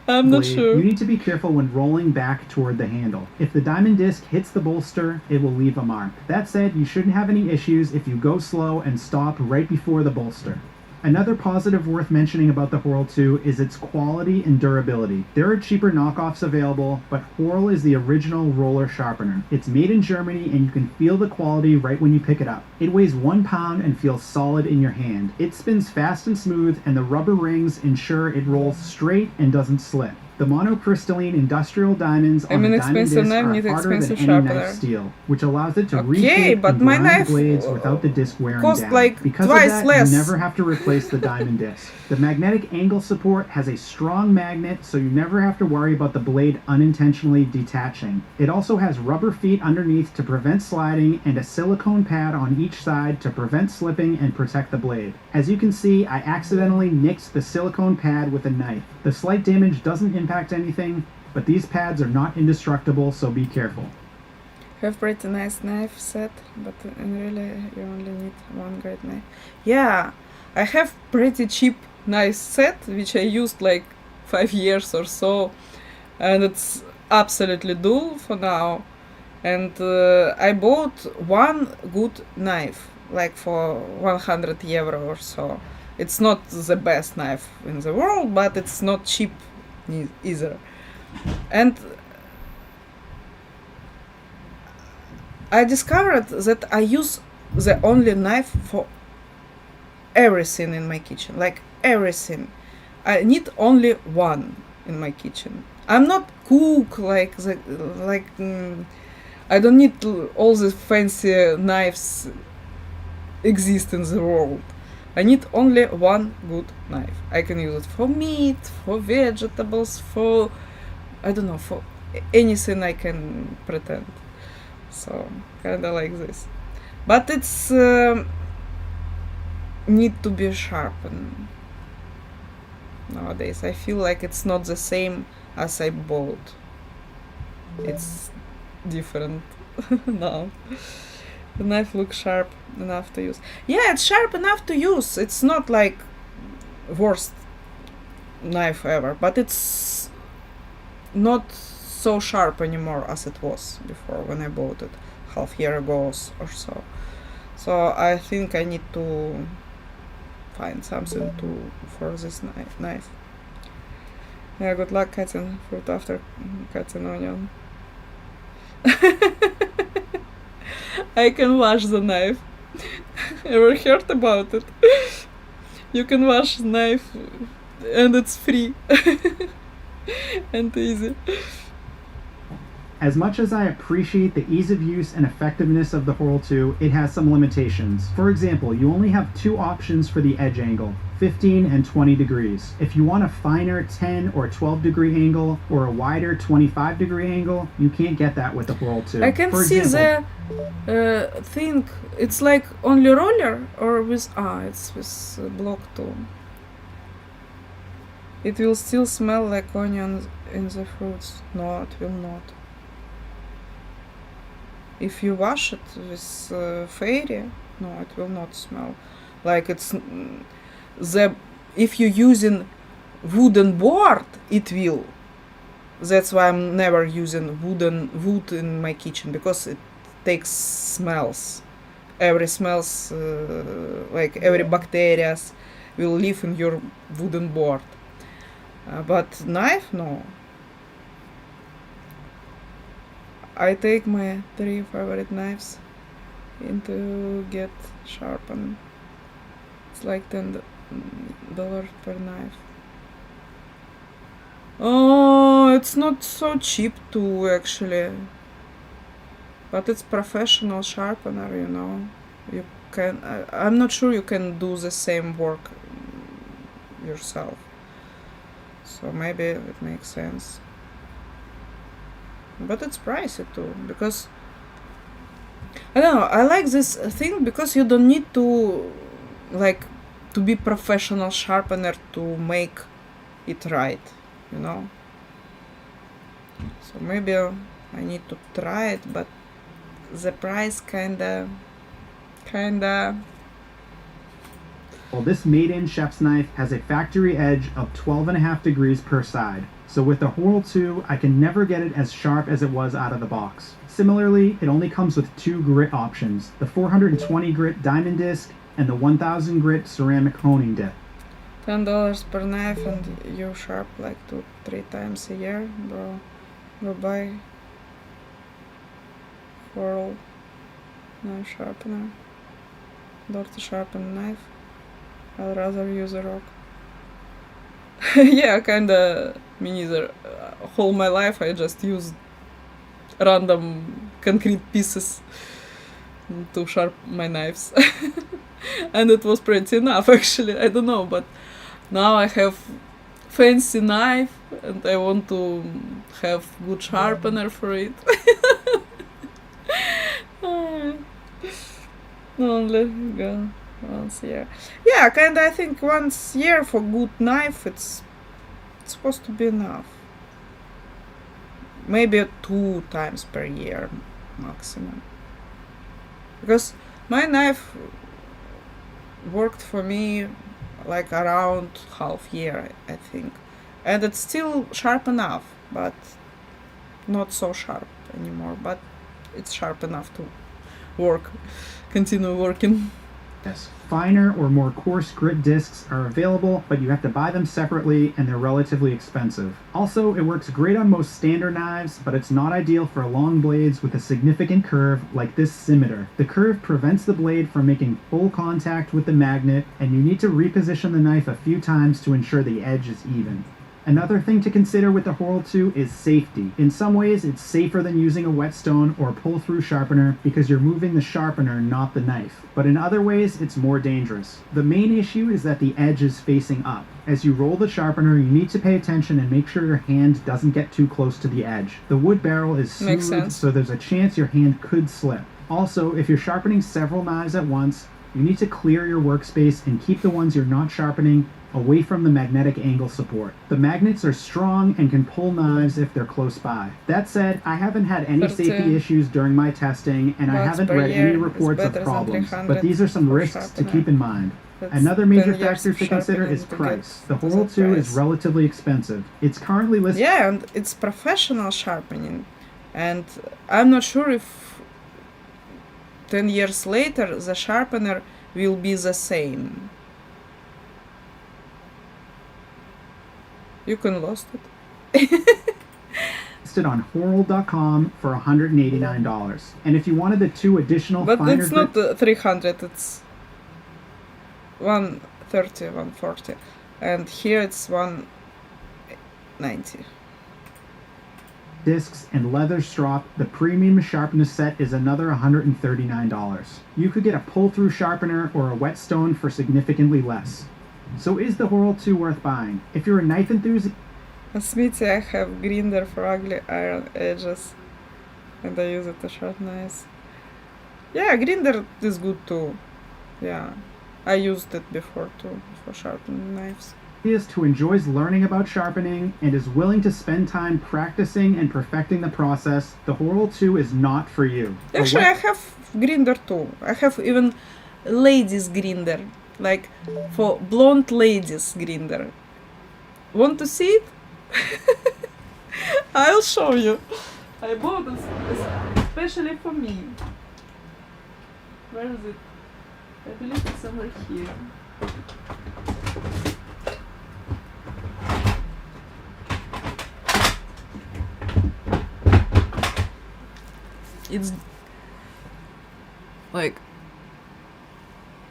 I'm not blade, sure. you need to be careful when rolling back toward the handle. If the diamond disc hits the bolster, it will leave a mark. That said, you shouldn't have any issues if you go slow and stop right before the bolster. Another positive worth mentioning about the Whirl 2 is its quality and durability. There are cheaper knockoffs available, but Whirl is the original roller sharpener. It's made in Germany and you can feel the quality right when you pick it up. It weighs 1 pound and feels solid in your hand. It spins fast and smooth, and the rubber rings ensure it rolls straight and doesn't slip. The monocrystalline industrial diamonds on the diamond expensive disc knife are needs harder than expensive any sharpener. knife steel, which allows it to Okay, reshape but and my grind knife blades without the disc wearing cost down. like Because twice of that, less. you never have to replace the diamond disc. The magnetic angle support has a strong magnet, so you never have to worry about the blade unintentionally detaching. It also has rubber feet underneath to prevent sliding and a silicone pad on each side to prevent slipping and protect the blade. As you can see, I accidentally nicked the silicone pad with a knife. The slight damage doesn't impact anything, but these pads are not indestructible, so be careful. Have pretty nice knife set, but really you only need one great knife. Yeah, I have pretty cheap knife set, which I used like 5 years or so, and it's absolutely dull for now. And I bought one good knife, like for 100 euro or so. It's not the best knife in the world, but it's not cheap either. And I discovered that I use the only knife for everything in my kitchen, like everything. I need only one in my kitchen. I'm not cook I don't need all the fancy knives exist in the world. I need only one good knife. I can use it for meat, for vegetables, for I don't know, for anything I can pretend. So kinda like this, but it's need to be sharpened nowadays. I feel like it's not the same as I bought. It's different now. The knife looks sharp enough to use. Yeah, it's sharp enough to use. It's not like worst knife ever, but it's not so sharp anymore as it was before when I bought it half year ago or so. So I think I need to find something for this knife. Yeah, good luck cutting fruit after cutting onion. I can wash the knife. Ever heard about it? You can wash the knife and it's free and easy. As much as I appreciate the ease of use and effectiveness of the Whirl 2, it has some limitations. For example, you only have two options for the edge angle, 15 and 20 degrees. If you want a finer 10 or 12 degree angle or a wider 25 degree angle, you can't get that with the Whirl 2. I can For see example, the thing. It's like only roller or with it's with block too. It will still smell like onions in the fruits. No, it will not. If you wash it with fairy, no, it will not smell. Like it's if you're using wooden board, it will. That's why I'm never using wood in my kitchen, because it takes smells. Every smells like every bacteria will live in your wooden board. But knife, no. I take my 3 favorite knives into get sharpened. It's like $10 per knife. Oh, it's not so cheap too, actually. But it's professional sharpener, you know. You can. I'm not sure you can do the same work yourself. So maybe it makes sense. But it's pricey too, because I don't know, I like this thing because you don't need to like to be professional sharpener to make it right, you know. So maybe I need to try it, but the price kinda well, this made-in chef's knife has a factory edge of 12.5 degrees per side. So with the Whirl 2, I can never get it as sharp as it was out of the box. Similarly, it only comes with two grit options, the 420 grit diamond disc and the 1000 grit ceramic honing dip. $10 per knife and you sharp like 2-3 times a year, bro. Go buy Whirl knife sharpener. Dirty sharpen knife. I'd rather use a rock. Yeah, kinda me neither. Whole my life I just used random concrete pieces to sharpen my knives. And it was pretty enough, actually. I don't know, but now I have fancy knife and I want to have good sharpener for it. Only go once a year. Yeah, kinda I think once a year for good knife it's supposed to be enough. Maybe 2 times per year maximum. Because my knife worked for me like around half year, I think. And it's still sharp enough, but not so sharp anymore. But it's sharp enough to continue working. Yes. Finer or more coarse grit discs are available, but you have to buy them separately and they're relatively expensive. Also, it works great on most standard knives, but it's not ideal for long blades with a significant curve like this scimitar. The curve prevents the blade from making full contact with the magnet, and you need to reposition the knife a few times to ensure the edge is even. Another thing to consider with the Whirl 2 is safety. In some ways, it's safer than using a whetstone or pull-through sharpener because you're moving the sharpener, not the knife. But in other ways, it's more dangerous. The main issue is that the edge is facing up. As you roll the sharpener, you need to pay attention and make sure your hand doesn't get too close to the edge. The wood barrel is smooth, so there's a chance your hand could slip. Also, if you're sharpening several knives at once, you need to clear your workspace and keep the ones you're not sharpening away from the magnetic angle support. The magnets are strong and can pull knives if they're close by. That said, I haven't had any safety issues during my testing, and I haven't read any reports of problems, but these are some risks to keep in mind. Another major factor to consider is price. The Whirl 2 is relatively expensive. It's currently listed... Yeah, and it's professional sharpening. And I'm not sure if 10 years later the sharpener will be the same. You can lost it. Listed on Horrell.com for $189. And if you wanted the 2 additional But finer it's not 300, it's 130, 140. And here it's 190. discs and leather strop, the premium sharpness set is another $139. You could get a pull-through sharpener or a whetstone for significantly less. So is the Horrell 2 worth buying? If you're a knife enthusiast, On Smithy I have grinder for ugly iron edges. And I use it to sharpen knives. Yeah, grinder is good too. Yeah. I used it before too, for sharpening knives. who enjoys learning about sharpening and is willing to spend time practicing and perfecting the process, the Horrell 2 is not for you. Actually, I have grinder too. I have even ladies grinder, like for blonde ladies grinder. Want to see it? I'll show you. I bought it especially for me. Where is it? I believe it's somewhere here. It's like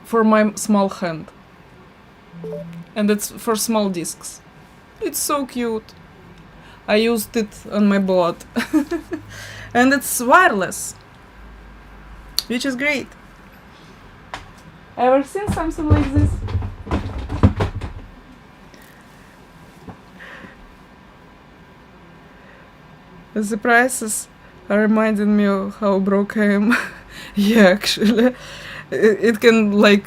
for my small hand, and it's for small discs. It's so cute. I used it on my board. And it's wireless, which is great. Ever seen something like this? The prices are reminding me of how broke I am. Yeah, actually. It can like...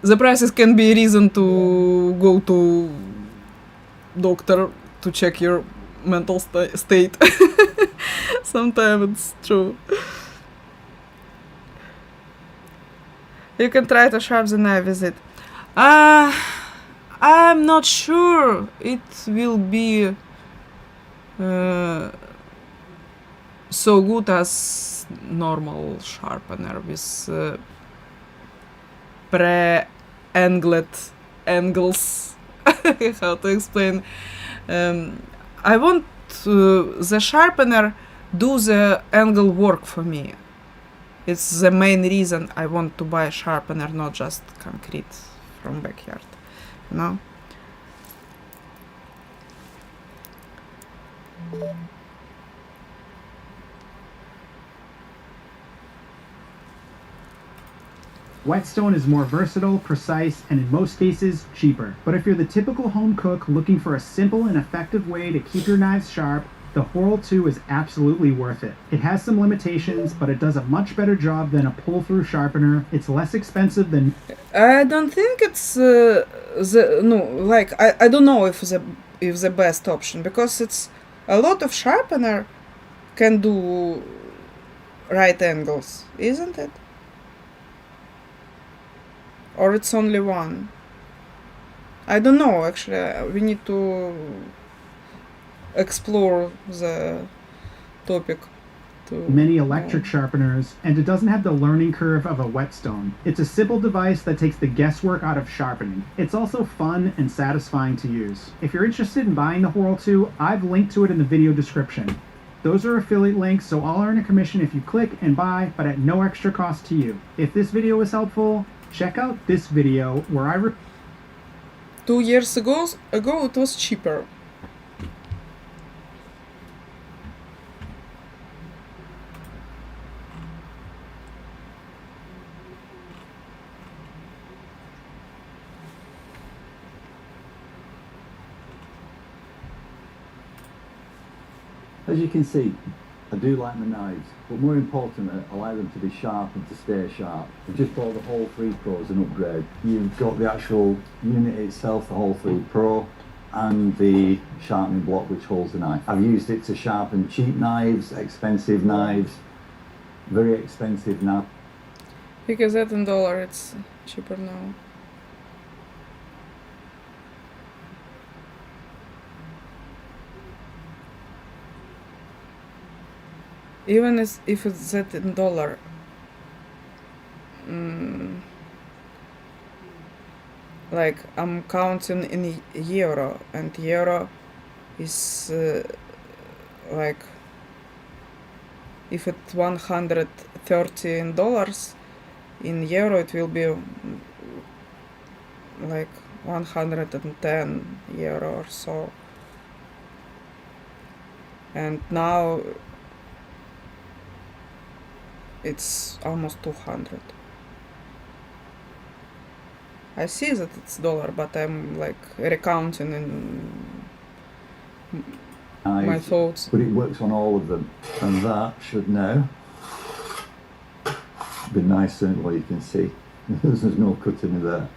the prices can be a reason to go to doctor to check your mental state. Sometimes it's true. You can try to sharpen the knife with it. I'm not sure it will be so good as normal sharpener with pre-angled angles. How to explain? I want the sharpener do the angle work for me. It's the main reason I want to buy a sharpener, not just concrete from backyard, you know? Whetstone is more versatile, precise, and in most cases, cheaper. But if you're the typical home cook looking for a simple and effective way to keep your knives sharp, the Horrell 2 is absolutely worth it. It has some limitations, but it does a much better job than a pull-through sharpener. It's less expensive than... I don't think it's I don't know if the best option, because it's a lot of sharpener can do right angles, isn't it? Or it's only one. I don't know, actually. We need to explore the topic. Many electric sharpeners, and it doesn't have the learning curve of a whetstone. It's a simple device that takes the guesswork out of sharpening. It's also fun and satisfying to use. If you're interested in buying the Horrell 2, I've linked to it in the video description. Those are affiliate links, so I'll earn a commission if you click and buy, but at no extra cost to you. If this video was helpful, check out this video where I 2 years ago it was cheaper. As you can see, I do like my knives, but more importantly, I like them to be sharp and to stay sharp. I've just bought the Hole 3 Pro as an upgrade. You've got the actual unit itself, the Hole 3 Pro, and the sharpening block which holds the knife. I've used it to sharpen cheap knives, expensive knives, very expensive knives. Because that in dollar it's cheaper now. Even if it's set in dollar, like I'm counting in euro, and euro is like if it's $113 in euro, it will be like 110 euro or so. And now it's almost 200. I see that it's dollar, but I'm like recounting in my thoughts. But it works on all of them, and that should now be nice and what you can see. There's no cutting in there.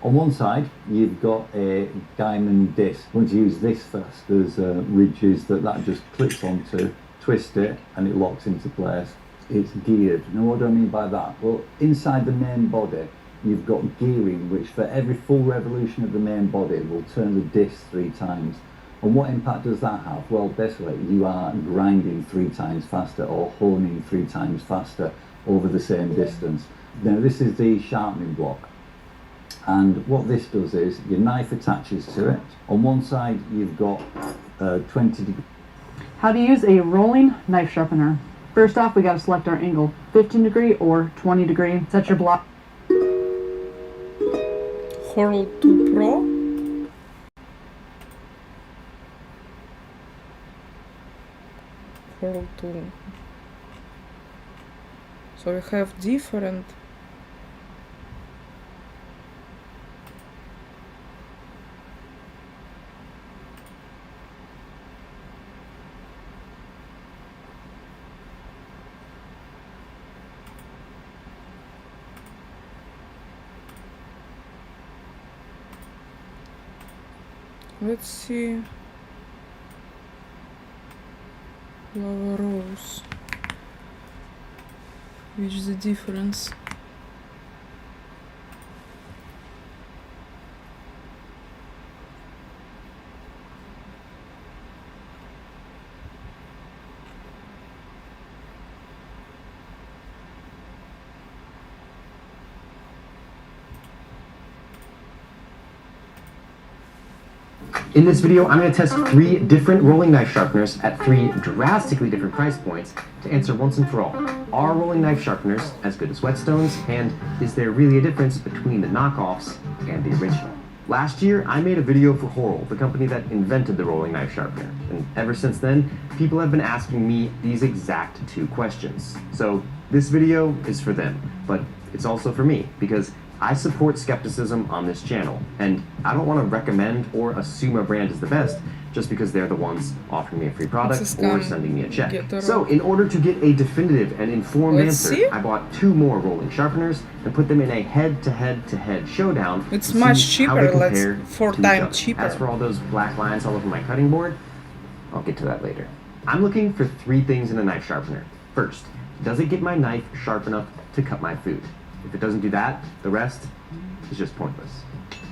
On one side, you've got a diamond disc. Once you use this first, there's ridges that just clips onto, twist it, and it locks into place. It's geared. Now, what do I mean by that? Well, inside the main body, you've got gearing, which for every full revolution of the main body will turn the disc 3 times. And what impact does that have? Well, basically, you are grinding 3 times faster or honing 3 times faster over the same distance. Now, this is the sharpening block. And what this does is your knife attaches to it. On one side, you've got 20 degrees. How to use a rolling knife sharpener. First off, we got to select our angle, 15 degree or 20 degree. Set your block. Horl 2 Pro. Horl 2. So we have different. Let's see. Lava rose. Which is the difference? In this video, I'm going to test 3 different rolling knife sharpeners at 3 drastically different price points to answer once and for all, are rolling knife sharpeners as good as whetstones, and is there really a difference between the knockoffs and the original? Last year, I made a video for Horl, the company that invented the rolling knife sharpener, and ever since then, people have been asking me these exact 2 questions. So this video is for them, but it's also for me, because I support skepticism on this channel, and I don't want to recommend or assume a brand is the best just because they're the ones offering me a free product or sending me a check. So in order to get a definitive and informed answer, I bought 2 more rolling sharpeners and put them in a head-to-head-to-head showdown. It's much cheaper, let's 4 times cheaper. As for all those black lines all over my cutting board, I'll get to that later. I'm looking for 3 things in a knife sharpener. First, does it get my knife sharp enough to cut my food? If it doesn't do that, the rest is just pointless.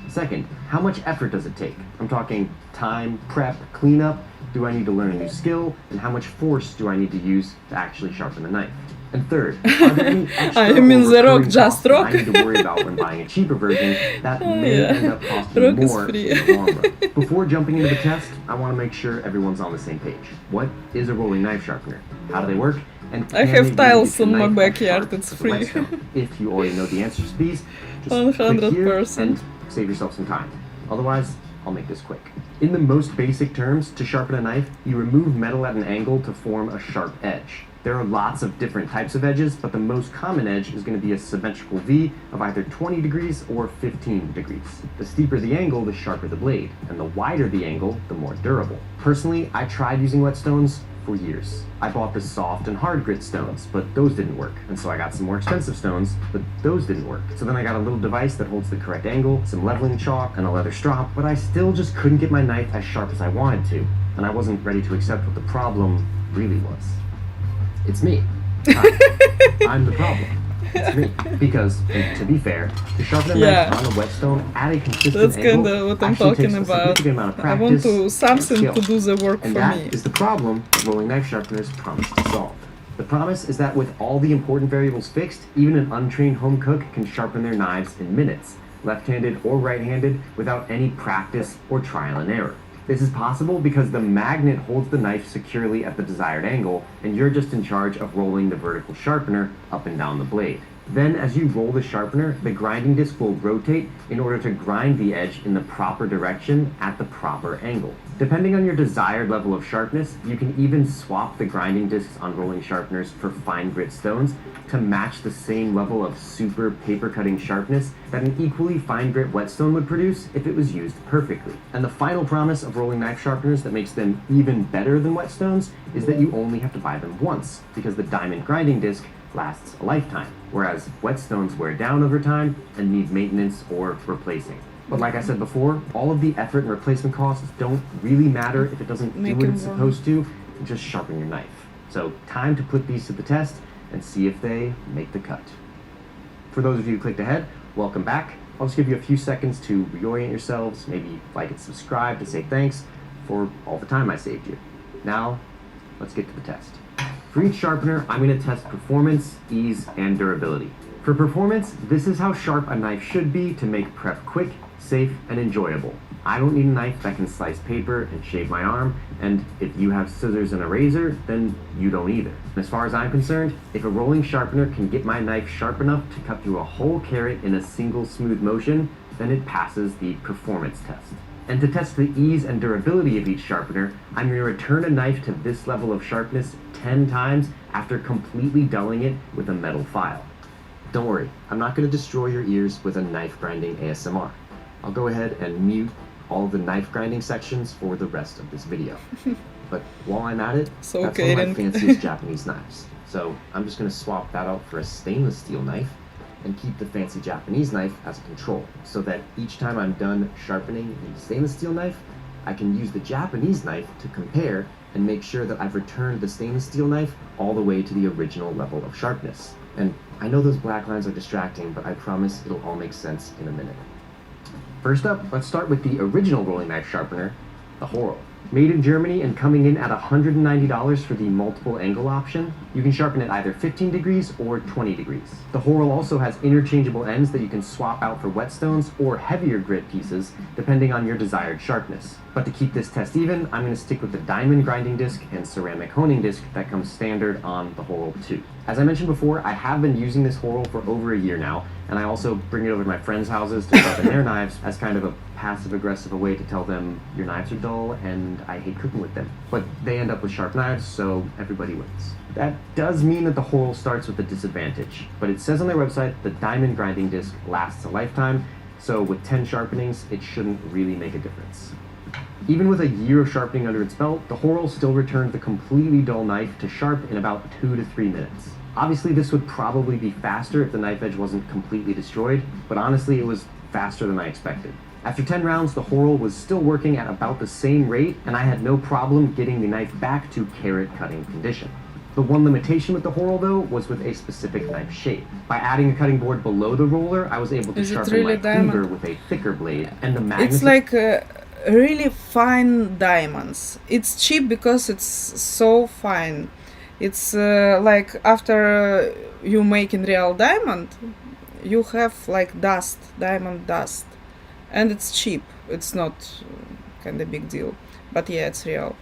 Second, how much effort does it take? I'm talking time, prep, cleanup. Do I need to learn a new skill? And how much force do I need to use to actually sharpen the knife? And third, are there any extra I mean the rock, just rock. I need to worry about when buying a cheaper version that may end up costing me more in the long run? Before jumping into the test, I want to make sure everyone's on the same page. What is a rolling knife sharpener? How do they work? And I have tiles in my backyard, it's free. If you already know the answers to these, just click here and save yourself some time. Otherwise, I'll make this quick. In the most basic terms, to sharpen a knife, you remove metal at an angle to form a sharp edge. There are lots of different types of edges, but the most common edge is going to be a symmetrical V of either 20 degrees or 15 degrees. The steeper the angle, the sharper the blade, and the wider the angle, the more durable. Personally, I tried using whetstones for years. I bought the soft and hard grit stones, but those didn't work. And so I got some more expensive stones, but those didn't work. So then I got a little device that holds the correct angle, some leveling chalk, and a leather strop, but I still just couldn't get my knife as sharp as I wanted to. And I wasn't ready to accept what the problem really was. It's me. Hi. I'm the problem. It's me. Because, and to be fair, to sharpen a knife on a whetstone at a consistent angle kinda what I'm actually talking takes a about. significant amount of I practice want to and something skill. to do the work And for that me. is the problem that rolling knife sharpeners promise to solve. The promise is that with all the important variables fixed, even an untrained home cook can sharpen their knives in minutes, left-handed or right-handed, without any practice or trial and error. This is possible because the magnet holds the knife securely at the desired angle, and you're just in charge of rolling the vertical sharpener up and down the blade. Then, as you roll the sharpener, the grinding disc will rotate in order to grind the edge in the proper direction at the proper angle. Depending on your desired level of sharpness, you can even swap the grinding discs on rolling sharpeners for fine grit stones to match the same level of super paper cutting sharpness that an equally fine grit whetstone would produce if it was used perfectly. And the final promise of rolling knife sharpeners that makes them even better than whetstones is that you only have to buy them once, because the diamond grinding disc lasts a lifetime, whereas whetstones wear down over time and need maintenance or replacing. But like I said before, all of the effort and replacement costs don't really matter if it doesn't do what it's supposed to. Just sharpen your knife. So time to put these to the test and see if they make the cut. For those of you who clicked ahead, welcome back. I'll just give you a few seconds to reorient yourselves, maybe like and subscribe to say thanks for all the time I saved you. Now, let's get to the test. For each sharpener, I'm going to test performance, ease, and durability. For performance, this is how sharp a knife should be to make prep quick, safe, and enjoyable. I don't need a knife that can slice paper and shave my arm, and if you have scissors and a razor, then you don't either. As far as I'm concerned, if a rolling sharpener can get my knife sharp enough to cut through a whole carrot in a single smooth motion, then it passes the performance test. And to test the ease and durability of each sharpener, I'm going to return a knife to this level of sharpness 10 times after completely dulling it with a metal file. Don't worry, I'm not going to destroy your ears with a knife grinding ASMR. I'll go ahead and mute all the knife grinding sections for the rest of this video. But while I'm at it, So that's one of my fanciest Japanese knives. So I'm just going to swap that out for a stainless steel knife and keep the fancy Japanese knife as a control, so that each time I'm done sharpening the stainless steel knife, I can use the Japanese knife to compare and make sure that I've returned the stainless steel knife all the way to the original level of sharpness. And I know those black lines are distracting, but I promise it'll all make sense in a minute. First up, let's start with the original rolling knife sharpener, the Chores. Made in Germany and coming in at $190 for the multiple angle option, you can sharpen it either 15 degrees or 20 degrees. The Chores also has interchangeable ends that you can swap out for whetstones or heavier grit pieces, depending on your desired sharpness. But to keep this test even, I'm going to stick with the diamond grinding disc and ceramic honing disc that comes standard on the Chores 2. As I mentioned before, I have been using this Chores for over a year now, and I also bring it over to my friends' houses to sharpen their knives as kind of a passive-aggressive way to tell them your knives are dull and I hate cooking with them. But they end up with sharp knives, so everybody wins. That does mean that the Chores starts with a disadvantage, but it says on their website the diamond grinding disc lasts a lifetime, so with 10 sharpenings, it shouldn't really make a difference. Even with a year of sharpening under its belt, the Chores still returned the completely dull knife to sharp in about 2 to 3 minutes. Obviously, this would probably be faster if the knife edge wasn't completely destroyed, but honestly, it was faster than I expected. After 10 rounds, the Chores was still working at about the same rate, and I had no problem getting the knife back to carrot cutting condition. The one limitation with the Chores, though, was with a specific knife shape. By adding a cutting board below the roller, I was able to sharpen really my diamond? cleaver with a thicker blade, and the magnet... It's like really fine diamonds. It's cheap because it's so fine. It's like after you make in real diamond, you have like dust, diamond dust. And it's cheap. It's not kind of big deal. But yeah, it's real.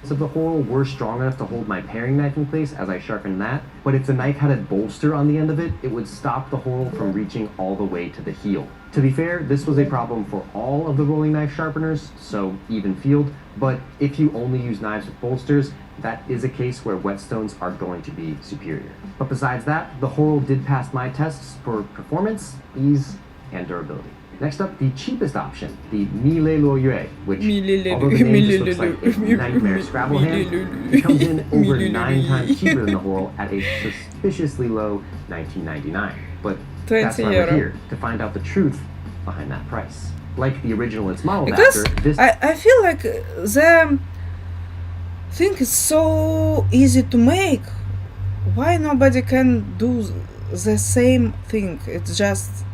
So the Chores were strong enough to hold my paring knife in place as I sharpened that, but if the knife had a bolster on the end of it, it would stop the Chores from reaching all the way to the heel. To be fair, this was a problem for all of the rolling knife sharpeners, so even field, but if you only use knives with bolsters, that is a case where whetstones are going to be superior. But besides that, the Chores did pass my tests for performance, ease, and durability. Next up, the cheapest option, the Mille Loyue, which, although the name just looks like a nightmare Scrabble hand, it comes in over 9 times cheaper than the Chores at a suspiciously low $19.99. But that's why we're here, to find out the truth behind that price. Like the original it's modeled Because after, this... I feel like the thing is so easy to make. Why nobody can do the same thing? It's just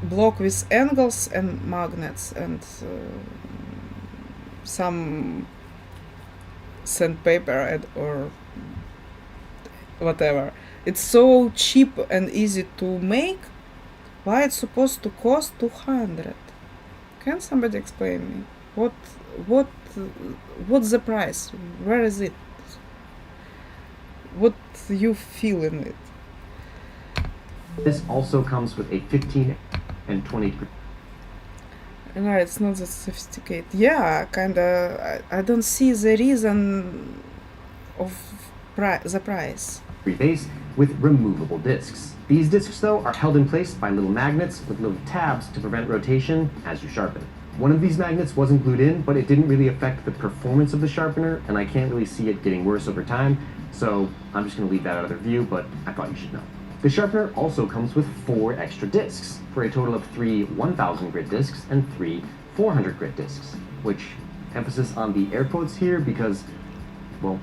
block with angles and magnets and some sandpaper or whatever. It's so cheap and easy to make. Why it's supposed to cost 200? Can somebody explain me? What's the price? Where is it? What you feel in it? This also comes with a 15 and 20. No, it's not that sophisticated. Yeah, kinda. I don't see the reason of the price. Base with removable discs. These discs, though, are held in place by little magnets with little tabs to prevent rotation as you sharpen. One of these magnets wasn't glued in, but it didn't really affect the performance of the sharpener, and I can't really see it getting worse over time, so I'm just going to leave that out of the review, but I thought you should know. The sharpener also comes with 4 extra discs, for a total of 3 1000 grit discs and 3 400 grit discs, which emphasis on the air quotes here because, well,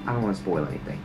I don't want to spoil anything.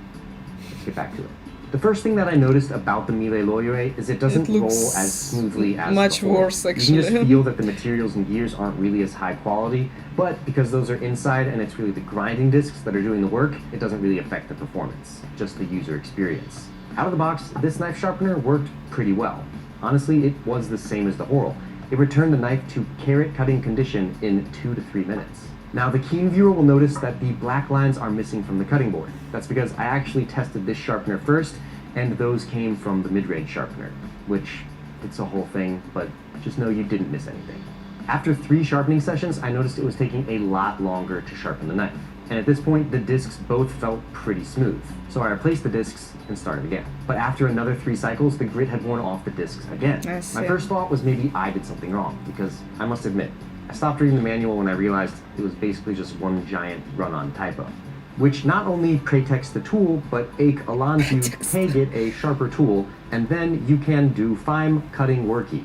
Let's get back to it. The first thing that I noticed about the Miele Loyue is it doesn't roll as smoothly as much the Horo. worse, actually. You can just feel that the materials and gears aren't really as high quality, but because those are inside and it's really the grinding discs that are doing the work, it doesn't really affect the performance, just the user experience. Out of the box, this knife sharpener worked pretty well. Honestly, it was the same as the Horo. It returned the knife to carrot cutting condition in 2 to 3 minutes. Now, the keen viewer will notice that the black lines are missing from the cutting board. That's because I actually tested this sharpener first, and those came from the mid-range sharpener, which it's a whole thing, but just know you didn't miss anything. After 3 sharpening sessions, I noticed it was taking a lot longer to sharpen the knife. And at this point, the discs both felt pretty smooth. So I replaced the discs and started again. But after another 3 cycles, the grit had worn off the discs again. My first thought was maybe I did something wrong, because I must admit, I stopped reading the manual when I realized it was basically just one giant run-on typo. Which not only pretexts the tool, but allows you to get a sharper tool, and then you can do fine cutting worky.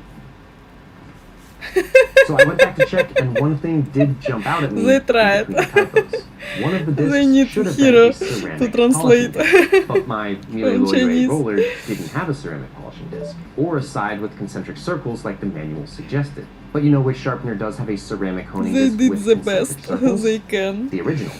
So I went back to check, and one thing did jump out at me. They tried. The typos. One of the They discs need should have hero been a ceramic to translate. polishing disc, but my Miele Loyue Chinese. roller didn't have a ceramic polishing disc, or a side with concentric circles like the manual suggested. But you know which sharpener does have a ceramic honing They disc did with the concentric best circles? they can. The original.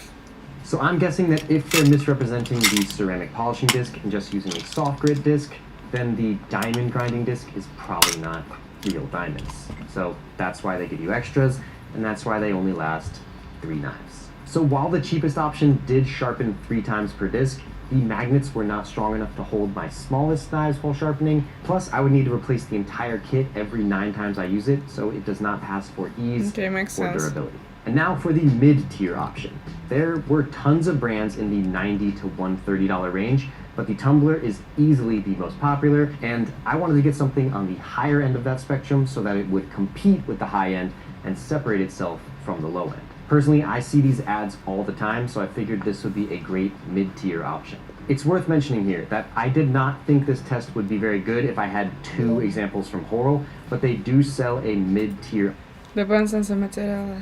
So I'm guessing that if they're misrepresenting the ceramic polishing disc and just using a soft grit disc, then the diamond grinding disc is probably not real diamonds. So that's why they give you extras, and that's why they only last 3 knives. So while the cheapest option did sharpen 3 times per disc, the magnets were not strong enough to hold my smallest knives while sharpening. Plus, I would need to replace the entire kit every 9 times I use it, so it does not pass for ease Makes or sense. durability. And now for the mid-tier option. There were tons of brands in the $90 to $130 range, but the tumbler is easily the most popular, and I wanted to get something on the higher end of that spectrum so that it would compete with the high end and separate itself from the low end. Personally, I see these ads all the time, so I figured this would be a great mid-tier option. It's worth mentioning here that I did not think this test would be very good if I had 2 examples from Horo, but they do sell a mid-tier. Depends on the material,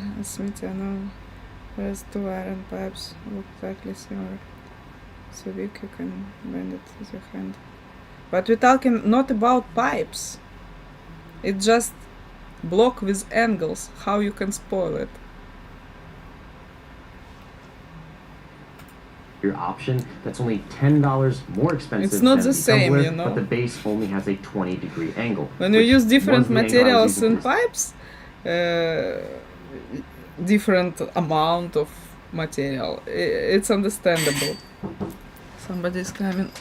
whereas 2 iron pipes look exactly similar. So weak you can bend it with your hand. But we're talking not about pipes. It's just block with angles, how you can spoil it. Your option that's only $10 more expensive It's not than the same, tumbler, you know. but the base only has a 20-degree angle. When you which use different was the angle I was materials using in for- pipes, different amount of material, it's understandable. Somebody's coming.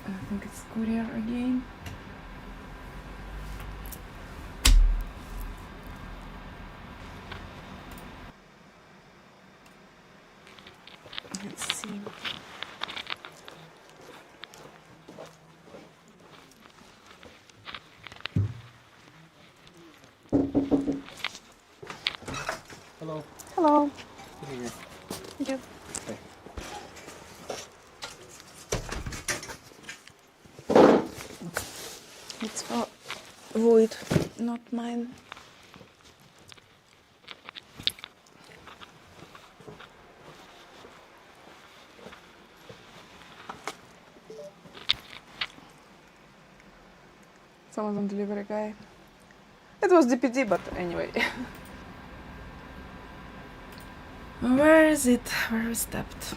I think it's courier again. Let's see. Hello. Hello. Good evening. Thank you. It's for wood, not mine. Amazon delivery guy. It was DPD, but anyway. Where is it? Where we stepped?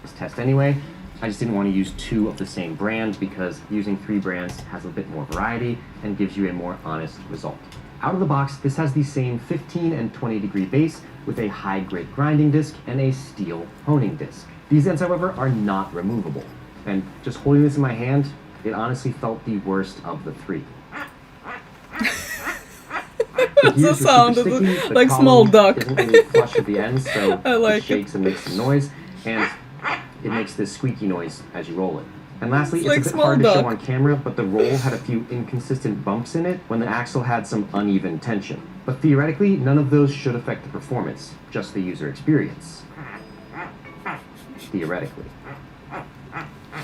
This test anyway, I just didn't want to use 2 of the same brand because using 3 brands has a bit more variety and gives you a more honest result. Out of the box, this has the same 15 and 20 degree base with a high grit grinding disc and a steel honing disc. These ends, however, are not removable. And just holding this in my hand, it honestly felt the worst of the 3. That's the sound, like small duck. Isn't really flush at the ends, so I like it shakes and makes some noise, and it makes this squeaky noise as you roll it. And lastly, It's it's like a bit small hard duck. to show on camera, but the roll had a few inconsistent bumps in it when the axle had some uneven tension. But theoretically, none of those should affect the performance, just the user experience. Theoretically.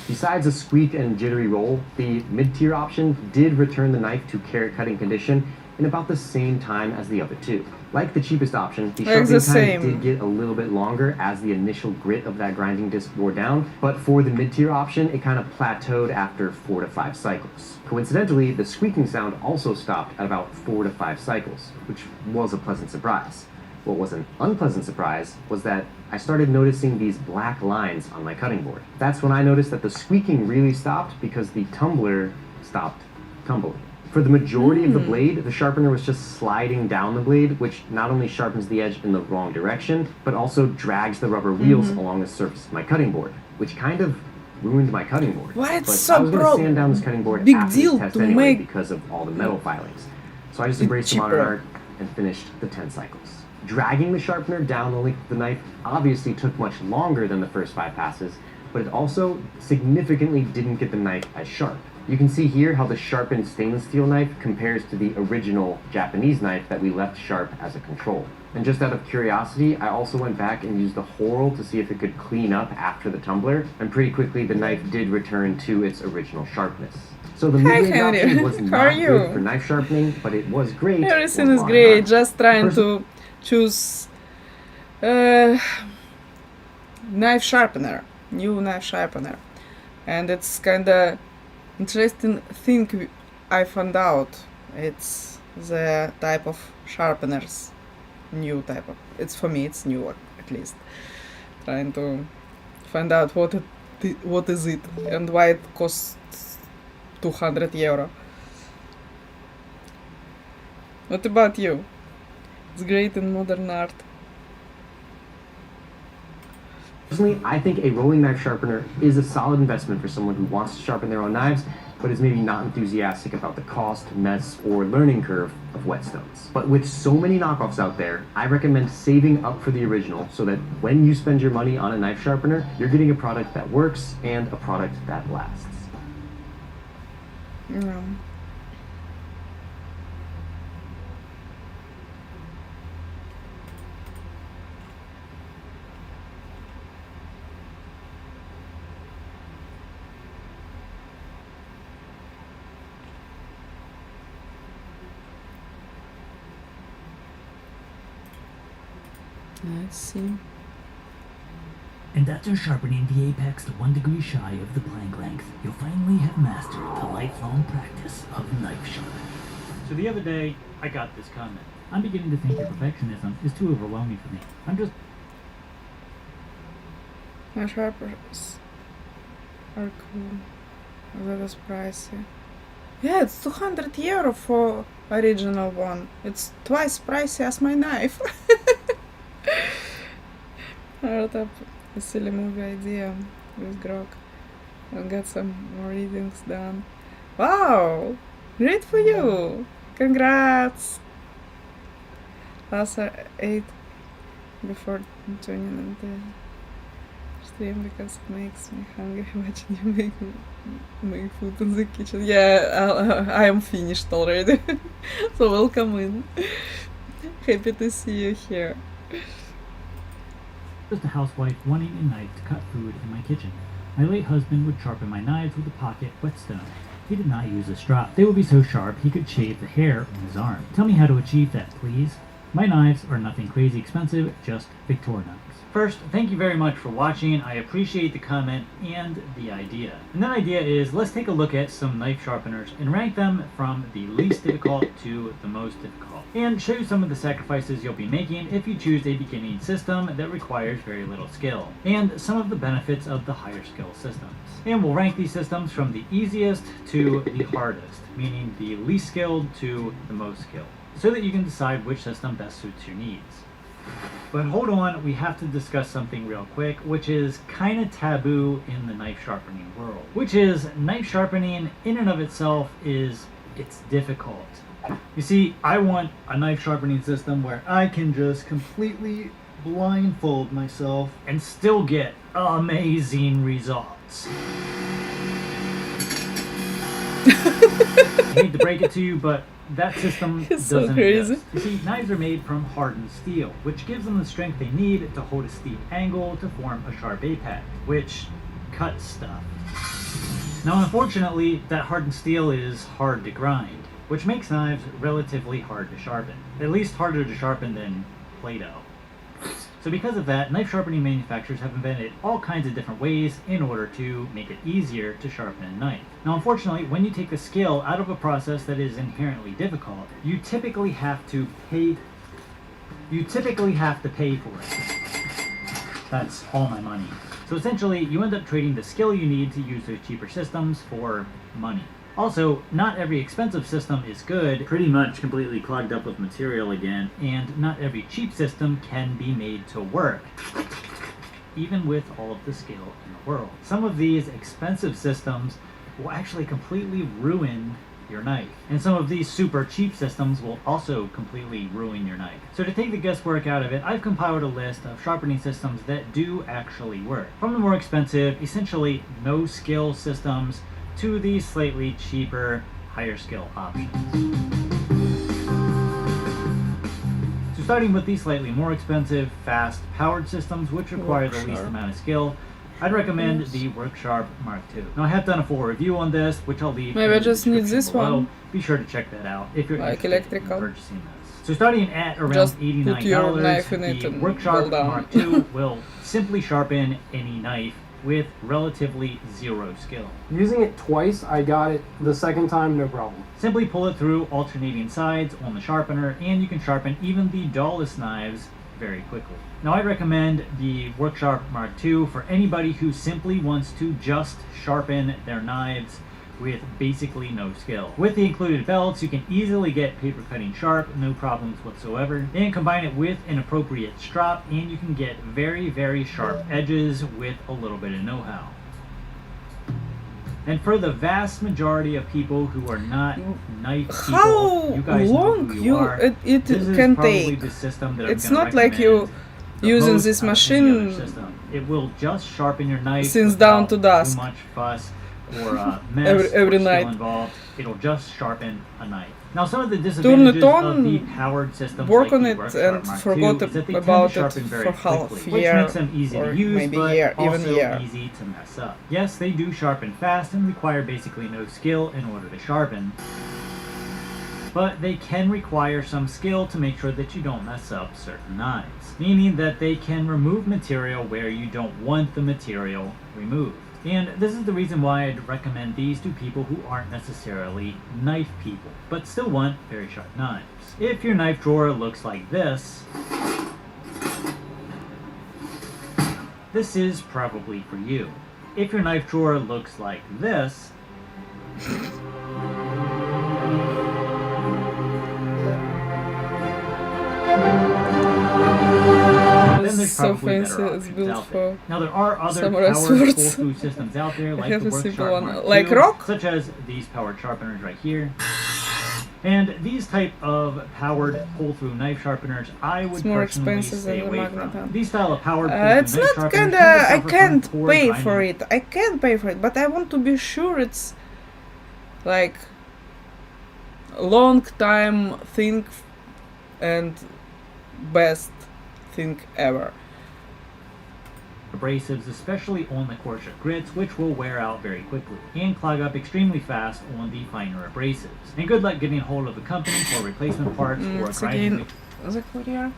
Besides a squeak and jittery roll, the mid-tier option did return the knife to carrot cutting condition in about the same time as the other 2. Like the cheapest option, the Like sharpening the time same. did get a little bit longer as the initial grit of that grinding disc wore down, but for the mid-tier option, it kind of plateaued after 4 to 5 cycles. Coincidentally, the squeaking sound also stopped at about 4 to 5 cycles, which was a pleasant surprise. What was an unpleasant surprise was that I started noticing these black lines on my cutting board. That's when I noticed that the squeaking really stopped because the tumbler stopped tumbling. For the majority of the blade, the sharpener was just sliding down the blade, which not only sharpens the edge in the wrong direction, but also drags the rubber wheels along the surface of my cutting board, which kind of ruined my cutting board. Why it's but so I was going bro- to sand down this cutting board big after deal this test to anyway make because of all the metal filings. So I just it embraced the modern cheaper. art and finished the 10 cycles. Dragging the sharpener down the length of the knife obviously took much longer than the first 5 passes, but it also significantly didn't get the knife as sharp. You can see here how the sharpened stainless steel knife compares to the original Japanese knife that we left sharp as a control. And just out of curiosity, I also went back and used the whorl to see if it could clean up after the tumbler, and pretty quickly the knife did return to its original sharpness. So the mid-range Henry. option was How not are good you? for knife sharpening, but it was great. Everything for is modern great. art. Just trying to choose knife sharpener, new knife sharpener, and it's kinda interesting thing I found out. It's the type of sharpeners, new type of. It's for me. It's new at least. Trying to find out what is it and why it costs €200. What about you? It's great in modern art. Personally, I think a rolling knife sharpener is a solid investment for someone who wants to sharpen their own knives, but is maybe not enthusiastic about the cost, mess, or learning curve of whetstones. But with so many knockoffs out there, I recommend saving up for the original so that when you spend your money on a knife sharpener, you're getting a product that works and a product that lasts. Yeah. Let's see. And after sharpening the apex to 1 degree shy of the plank length, you'll finally have mastered the lifelong practice of knife sharpening. So the other day, I got this comment. I'm beginning to think your perfectionism is too overwhelming for me. I'm just... My sharpers are cool. That is pricey. Yeah, it's €200 for original one. It's twice pricey as my knife. I wrote up a silly movie idea with Grok. I'll get some more readings done. Wow! Great for you! Congrats! Last 8 before tuning in the stream because it makes me hungry watching you make food in the kitchen. Yeah, I am finished already. So welcome in. Happy to see you here. Just a housewife wanting a knife to cut food in my kitchen. My late husband would sharpen my knives with a pocket whetstone. He did not use a strap. They would be so sharp he could shave the hair on his arm. Tell me how to achieve that, please. My knives are nothing crazy expensive, just Victorinox. First, thank you very much for watching. I appreciate the comment and the idea. And that idea is, let's take a look at some knife sharpeners and rank them from the least difficult to the most difficult. And show you some of the sacrifices you'll be making if you choose a beginning system that requires very little skill. And some of the benefits of the higher skill systems. And we'll rank these systems from the easiest to the hardest, meaning the least skilled to the most skilled, so that you can decide which system best suits your needs. But hold on, we have to discuss something real quick, which is kind of taboo in the knife sharpening world. Which is, knife sharpening in and of itself it's difficult. You see, I want a knife sharpening system where I can just completely blindfold myself and still get amazing results. I hate to break it to you, but that system doesn't exist. You see, knives are made from hardened steel, which gives them the strength they need to hold a steep angle to form a sharp apex, which cuts stuff. Now, unfortunately, that hardened steel is hard to grind, which makes knives relatively hard to sharpen. At least harder to sharpen than Play-Doh. So because of that, knife sharpening manufacturers have invented all kinds of different ways in order to make it easier to sharpen a knife. Now, unfortunately, when you take the skill out of a process that is inherently difficult, you typically have to pay for it. That's all my money. So essentially, you end up trading the skill you need to use those cheaper systems for money. Also, not every expensive system is good, pretty much completely clogged up with material again, and not every cheap system can be made to work, even with all of the skill in the world. Some of these expensive systems will actually completely ruin your knife, and some of these super cheap systems will also completely ruin your knife. So to take the guesswork out of it, I've compiled a list of sharpening systems that do actually work. From the more expensive, essentially no skill systems, to the slightly cheaper, higher skill options. So starting with the slightly more expensive, fast, powered systems which require the least amount of skill, I'd recommend the WorkSharp Mark II. Now I have done a full review on this, which I'll leave Maybe in I the just need description this below. one. Be sure to check that out if you're Like interested in electrical. purchasing this. So starting at around Just $89, put your knife in it the and WorkSharp go down. Mark II will simply sharpen any knife with relatively zero skill. Using it twice, I got it the second time, no problem. Simply pull it through alternating sides on the sharpener, and you can sharpen even the dullest knives very quickly. Now I recommend the WorkSharp Mark II for anybody who simply wants to just sharpen their knives with basically no skill. With the included belts, you can easily get paper cutting sharp, no problems whatsoever. Then combine it with an appropriate strop, and you can get very, very sharp edges with a little bit of know-how. And for the vast majority of people who are not knife people, How you guys long know who you are. it This is can probably take? the system that I'm It's gonna not like you recommend the using most this out of any other machine system. It will just sharpen your knife since down to without dusk. too much fuss or mess Every or skill night. involved. It'll just sharpen a knife. Now, some of the disadvantages of the powered systems work like on the it WorkSharp and Mark forgot II is that they tend about to sharpen it very for half quickly, year which makes them easy or to use, maybe but year, also even year. easy to mess up. Yes, they do sharpen fast and require basically no skill in order to sharpen, but they can require some skill to make sure that you don't mess up certain knives, meaning that they can remove material where you don't want the material removed. And this is the reason why I'd recommend these to people who aren't necessarily knife people, but still want very sharp knives. If your knife drawer looks like this, this is probably for you. If your knife drawer looks like this, then there's so probably fancy, better it's options built out there. for Now there are other samurai powered swords. pull-through systems out there like have the a simple WorkSharp one. Mark Like II, rock? such as these powered sharpeners right here. And these type of powered pull-through knife sharpeners, I would It's more personally expensive stay than the away magnet from. one. These style of powered pull-through It's knife not sharpeners kinda, tend to I suffer from can't poor pay grinding. for it. I can't pay for it, but I want to be sure it's like long time thing and best thing ever. abrasives, especially on the coarser grits, which will wear out very quickly and clog up extremely fast on the finer abrasives. And good luck getting a hold of the company for replacement parts or It's grinding. again the courier.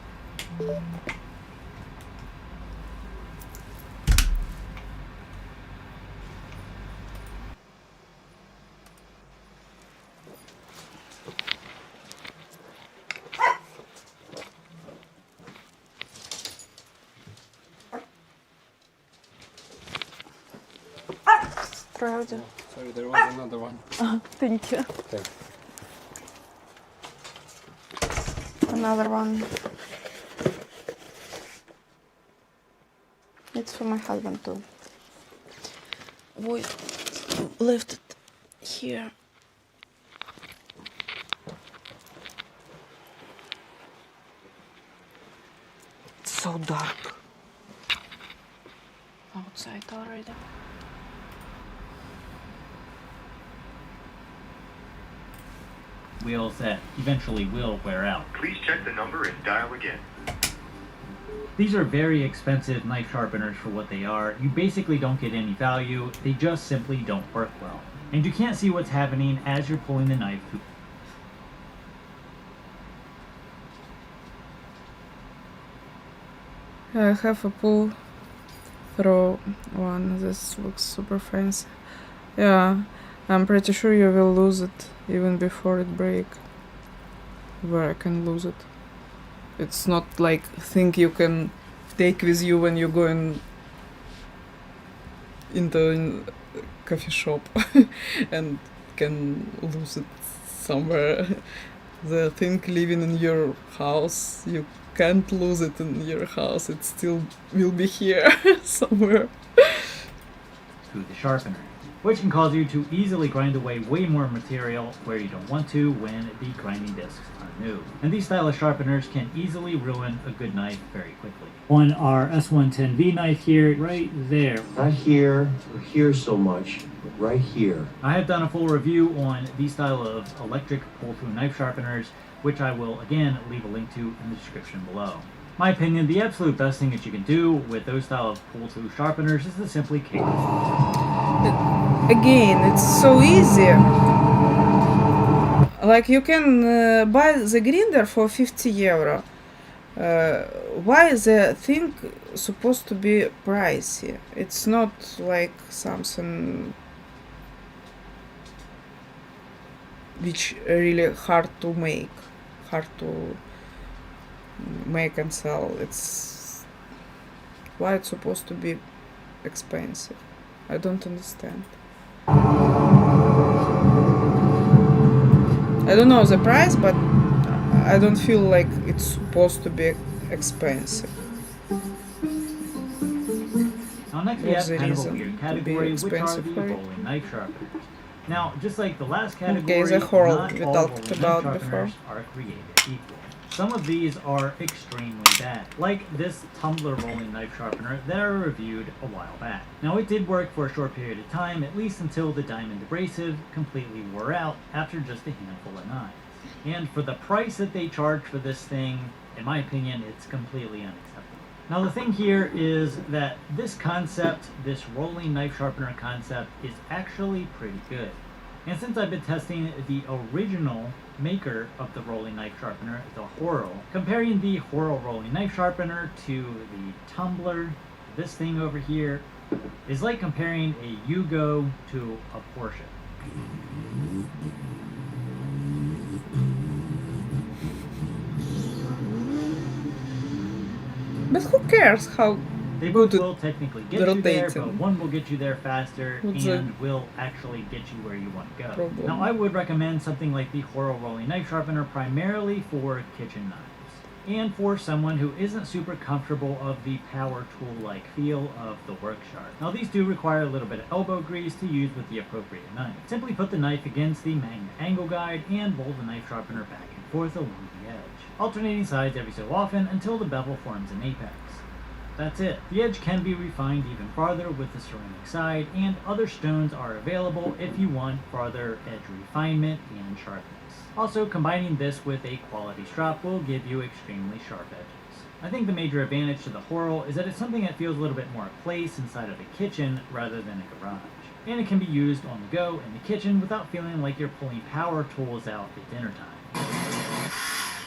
Правда. Sorry, there was another one. Thank you. Thanks. Another one. It's for my husband too. We left it here. It's so dark outside already. Wheels that eventually will wear out. Please check the number and dial again. These are very expensive knife sharpeners for what they are. You basically don't get any value. They just simply don't work well. And you can't see what's happening as you're pulling the knife through. I have a pull through one. This looks super fancy. Yeah, I'm pretty sure you will lose it even before it break. Where I can lose it. It's not like thing you can take with you when you're going into a coffee shop and can lose it somewhere. The thing living in your house, you can't lose it in your house. It still will be here somewhere. Through the sharpener, which can cause you to easily grind away way more material where you don't want to when the grinding discs are new. And these style of sharpeners can easily ruin a good knife very quickly. On our S110V knife here, right there. Not here or here so much, but right here. I have done a full review on these style of electric pull-through knife sharpeners, which I will again leave a link to in the description below. My opinion, the absolute best thing that you can do with those style of pull-through sharpeners is to simply case. Again, it's so easy. Like you can buy the grinder for 50 euro. Why the thing supposed to be pricey? It's not like something which really hard to make and sell. It's why it's supposed to be expensive. I don't understand. I don't know the price, but I don't feel like it's supposed to be expensive. Now next we have kind of a weird category, which are the rolling knife sharpeners. Now, just like the last category, the horror not we all talked rolling about knife before. sharpeners are created equal. Some of these are extremely bad, like this tumbler rolling knife sharpener that I reviewed a while back. Now it did work for a short period of time, at least until the diamond abrasive completely wore out after just a handful of knives. And for the price that they charge for this thing, in my opinion, it's completely unacceptable. Now the thing here is that this concept, this rolling knife sharpener concept, is actually pretty good. And since I've been testing the original maker of the rolling knife sharpener, the Horrell, comparing the Horrell rolling knife sharpener to the tumbler, this thing over here, is like comparing a Yugo to a Porsche. But who cares how they both will technically get you there, but rotating. one will get you there faster What's and will actually get you where you want to go. Problem? Now I would recommend something like the Horrell rolling knife sharpener primarily for kitchen knives and for someone who isn't super comfortable of the power tool-like feel of the work sharp. Now these do require a little bit of elbow grease to use with the appropriate knife. Simply put the knife against the magnet angle guide and roll the knife sharpener back and forth along the edge, alternating sides every so often until the bevel forms an apex. That's it. The edge can be refined even farther with the ceramic side, and other stones are available if you want farther edge refinement and sharpness. Also, combining this with a quality strop will give you extremely sharp edges. I think the major advantage to the Horrell is that it's something that feels a little bit more at place inside of a kitchen rather than a garage. And it can be used on the go in the kitchen without feeling like you're pulling power tools out at dinner time.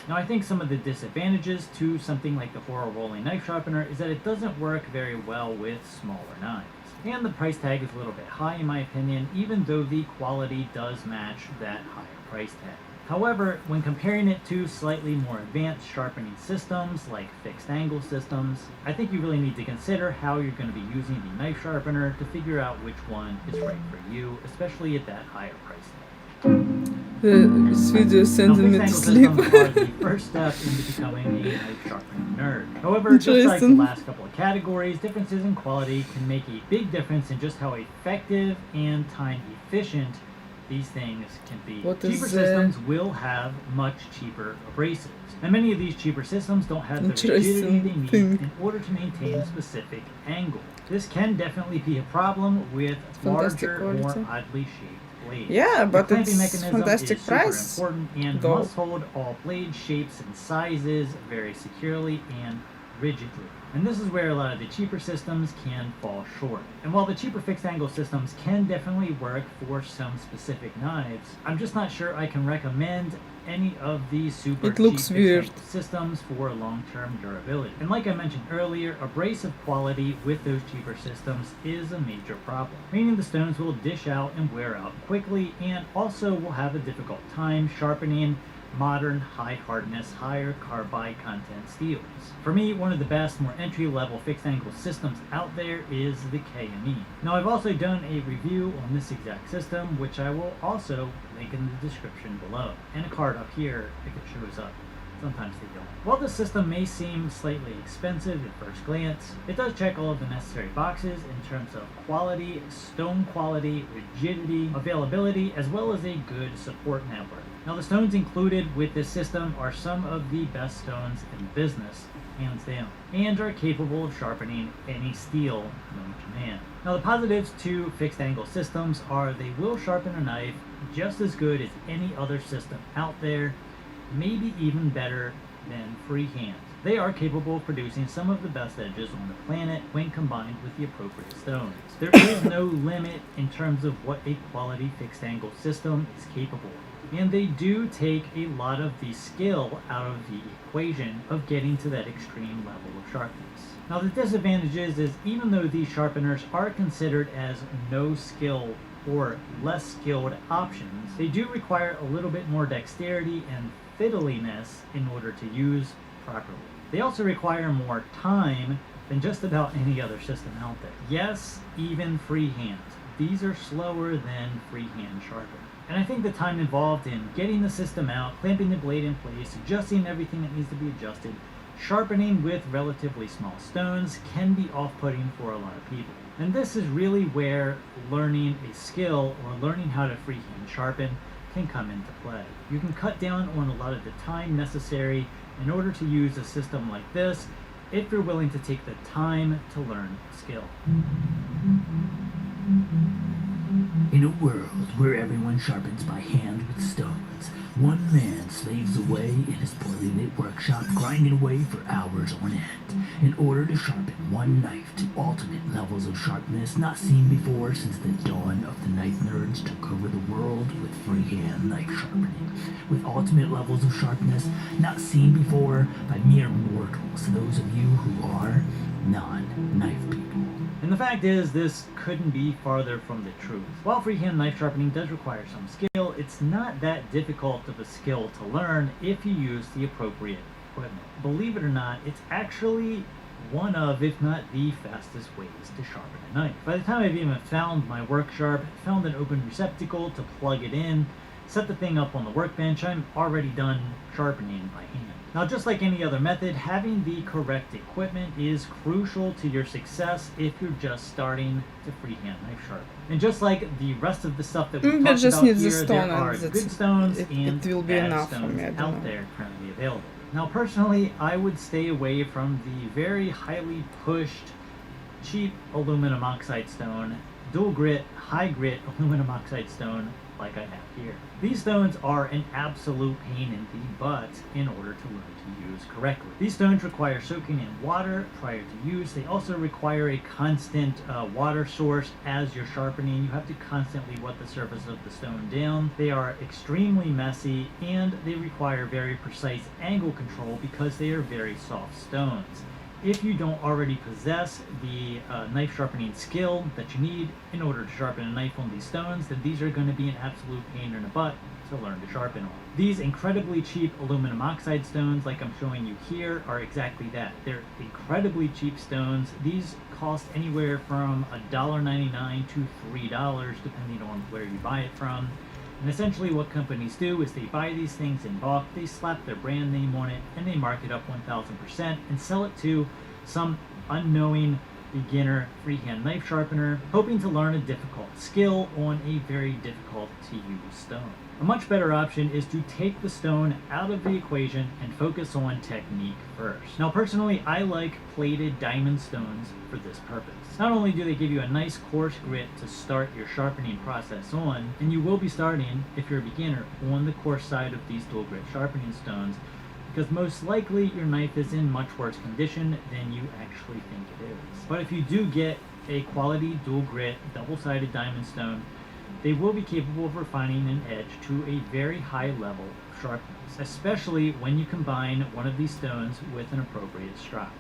Now, I think some of the disadvantages to something like the Horrell rolling knife sharpener is that it doesn't work very well with smaller knives. And the price tag is a little bit high in my opinion, even though the quality does match that higher price tag. However, when comparing it to slightly more advanced sharpening systems like fixed angle systems, I think you really need to consider how you're going to be using the knife sharpener to figure out which one is right for you, especially at that higher price tag. This video is sending me to sleep. Systems are the first step into becoming a knife sharpening nerd. However, just like the last couple of categories, differences in quality can make a big difference in just how effective and time efficient these things can be. Cheaper systems will have much cheaper abrasives, and many of these cheaper systems don't have the rigidity they need in order to maintain a specific angle. This can definitely be a problem with larger, more oddly shaped blades. Yeah, but the it's fantastic price. Super important and must hold all blade shapes and sizes very securely and rigidly. And this is where a lot of the cheaper systems can fall short. And while the cheaper fixed angle systems can definitely work for some specific knives, I'm just not sure I can recommend any of these super cheap systems for long-term durability. And like I mentioned earlier, abrasive quality with those cheaper systems is a major problem, meaning the stones will dish out and wear out quickly, and also will have a difficult time sharpening modern, high hardness, higher carbide content steels. For me, one of the best, more entry-level fixed angle systems out there is the KME. Now, I've also done a review on this exact system, which I will also link in the description below, and a card up here if it shows up. Sometimes they don't. While this system may seem slightly expensive at first glance, it does check all of the necessary boxes in terms of quality, stone quality, rigidity, availability, as well as a good support network. Now, the stones included with this system are some of the best stones in the business, hands down, and are capable of sharpening any steel known to man. Now, the positives to fixed angle systems are they will sharpen a knife just as good as any other system out there, maybe even better than freehand. They are capable of producing some of the best edges on the planet when combined with the appropriate stones. There is no limit in terms of what a quality fixed angle system is capable of. And they do take a lot of the skill out of the equation of getting to that extreme level of sharpness. Now, the disadvantages is even though these sharpeners are considered as no skill or less skilled options, they do require a little bit more dexterity and fiddliness in order to use properly. They also require more time than just about any other system out there. Yes, even freehand. These are slower than freehand sharpening. And I think the time involved in getting the system out, clamping the blade in place, adjusting everything that needs to be adjusted, sharpening with relatively small stones can be off-putting for a lot of people. And this is really where learning a skill or learning how to freehand sharpen can come into play. You can cut down on a lot of the time necessary in order to use a system like this if you're willing to take the time to learn the skill. In a world where everyone sharpens by hand with stones, one man slaves away in his poorly lit workshop, grinding away for hours on end, in order to sharpen one knife to ultimate levels of sharpness not seen before since the dawn of the knife nerds took over the world with freehand knife sharpening. With ultimate levels of sharpness not seen before by mere mortals, those of you who are non-knife people. And the fact is, this couldn't be farther from the truth. While freehand knife sharpening does require some skill, it's not that difficult of a skill to learn if you use the appropriate equipment. Believe it or not, it's actually one of, if not the fastest ways to sharpen a knife. By the time I've even found my work sharp, found an open receptacle to plug it in, set the thing up on the workbench, I'm already done sharpening by hand. Now, just like any other method, having the correct equipment is crucial to your success if you're just starting to freehand knife sharpen. And just like the rest of the stuff that we talked about here, there are good stones and bad stones out there currently available. Now, personally, I would stay away from the very highly pushed, cheap aluminum oxide stone, dual grit, high grit aluminum oxide stone like I have here. These stones are an absolute pain in the butt in order to learn to use correctly. These stones require soaking in water prior to use. They also require a constant water source as you're sharpening. You have to constantly wet the surface of the stone down. They are extremely messy and they require very precise angle control because they are very soft stones. If you don't already possess the knife sharpening skill that you need in order to sharpen a knife on these stones, then these are going to be an absolute pain in the butt to learn to sharpen on. These incredibly cheap aluminum oxide stones, like I'm showing you here, are exactly that. They're incredibly cheap stones. These cost anywhere from $1.99 to $3, depending on where you buy it from. And essentially what companies do is they buy these things in bulk, they slap their brand name on it, and they mark it up 1000% and sell it to some unknowing beginner freehand knife sharpener hoping to learn a difficult skill on a very difficult to use stone. A much better option is to take the stone out of the equation and focus on technique first. Now personally, I like plated diamond stones for this purpose. Not only do they give you a nice coarse grit to start your sharpening process on, and you will be starting, if you're a beginner, on the coarse side of these dual grit sharpening stones, because most likely your knife is in much worse condition than you actually think it is. But if you do get a quality dual grit double-sided diamond stone, they will be capable of refining an edge to a very high level of sharpness, especially when you combine one of these stones with an appropriate strop.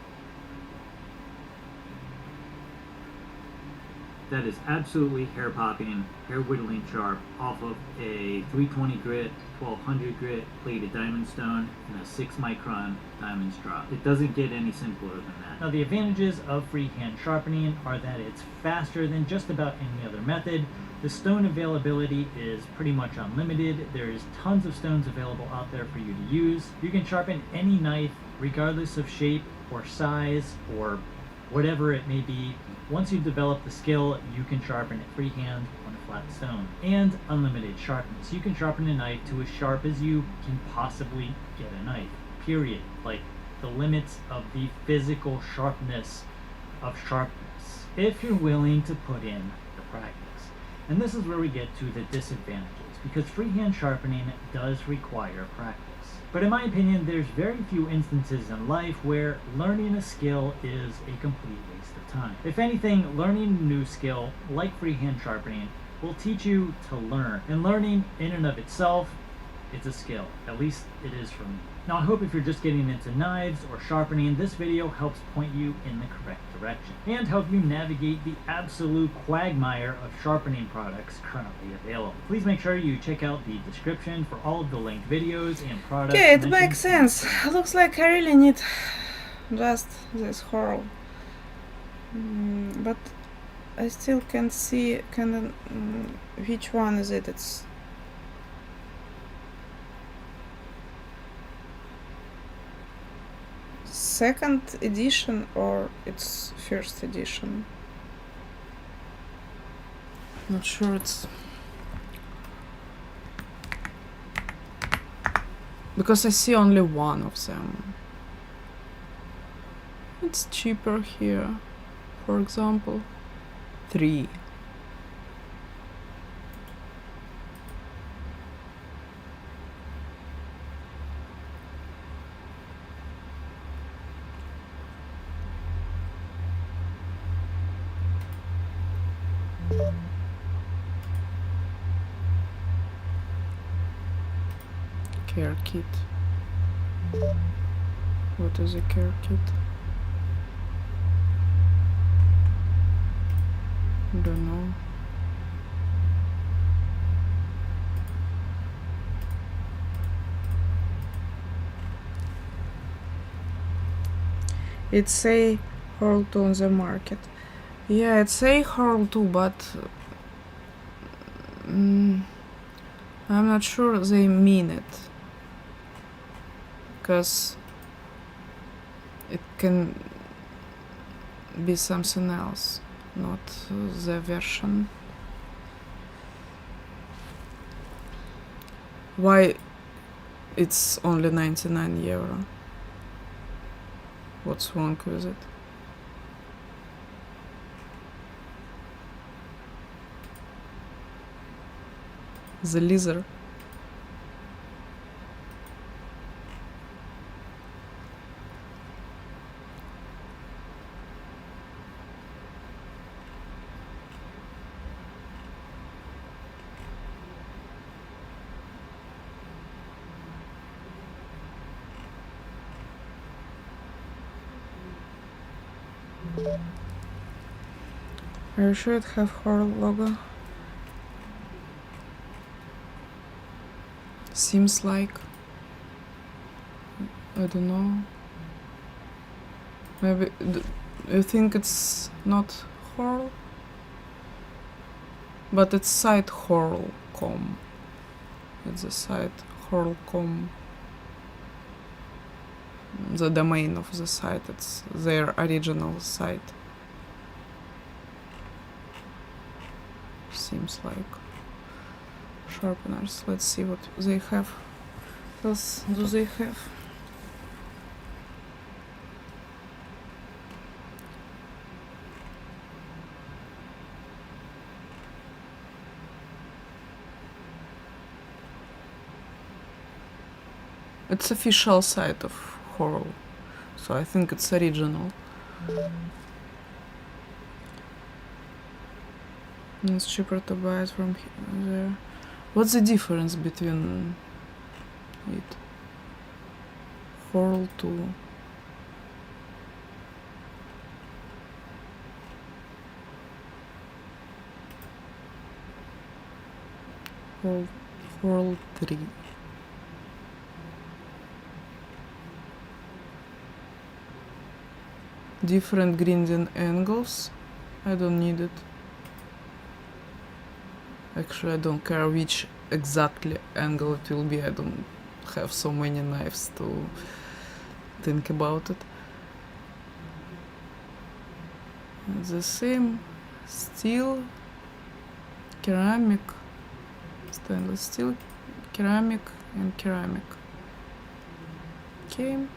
That is absolutely hair-popping, hair-whittling sharp off of a 320 grit, 1200 grit plated diamond stone and a 6 micron diamond strop. It doesn't get any simpler than that. Now the advantages of freehand sharpening are that it's faster than just about any other method. The stone availability is pretty much unlimited. There's tons of stones available out there for you to use. You can sharpen any knife regardless of shape or size or whatever it may be. Once you've developed the skill, you can sharpen it freehand on a flat stone. And unlimited sharpness. You can sharpen a knife to as sharp as you can possibly get a knife, period. Like the limits of the physical sharpness of sharpness, if you're willing to put in the practice. And this is where we get to the disadvantages, because freehand sharpening does require practice. But in my opinion, there's very few instances in life where learning a skill is a complete waste of time. If anything, learning a new skill, like freehand sharpening, will teach you to learn. And learning in and of itself, it's a skill. At least it is for me. Now I hope if you're just getting into knives or sharpening, this video helps point you in the correct direction and help you navigate the absolute quagmire of sharpening products currently available. Please make sure you check out the description for all of the linked videos and products. Okay, it makes sense. Looks like I really need just this hurl. But I still can't see which one is it. It's second edition or it's first edition. Not sure. It's because I see only one of them. It's cheaper here, for example, 3. Care kit. What is a care kit? Don't know. It's a hurl to on the market. Yeah, it's a hurl too, but I'm not sure they mean it. Because it can be something else, not the version. Why it's only 99 euro? What's wrong with it? The lizard. Are you sure it have horror logo? Seems like. I don't know. Maybe you think it's not horror? But it's site horror.com. It's a site horror.com. The domain of the site, it's their original site. Seems like. Sharpeners. Let's see what they have. What else do they have? It's official site of Horror, so I think it's original. It's cheaper to buy it from there. What's the difference between it? Horror to Horror 3. Different grinding angles. I don't need it. Actually, I don't care which exactly angle it will be. I don't have so many knives to think about it. The same steel, ceramic, stainless steel, ceramic, and ceramic. Okay.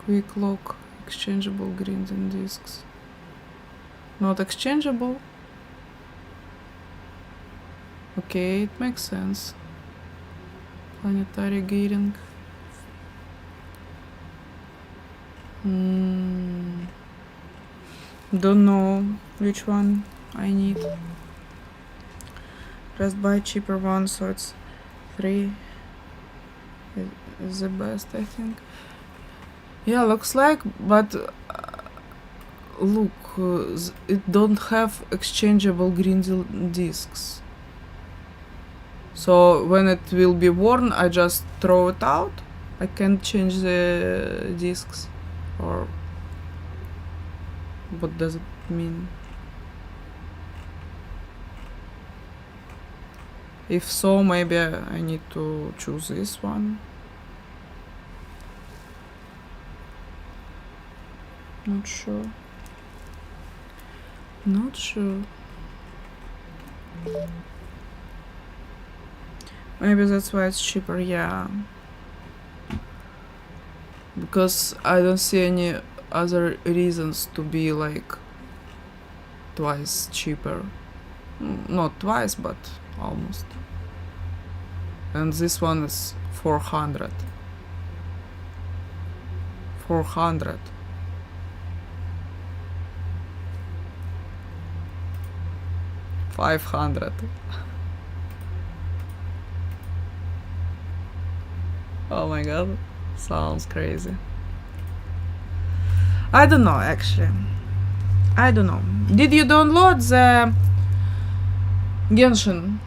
Quick lock, exchangeable grinding discs. Not exchangeable. Okay, it makes sense. Planetary gearing. Don't know which one I need. Just buy cheaper one, so it's 3 is the best, I think. Yeah, looks like, but look, it don't have exchangeable grinding discs. So when it will be worn, I just throw it out. I can't change the discs, or what does it mean? If so, maybe I need to choose this one. Not sure. Not sure. Maybe that's why it's cheaper, yeah. Because I don't see any other reasons to be like twice cheaper. Not twice, but almost. And this one is 400. 400. $500. Oh my god, sounds crazy. I don't know, actually. I don't know. Did you download the Genshin?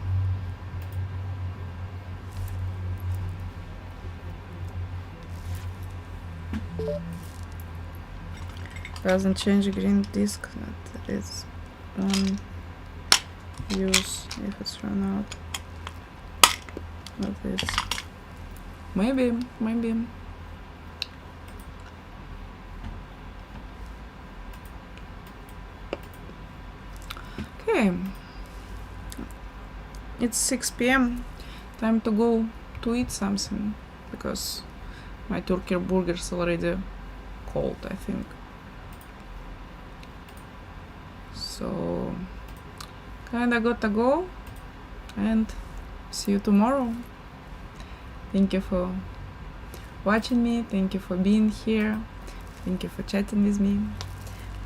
Doesn't change green disc. That is one use if it's run out. What is? Maybe. Okay. It's 6 p.m. Time to go to eat something because my turkey burger's already cold, I think. So kinda gotta go. and see you tomorrow. Thank you for watching me, thank you for being here, thank you for chatting with me.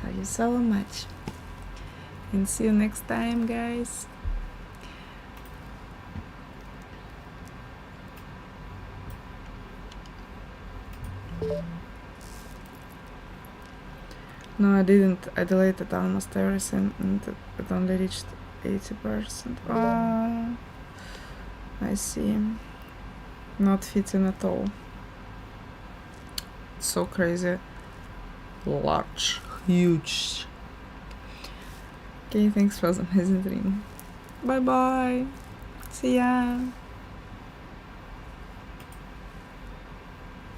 Love you so much, and see you next time, guys. No, I didn't. I deleted almost everything and it only reached 80%. Oh, I see. Not fitting at all. So crazy. Large. Huge. Okay, thanks for the amazing dream. Bye bye. See ya.